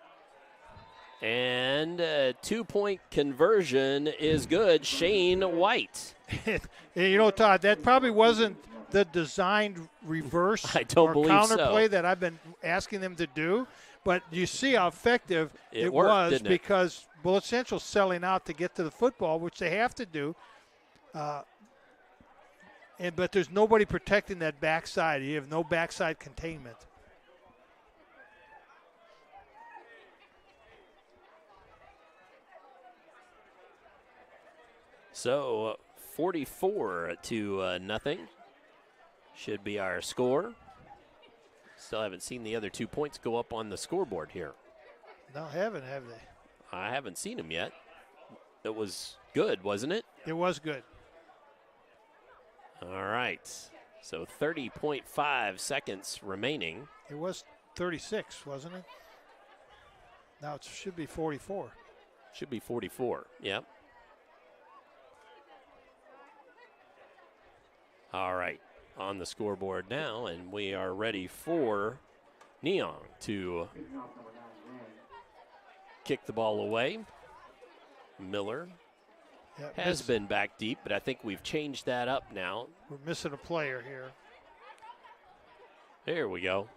And a 2-point conversion is good. Shane White. Todd, that probably wasn't the designed reverse I don't or believe counterplay so. that I've been asking them to do. But you see how effective it worked, was didn't it? because Bullitt Central's selling out to get to the football, which they have to do. But there's nobody protecting that backside. You have no backside containment. So 44-0 should be our score. Still haven't seen the other 2 points go up on the scoreboard here. No, haven't, have they? I haven't seen them yet. It was good, wasn't it? It was good. All right. So 30.5 seconds remaining. It was 36, wasn't it? Now it should be 44. Should be 44, yep. All right, on the scoreboard now, and we are ready for Neong to kick the ball away. Miller has been back deep, but I think we've changed that up now. We're missing a player here. There we go.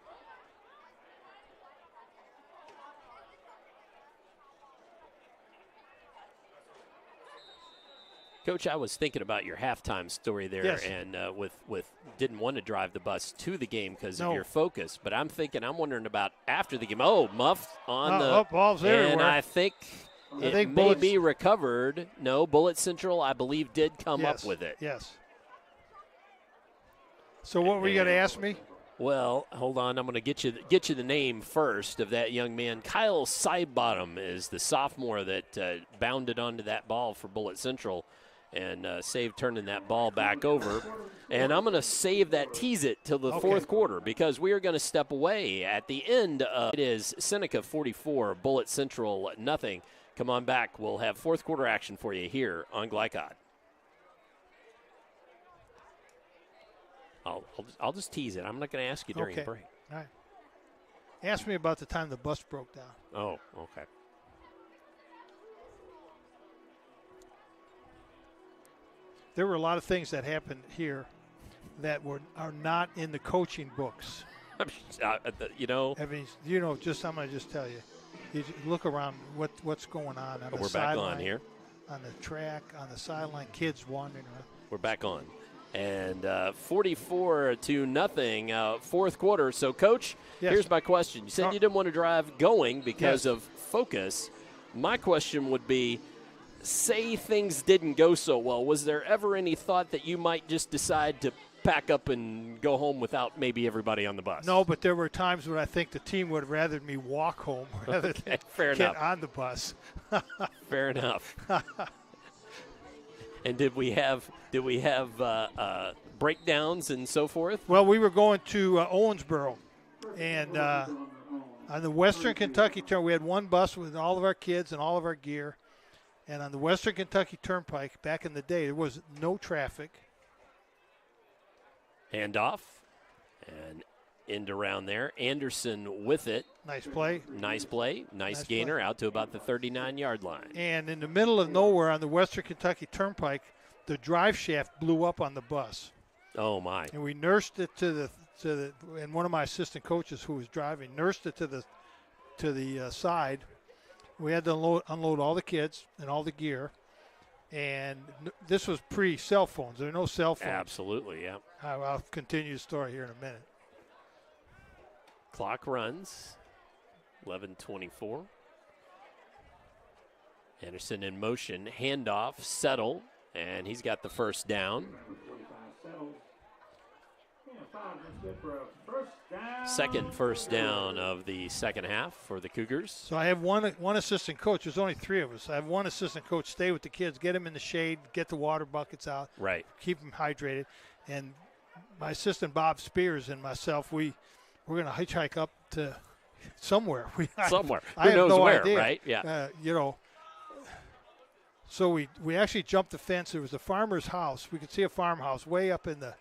Coach, I was thinking about your halftime story there, yes. And with didn't want to drive the bus to the game because No. of your focus. But I'm wondering about after the game. Oh, muffed on the balls and everywhere. I think it may be recovered. No, Bullitt Central, I believe, did come up with it. Yes. So what were you going to ask me? Well, hold on. I'm going to get you the name first of that young man. Kyle Sidebottom is the sophomore that bounded onto that ball for Bullitt Central and saved turning that ball back over. And I'm going to save that tease it till the fourth quarter because we are going to step away at the end of it is Seneca 44, Bullitt Central nothing. Come on back. We'll have fourth quarter action for you here on Glycod. I'll just tease it. I'm not going to ask you during the break. All right. Ask me about the time the bus broke down. Oh, okay. There were a lot of things that happened here that are not in the coaching books. I mean, I'm going to just tell you. You look around what's going on the we're sideline. Back on here. On the track, on the sideline, kids wandering around. We're back on. And 44-0, fourth quarter. So, Coach, here's my question. You said you didn't want to drive going because of focus. My question would be, say things didn't go so well. Was there ever any thought that you might just decide to pack up and go home without maybe everybody on the bus? No, but there were times when I think the team would have rather me walk home rather than get on the bus. Fair enough. And did we have breakdowns and so forth? Well, we were going to Owensboro, and on the Western Kentucky turn, we had one bus with all of our kids and all of our gear. And on the Western Kentucky Turnpike, back in the day, there was no traffic. Handoff and end around there. Anderson with it. Nice play. Nice play. Nice gainer out to about the 39-yard line. And in the middle of nowhere on the Western Kentucky Turnpike, the drive shaft blew up on the bus. Oh, my. And we nursed it to the and one of my assistant coaches who was driving nursed it to the side. We had to unload all the kids and all the gear. And this was pre-cell phones. There were no cell phones. Absolutely, yeah. I'll continue the story here in a minute. Clock runs. 11:24. Anderson in motion. Handoff. Settle. And he's got the first down. Second first down of the second half for the Cougars. So I have one assistant coach. There's only three of us. I have one assistant coach stay with the kids, get them in the shade, get the water buckets out, right, keep them hydrated. And my assistant Bob Spears and myself, we're going to hitchhike up to somewhere. Somewhere. I have knows no where, idea. Right? Yeah. So we actually jumped the fence. There was a farmer's house. We could see a farmhouse way up in the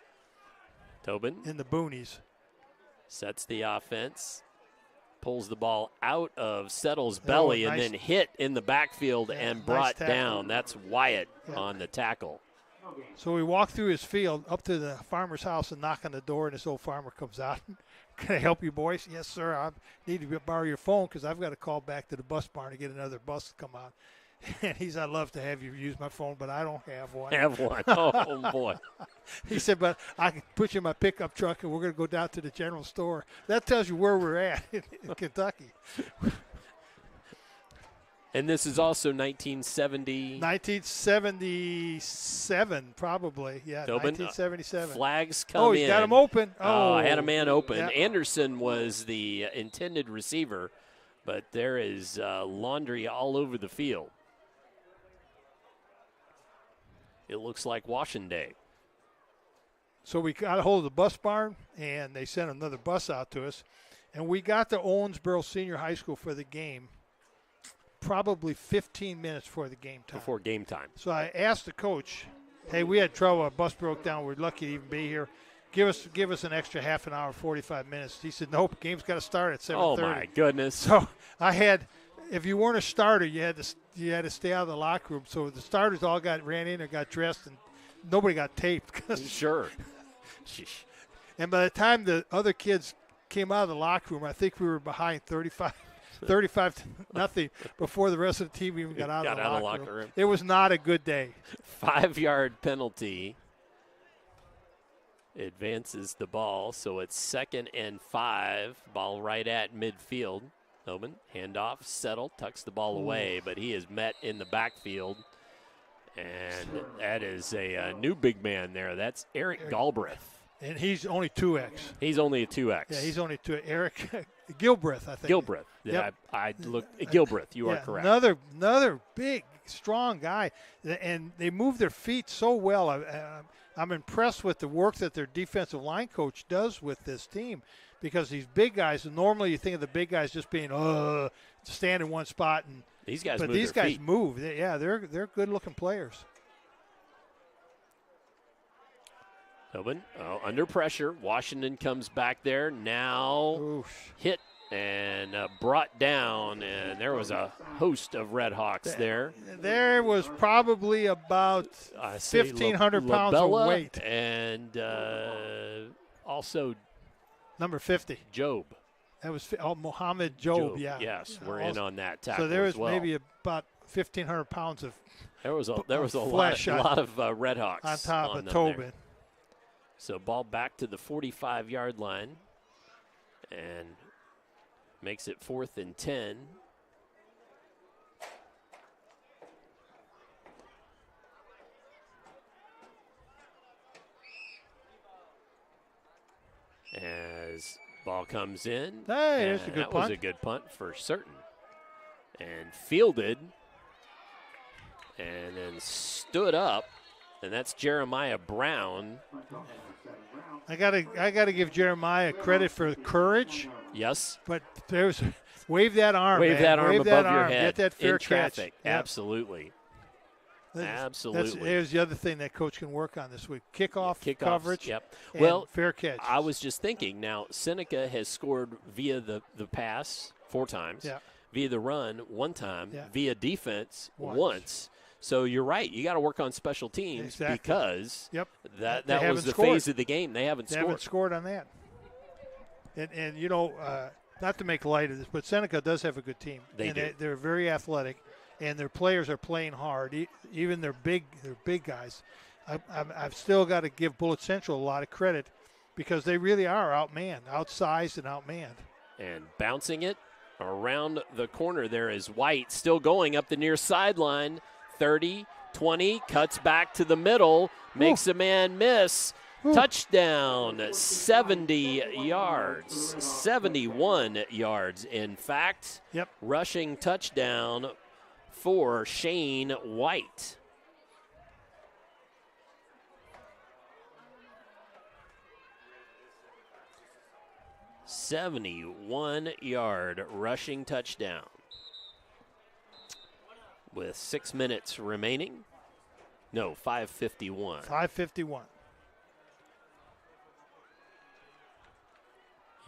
Tobin in the boonies. Sets the offense, pulls the ball out of Settle's belly, and then hit in the backfield and brought down. That's Wyatt on the tackle. So we walk through his field up to the farmer's house and knock on the door, and this old farmer comes out. Can I help you, boys? Yes, sir. I need to borrow your phone because I've got to call back to the bus barn to get another bus to come out. And he said, I'd love to have you use my phone, but I don't have one. Have one. Oh, boy. He said, but I can put you in my pickup truck, and we're going to go down to the general store. That tells you where we're at in Kentucky. And this is also 1970. 1977, probably. Yeah, Tobin, 1977. Flags come in. Oh, he's got him open. Oh, I had a man open. Yeah. Anderson was the intended receiver, but there is laundry all over the field. It looks like washing day. So we got a hold of the bus barn, and they sent another bus out to us. And we got to Owensboro Senior High School for the game probably 15 minutes before the game time. Before game time. So I asked the coach, hey, we had trouble. Our bus broke down. We're lucky to even be here. Give us an extra half an hour, 45 minutes. He said, nope, game's got to start at 7:30. Oh, my goodness. So I had, if you weren't a starter, you had to stay out of the locker room. So the starters all ran in and got dressed, and nobody got taped. Sure. And by the time the other kids came out of the locker room, I think we were behind 35 to nothing before the rest of the team even got out of the locker room. It was not a good day. 5-yard penalty. Advances the ball, so it's 2nd and 5. Ball right at midfield. Tobin, handoff, Settle, tucks the ball away, but he is met in the backfield. And that is a new big man there. That's Eric Galbraith. And he's only 2X. He's only a 2X. Yeah, he's only 2. Eric Gilbreth, I think. Gilbreth. Yep. I looked. Gilbreth, you are correct. Another big, strong guy. And they move their feet so well. I'm impressed with the work that their defensive line coach does with this team, because these big guys, normally you think of the big guys just being stand in one spot, and these guys move. They're good-looking players. Tobin, under pressure. Washington comes back there. Now hit and brought down, and there was a host of Red Hawks there. There was probably about 1,500 pounds of weight. And also number 50. Job. That was Mohammed Job, yeah. Yes, we're in on that tackle. So there was as well. Maybe about 1,500 pounds of There was a lot of Red Hawks on top of them Tobin. There. So ball back to the 45-yard line and makes it 4th and 10. As ball comes in. Hey, there's a good that punt. was a good punt for certain. And fielded and then stood up. And that's Jeremiah Brown. I gotta give Jeremiah credit for courage. Yes. But wave that arm. Wave man. that arm wave above that your arm. head. Get that fair in traffic. catch. Yep. Absolutely. Absolutely. There's the other thing that coach can work on this week: kickoff coverage. Yep. And well, fair catch. I was just thinking. Now Seneca has scored via the pass 4 times. Yeah. Via the run 1 time. Yeah. Via defense once. So you're right. You got to work on special teams because that was the phase of the game. They haven't scored on that. And you know, not to make light of this, but Seneca does have a good team. They're very athletic, and their players are playing hard. Even their big guys. I've still got to give Bullitt Central a lot of credit because they really are outsized and outmanned. And bouncing it around the corner there is White, still going up the near sideline. 30, 20, cuts back to the middle, makes a man miss. Touchdown, 70 yards, 71 yards, in fact. Yep. Rushing touchdown for Shane White. '71-yard rushing touchdown. with 6 minutes remaining. No, 5:51. 5:51.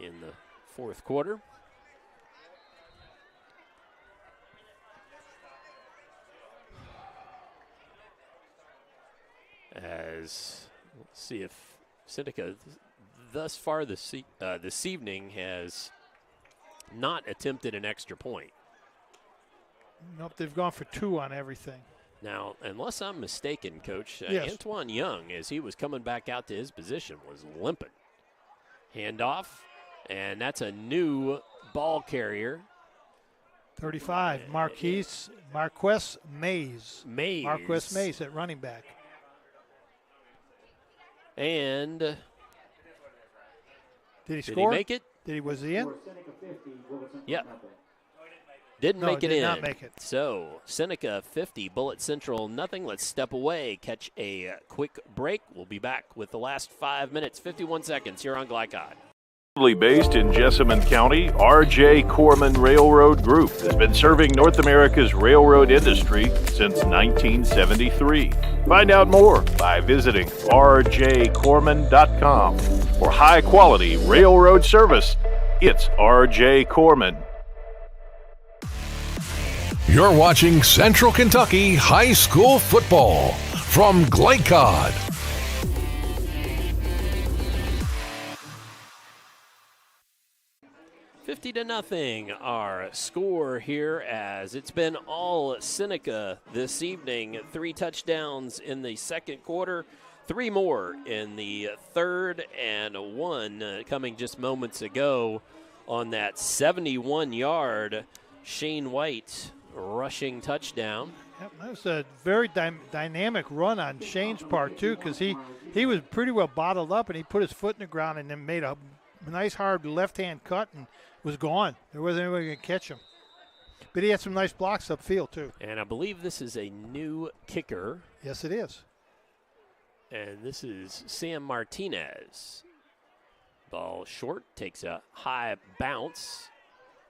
In the fourth quarter. As let's see if Seneca thus far this evening has not attempted an extra point. Nope, they've gone for 2 on everything. Now, unless I'm mistaken, Coach, Yes. Antoine Young, as he was coming back out to his position, was limping. Handoff, and that's a new ball carrier. 35, Marquez Mays. Marquez Mays at running back. And did he score? Did he make it? Was he in? Yep. Didn't No, make it did in. not make it. So Seneca 50, Bullitt Central nothing. Let's step away, catch a quick break. We'll be back with the last 5 minutes, 51 seconds here on Glycod. Based in Jessamine County, R.J. Corman Railroad Group has been serving North America's railroad industry since 1973. Find out more by visiting rjcorman.com. For high-quality railroad service, it's R.J. Corman. You're watching Central Kentucky High School Football from Glycod. $50-0 our score here, as it's been all Seneca this evening. 3 touchdowns in the second quarter, 3 more in the third, and 1 coming just moments ago on that 71-yard Shane White rushing touchdown. Yep, that was a very dynamic run on Shane's part, too, because he was pretty well bottled up, and he put his foot in the ground and then made a nice hard left-hand cut and was gone. There wasn't anybody going to catch him. But he had some nice blocks upfield, too. And I believe this is a new kicker. Yes, it is. And this is Sam Martinez. Ball short, takes a high bounce.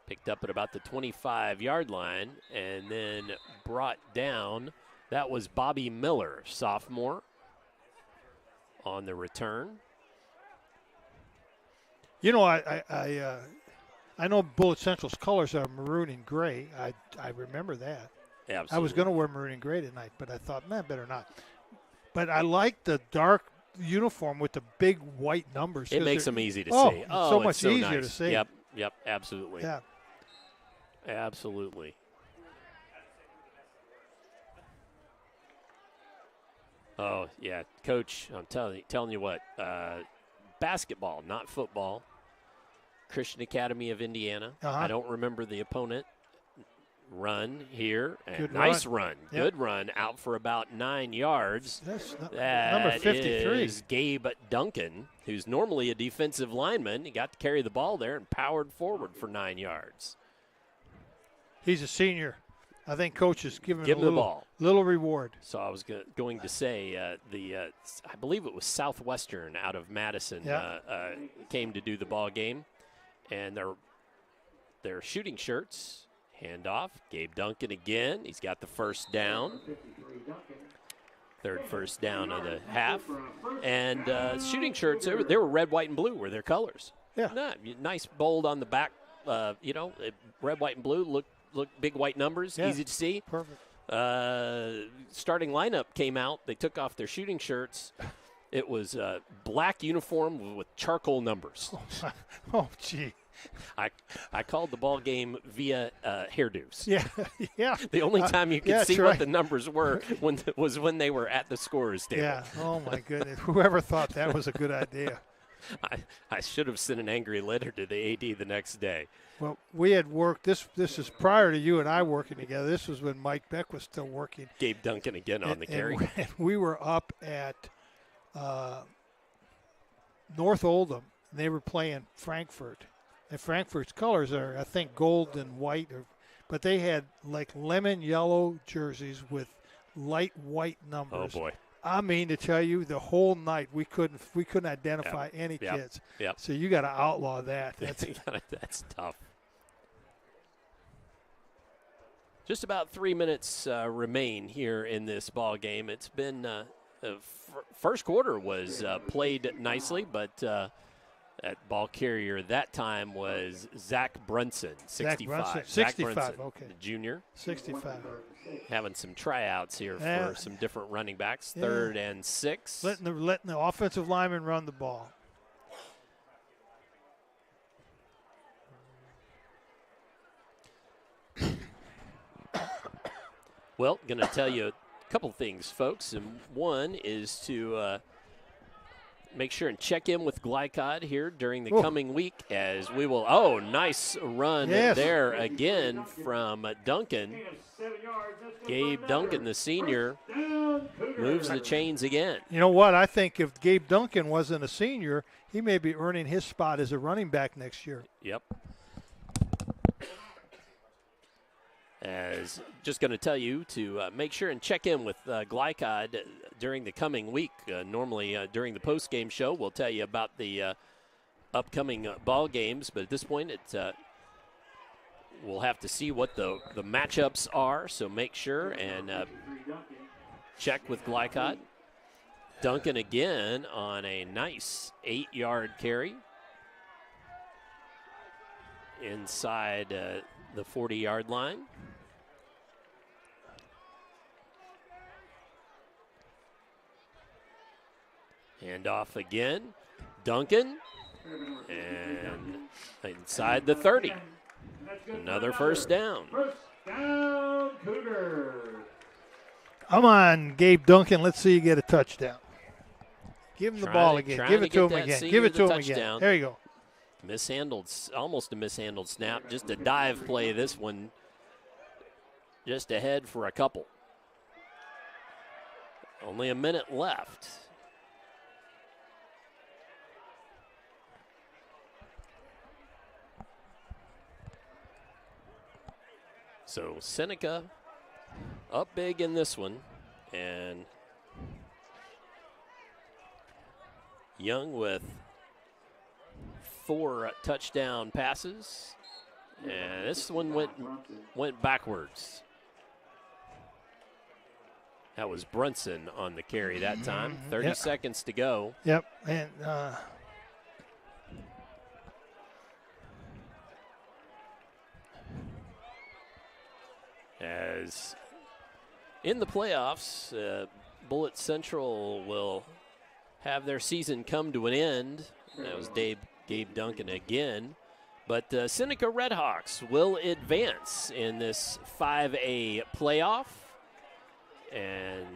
Picked up at about the 25-yard line and then brought down. That was Bobby Miller, sophomore, on the return. You know, I know Bullitt Central's colors are maroon and gray. I remember that. Absolutely. I was going to wear maroon and gray tonight, but I thought, man, better not. But I like the dark uniform with the big white numbers. It makes them easy to see. Oh, so much easier nice to see. Yep, absolutely. Yeah. Absolutely. Oh, yeah, Coach, I'm telling you what, basketball, not football. Christian Academy of Indiana. I don't remember the opponent. Run here. And nice run. Yep. Good run. Out for about 9 yards. That's that number 53. is Gabe Duncan, who's normally a defensive lineman. He got to carry the ball there and powered forward for 9 yards. He's a senior. I think Coach is giving him the little reward. So I was going to say I believe it was Southwestern out of Madison came to do the ball game. And they're shooting shirts. Handoff. Gabe Duncan again. He's got the first down. Third first down of the half. And shooting shirts, they were red, white, and blue were their colors. Yeah. Nice bold on the back. Red, white, and blue. Look big white numbers. Yeah. Easy to see. Perfect. Starting lineup came out. They took off their shooting shirts. It was a black uniform with charcoal numbers. Oh, gee. I called the ball game via hairdos. Yeah. The only time you could see right. what the numbers were was when they were at the scorer's table. Yeah. Oh, my goodness. Whoever thought that was a good idea. I should have sent an angry letter to the AD the next day. Well, we had worked. This is prior to you and I working together. This was when Mike Beck was still working. Gabe Duncan again on the carry. And we were up at North Oldham. And they were playing Frankfurt. And Frankfurt's colors are, I think, gold and white. But they had like lemon yellow jerseys with light white numbers. Oh, boy. I mean, to tell you, the whole night we couldn't identify any kids. Yep. So you got to outlaw that. That's tough. Just about 3 minutes remain here in this ball game. It's been first quarter was played nicely, but that ball carrier that time was Zach Brunson, 65. 65, Brunson, okay. The junior. 65. Having some tryouts here for some different running backs. 3rd and 6. Letting the offensive lineman run the ball. Well, going to tell you a couple things, folks. And one is to make sure and check in with Glycod here during the coming week as we will. Oh, nice run there again from Duncan. Gabe Duncan, the senior, moves the chains again. You know what? I think if Gabe Duncan wasn't a senior, he may be earning his spot as a running back next year. Yep. As just going to tell you to make sure and check in with Glycod during the coming week. Normally during the post-game show, we'll tell you about the upcoming ball games, but at this point, we'll have to see what the matchups are. So make sure and check with Glycod. Duncan again on a nice 8-yard carry inside the 40-yard line. Hand off again. Duncan. And inside the 30. Another first down. First down, Cougar. Come on, Gabe Duncan. Let's see you get a touchdown. Give him the ball again. Give it to him again. Give it to him again. There you go. Mishandled, almost a mishandled snap. Just a dive play. This one just ahead for a couple. Only a minute left. So Seneca up big in this one, and Young with 4 touchdown passes, and this one went backwards. That was Brunson on the carry that time. 30 seconds to go. Yep, and as in the playoffs, Bullitt Central will have their season come to an end. That was Gabe Duncan again. But Seneca Redhawks will advance in this 5A playoff. And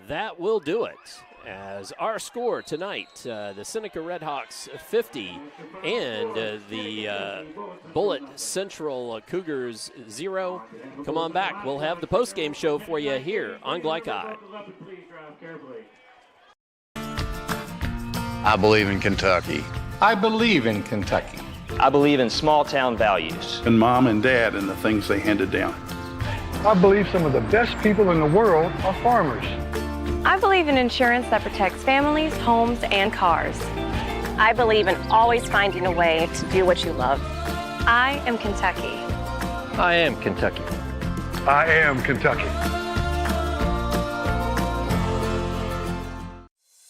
that will do it. As our score tonight, the Seneca Redhawks 50 and the Bullitt Central Cougars 0. Come on back. We'll have the postgame show for you here on Glycod. I believe in Kentucky. I believe in Kentucky. I believe in small town values. And mom and dad and the things they handed down. I believe some of the best people in the world are farmers. I believe in insurance that protects families, homes, and cars. I believe in always finding a way to do what you love. I am Kentucky. I am Kentucky. I am Kentucky.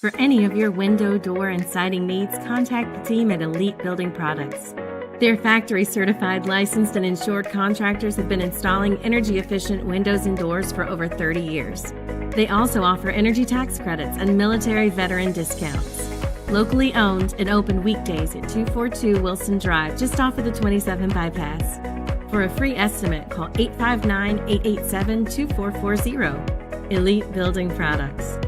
For any of your window, door, and siding needs, contact the team at Elite Building Products. Their factory-certified, licensed, and insured contractors have been installing energy-efficient windows and doors for over 30 years. They also offer energy tax credits and military veteran discounts. Locally owned and open weekdays at 242 Wilson Drive, just off of the 27 bypass. For a free estimate, call 859-887-2440. Elite Building Products.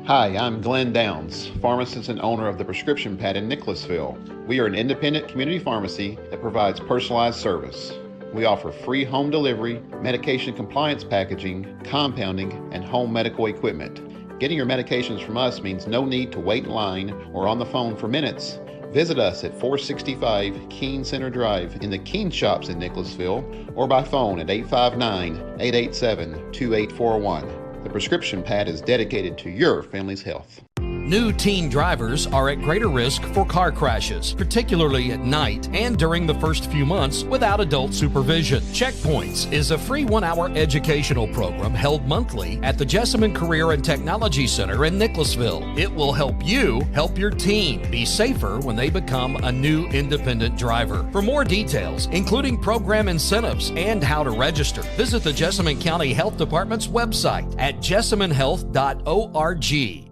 Hi, I'm Glenn Downs, pharmacist and owner of the Prescription Pad in Nicholasville. We are an independent community pharmacy that provides personalized service. We offer free home delivery, medication compliance packaging, compounding, and home medical equipment. Getting your medications from us means no need to wait in line or on the phone for minutes. Visit us at 465 Keene Center Drive in the Keene Shops in Nicholasville or by phone at 859-887-2841. The Prescription Pad is dedicated to your family's health. New teen drivers are at greater risk for car crashes, particularly at night and during the first few months without adult supervision. Checkpoints is a free 1-hour educational program held monthly at the Jessamine Career and Technology Center in Nicholasville. It will help you help your teen be safer when they become a new independent driver. For more details, including program incentives and how to register, visit the Jessamine County Health Department's website at jessaminehealth.org.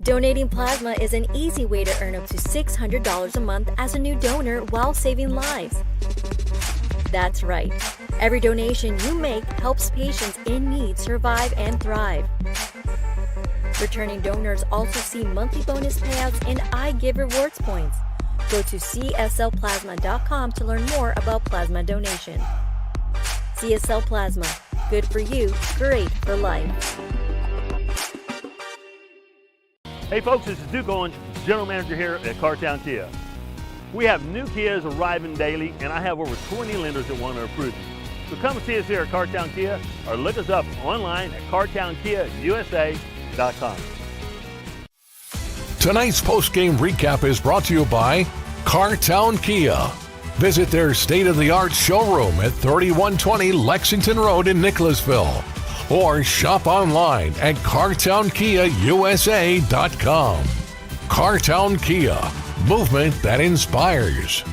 Donating plasma is an easy way to earn up to $600 a month as a new donor while saving lives. That's right. Every donation you make helps patients in need survive and thrive. Returning donors also see monthly bonus payouts and I Give Rewards points. Go to cslplasma.com to learn more about plasma donation. CSL Plasma. Good for you, great for life. Hey folks, this is Duke Owens, General Manager here at Cartown Kia. We have new Kias arriving daily, and I have over 20 lenders that want to approve you. So come and see us here at Cartown Kia, or look us up online at cartownkiausa.com. Tonight's post-game recap is brought to you by Cartown Kia. Visit their state-of-the-art showroom at 3120 Lexington Road in Nicholasville, or shop online at cartownkiausa.com. Cartown Kia, movement that inspires.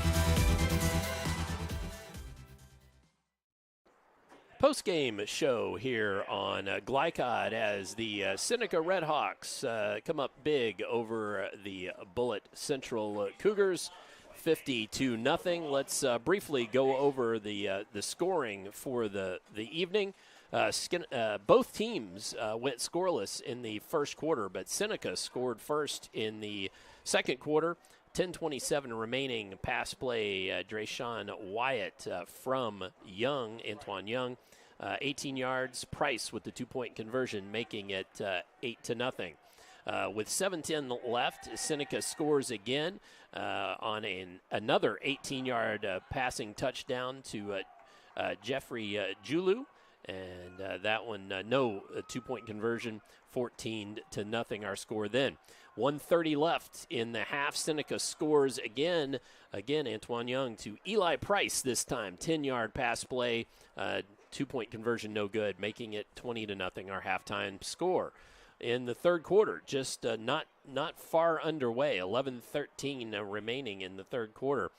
Post-game show here on Glycod as the Seneca Redhawks come up big over the Bullitt Central Cougars, 50-0. Let's briefly go over the scoring for the evening. Both teams went scoreless in the first quarter, but Seneca scored first in the second quarter. 10:27 remaining. Pass play, Drayshawn Wyatt from Antoine Young, 18 yards. Price with the 2-point conversion, making it 8-0. With 7:10 left, Seneca scores again on another 18-yard passing touchdown to Jeffrey Julu. And that one, no 2-point conversion, 14-0 our score then. 1:30 left in the half. Seneca scores again. Antoine Young to Eli Price this time. 10-yard pass play, 2-point conversion, no good, making it 20-0 our halftime score. In the third quarter, just not far underway, 11:13 remaining in the third quarter.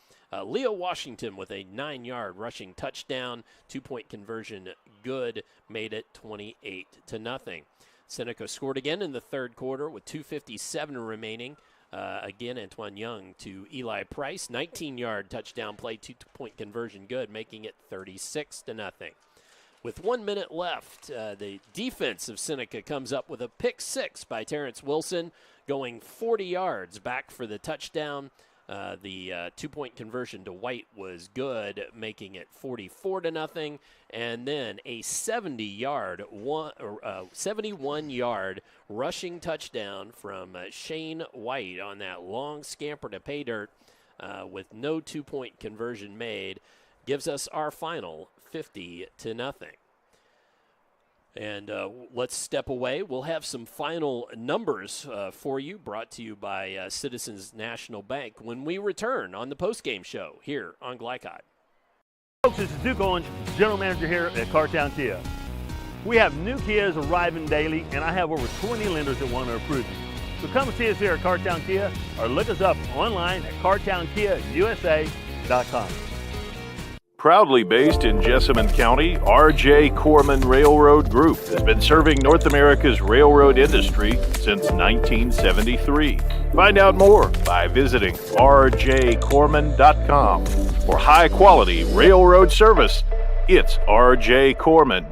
Leo Washington with a 9-yard rushing touchdown, 2-point conversion good, made it 28-0. Seneca scored again in the third quarter with 2:57 remaining. Again, Antoine Young to Eli Price, 19-yard touchdown play, 2-point conversion good, making it 36-0. With 1 minute left, the defense of Seneca comes up with a pick six by Terrence Wilson, going 40 yards back for the touchdown. The 2-point conversion to White was good, making it 44-0, and then a 71-yard rushing touchdown from Shane White on that long scamper to pay dirt with no 2-point conversion made, gives us our final 50-0. And let's step away. We'll have some final numbers for you, brought to you by Citizens National Bank when we return on the postgame show here on Glycod. Folks, this is Duke Owens, General Manager here at Cartown Kia. We have new Kias arriving daily, and I have over 20 lenders that want to approve you. So come and see us here at Cartown Kia, or look us up online at cartownkiausa.com. Proudly based in Jessamine County, R.J. Corman Railroad Group has been serving North America's railroad industry since 1973. Find out more by visiting rjcorman.com. For high-quality railroad service, it's R.J. Corman.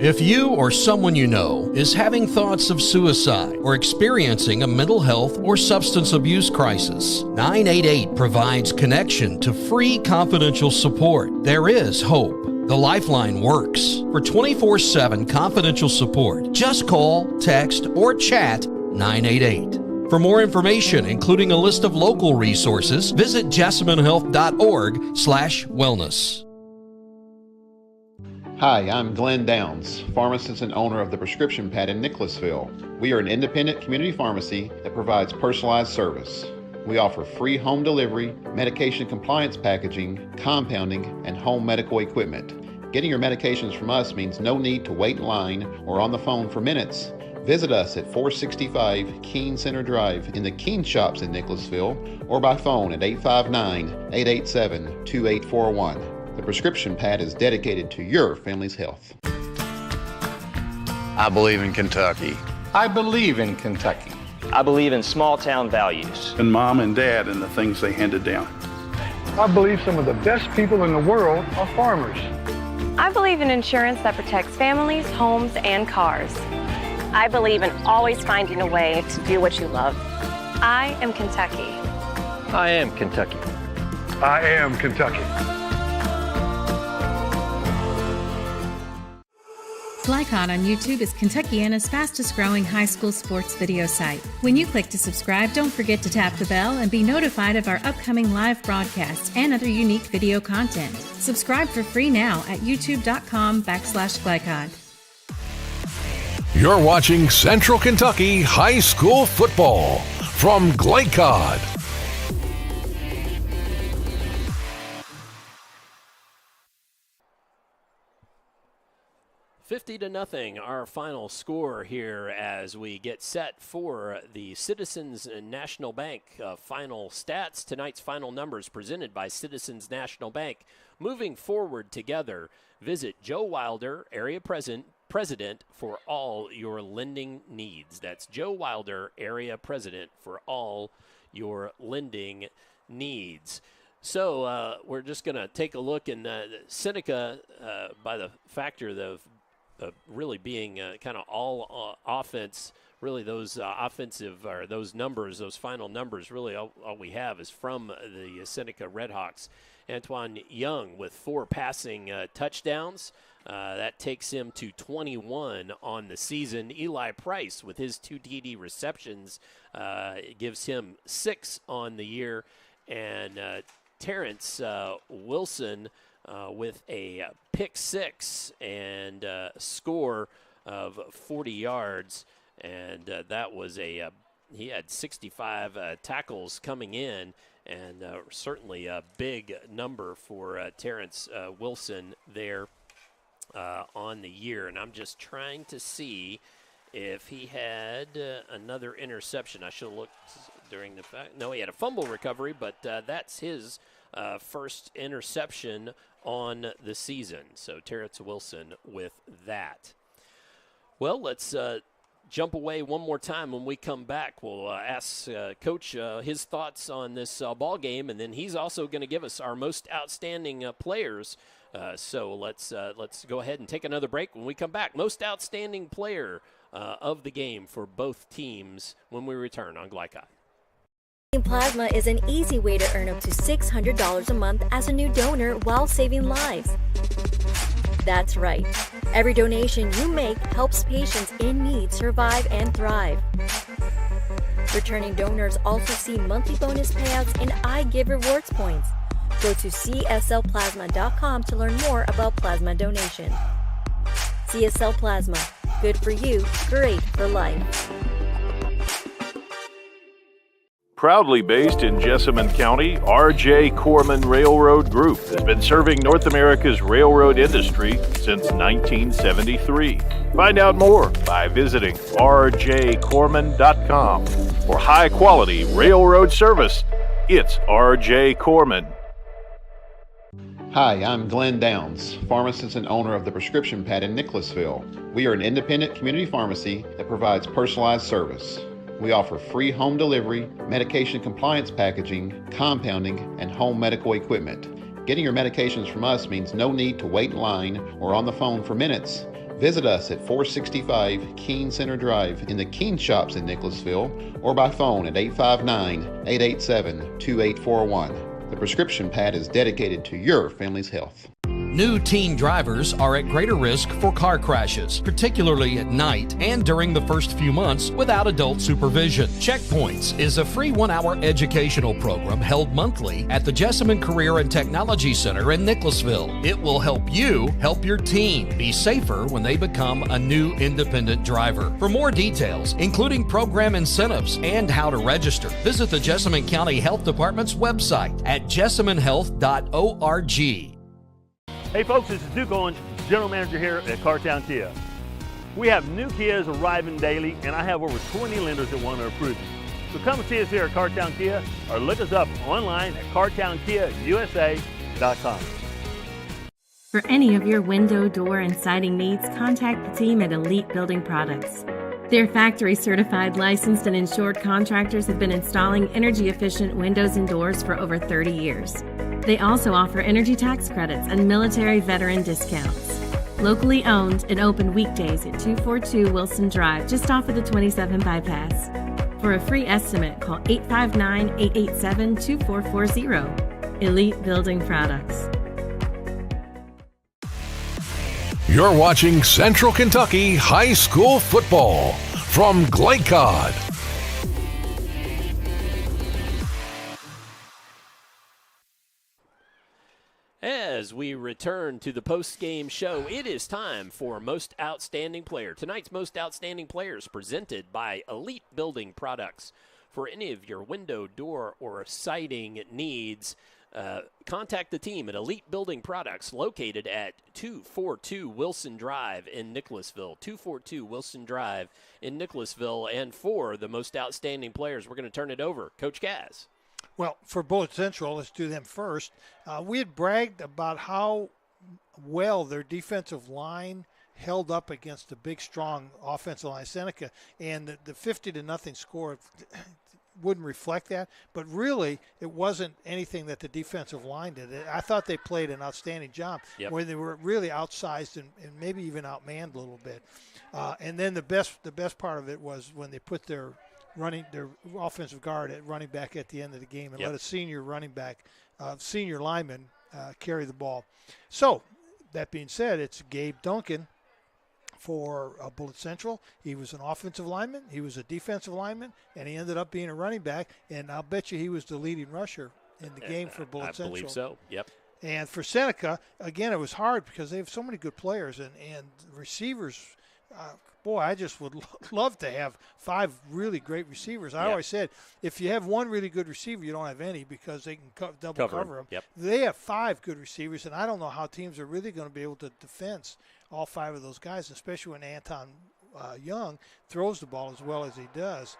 If you or someone you know is having thoughts of suicide or experiencing a mental health or substance abuse crisis, 988 provides connection to free confidential support. There is hope. The Lifeline works. For 24/7 confidential support, just call, text, or chat 988. For more information, including a list of local resources, visit jessaminehealth.org/wellness. Hi, I'm Glenn Downs, pharmacist and owner of the Prescription Pad in Nicholasville. We are an independent community pharmacy that provides personalized service. We offer free home delivery, medication compliance packaging, compounding, and home medical equipment. Getting your medications from us means no need to wait in line or on the phone for minutes. Visit us at 465 Keene Center Drive in the Keene Shops in Nicholasville or by phone at 859-887-2841. The Prescription Pad is dedicated to your family's health. I believe in Kentucky. I believe in Kentucky. I believe in small town values. And mom and dad and the things they handed down. I believe some of the best people in the world are farmers. I believe in insurance that protects families, homes, and cars. I believe in always finding a way to do what you love. I am Kentucky. I am Kentucky. I am Kentucky. Glycod on YouTube is Kentuckiana's fastest growing high school sports video site. When you click to subscribe, don't forget to tap the bell and be notified of our upcoming live broadcasts and other unique video content. Subscribe for free now at youtube.com/Glycod. You're watching Central Kentucky High School Football from Glycod. $50-0, our final score here as we get set for the Citizens National Bank final stats. Tonight's final numbers presented by Citizens National Bank. Moving forward together, visit Joe Wilder, area president for all your lending needs. That's Joe Wilder, area president for all your lending needs. So we're just going to take a look in Seneca by the factor of really being kind of all offense. Really, those offensive or those numbers, those final numbers, really all we have is from the Seneca Redhawks. Antoine Young with 4 passing touchdowns. That takes him to 21 on the season. Eli Price with his 2 TD receptions gives him 6 on the year. And Terrence Wilson with a pick 6 and score of 40 yards. And that was he had 65 tackles coming in, and certainly a big number for Terrence Wilson there on the year. And I'm just trying to see if he had another interception. I should have looked during the fact. No, he had a fumble recovery, but that's his first interception on the season. So Terrence Wilson with that. Well, let's jump away one more time. When we come back, we'll ask Coach his thoughts on this ball game, and then he's also going to give us our most outstanding players. So let's go ahead and take another break. When we come back, most outstanding player of the game for both teams when we return on Glycod. Plasma is an easy way to earn up to $600 a month as a new donor while saving lives. That's right. Every donation you make helps patients in need survive and thrive. Returning donors also see monthly bonus payouts and I Give rewards points. Go to cslplasma.com to learn more about plasma donation. CSL Plasma. Good for you, great for life. Proudly based in Jessamine County, R.J. Corman Railroad Group has been serving North America's railroad industry since 1973. Find out more by visiting rjcorman.com. For high-quality railroad service, it's R.J. Corman. Hi, I'm Glenn Downs, pharmacist and owner of the Prescription Pad in Nicholasville. We are an independent community pharmacy that provides personalized service. We offer free home delivery, medication compliance packaging, compounding, and home medical equipment. Getting your medications from us means no need to wait in line or on the phone for minutes. Visit us at 465 Keene Center Drive in the Keene Shops in Nicholasville or by phone at 859-887-2841. The Prescription Pad is dedicated to your family's health. New teen drivers are at greater risk for car crashes, particularly at night and during the first few months without adult supervision. Checkpoints is a free 1-hour educational program held monthly at the Jessamine Career and Technology Center in Nicholasville. It will help you help your teen be safer when they become a new independent driver. For more details, including program incentives and how to register, visit the Jessamine County Health Department's website at jessaminehealth.org. Hey folks, this is Duke Owens, General Manager here at Cartown Kia. We have new Kias arriving daily, and I have over 20 lenders that want to approve you. So come and see us here at Cartown Kia, or look us up online at cartownkiausa.com. For any of your window, door, and siding needs, contact the team at Elite Building Products. Their factory-certified, licensed, and insured contractors have been installing energy-efficient windows and doors for over 30 years. They also offer energy tax credits and military veteran discounts. Locally owned and open weekdays at 242 Wilson Drive, just off of the 27 bypass. For a free estimate, call 859-887-2440. Elite Building Products. You're watching Central Kentucky High School Football from Glycod. As we return to the post-game show, it is time for Most Outstanding Player. Tonight's Most Outstanding Player is presented by Elite Building Products. For any of your window, door, or siding needs, contact the team at Elite Building Products, located at 242 Wilson Drive in Nicholasville. 242 Wilson Drive in Nicholasville. And for the Most Outstanding Players, we're going to turn it over. Coach Kaz. Well, for Bullitt Central, let's do them first. We had bragged about how well their defensive line held up against the big, strong offensive line, Seneca, and the 50-0 score wouldn't reflect that. But really, it wasn't anything that the defensive line did. I thought they played an outstanding job where they were really outsized and maybe even outmanned a little bit. And then the best part of it was when they put their offensive guard at running back at the end of the game and let a senior lineman carry the ball. So, that being said, it's Gabe Duncan for Bullitt Central. He was an offensive lineman, he was a defensive lineman, and he ended up being a running back, and I'll bet you he was the leading rusher in the game for Bullitt Central. I believe so, yep. And for Seneca, again, it was hard because they have so many good players and receivers. Boy, I just would love to have 5 really great receivers. I always said, if you have one really good receiver, you don't have any because they can double cover them. Yep. They have 5 good receivers, and I don't know how teams are really going to be able to defend all 5 of those guys, especially when Anton Young throws the ball as well as he does.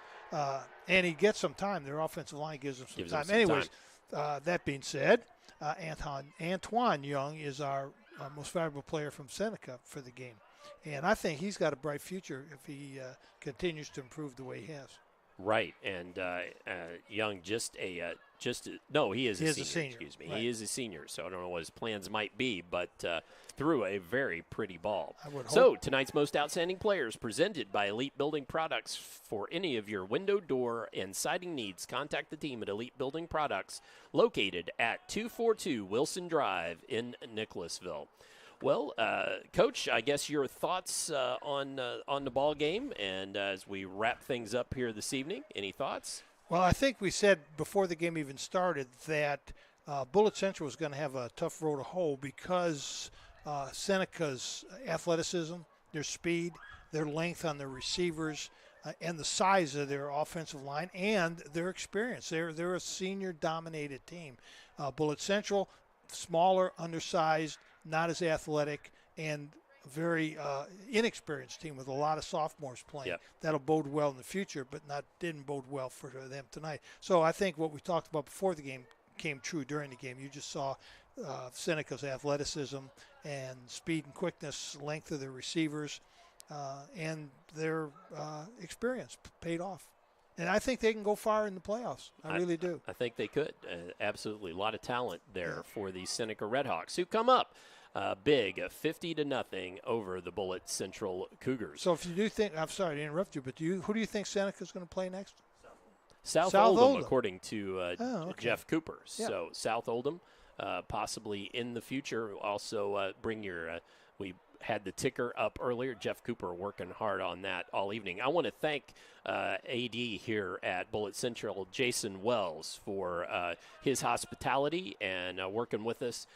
And he gets some time. Their offensive line gives him some time. Anyways, that being said, Antoine Young is our most valuable player from Seneca for the game. And I think he's got a bright future if he continues to improve the way he has. Right, and Young he is a senior. Excuse me, right. He is a senior, so I don't know what his plans might be, but threw a very pretty ball. So tonight's Most Outstanding Players presented by Elite Building Products. For any of your window, door, and siding needs, contact the team at Elite Building Products, located at 242 Wilson Drive in Nicholasville. Well, Coach, I guess your thoughts on the ball game, and as we wrap things up here this evening, any thoughts? Well, I think we said before the game even started that Bullitt Central was going to have a tough road to hoe because Seneca's athleticism, their speed, their length on their receivers, and the size of their offensive line, and their experience. They're a senior-dominated team. Bullitt Central, smaller, undersized, not as athletic, and a very inexperienced team with a lot of sophomores playing. Yep. That'll bode well in the future, but didn't bode well for them tonight. So I think what we talked about before the game came true during the game. You just saw Seneca's athleticism and speed and quickness, length of their receivers, and their experience paid off. And I think they can go far in the playoffs. I really do. I think they could. Absolutely. A lot of talent there for the Seneca Redhawks, who come up big, 50-0 over the Bullitt Central Cougars. So if you do think, I'm sorry to interrupt you, but who do you think Seneca's going to play next? South Oldham, according to Jeff Cooper. Yeah. So South Oldham possibly in the future. Also, bring your we had the ticker up earlier. Jeff Cooper working hard on that all evening. I want to thank AD here at Bullitt Central, Jason Wells, for his hospitality and working with us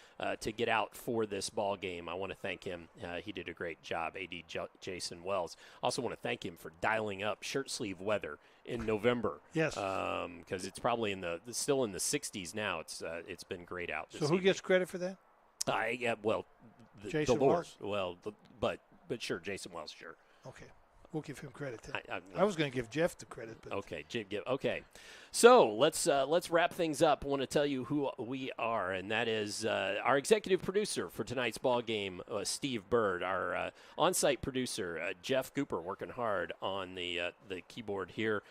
to get out for this ball game. I want to thank him. He did a great job, AD Jason Wells. Also want to thank him for dialing up shirt sleeve weather in November. Yes. Because it's probably still in the 60s now. It's been great out this So who evening. gets credit for that? The Jason Lord. Wells? Well, but sure, Jason Wells, sure. Okay. We'll give him credit. I was going to give Jeff the credit. But. Okay, okay. So let's wrap things up. I want to tell you who we are, and that is our executive producer for tonight's ball game, Steve Bird. Our on-site producer, Jeff Cooper, working hard on the keyboard here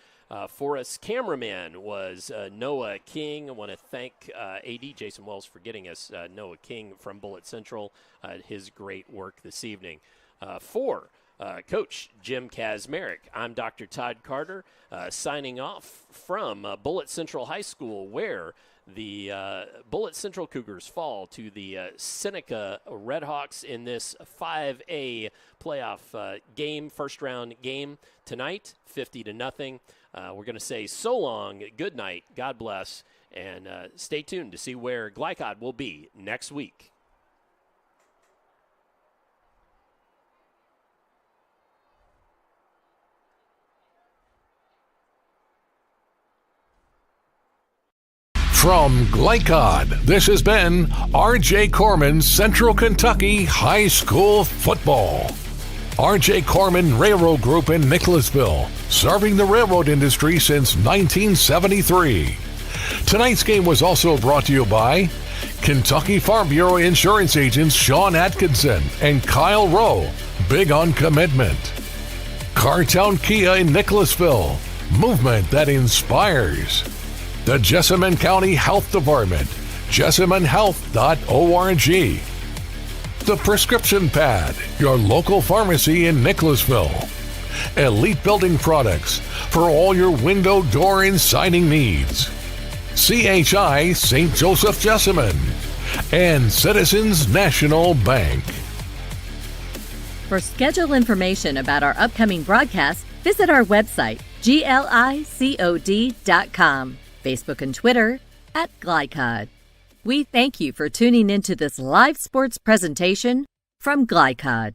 for us. Cameraman was Noah King. I want to thank AD Jason Wells for getting us Noah King from Bullitt Central. His great work this evening. For Coach Jim Kazmarek, I'm Dr. Todd Carter, signing off from Bullitt Central High School, where the Bullitt Central Cougars fall to the Seneca Redhawks in this 5A playoff game, first-round game tonight, 50-0. We're going to say so long, good night, God bless, and stay tuned to see where Glycod will be next week. From Glycod, this has been R.J. Corman's Central Kentucky High School Football. R.J. Corman Railroad Group in Nicholasville, serving the railroad industry since 1973. Tonight's game was also brought to you by Kentucky Farm Bureau Insurance agents Sean Atkinson and Kyle Rowe, big on commitment. Cartown Kia in Nicholasville, movement that inspires. The Jessamine County Health Department, jessaminehealth.org. The Prescription Pad, your local pharmacy in Nicholasville. Elite Building Products, for all your window, door, and siding needs. CHI St. Joseph Jessamine. And Citizens National Bank. For schedule information about our upcoming broadcasts, visit our website, glicod.com. Facebook and Twitter @Glycod. We thank you for tuning into this live sports presentation from Glycod.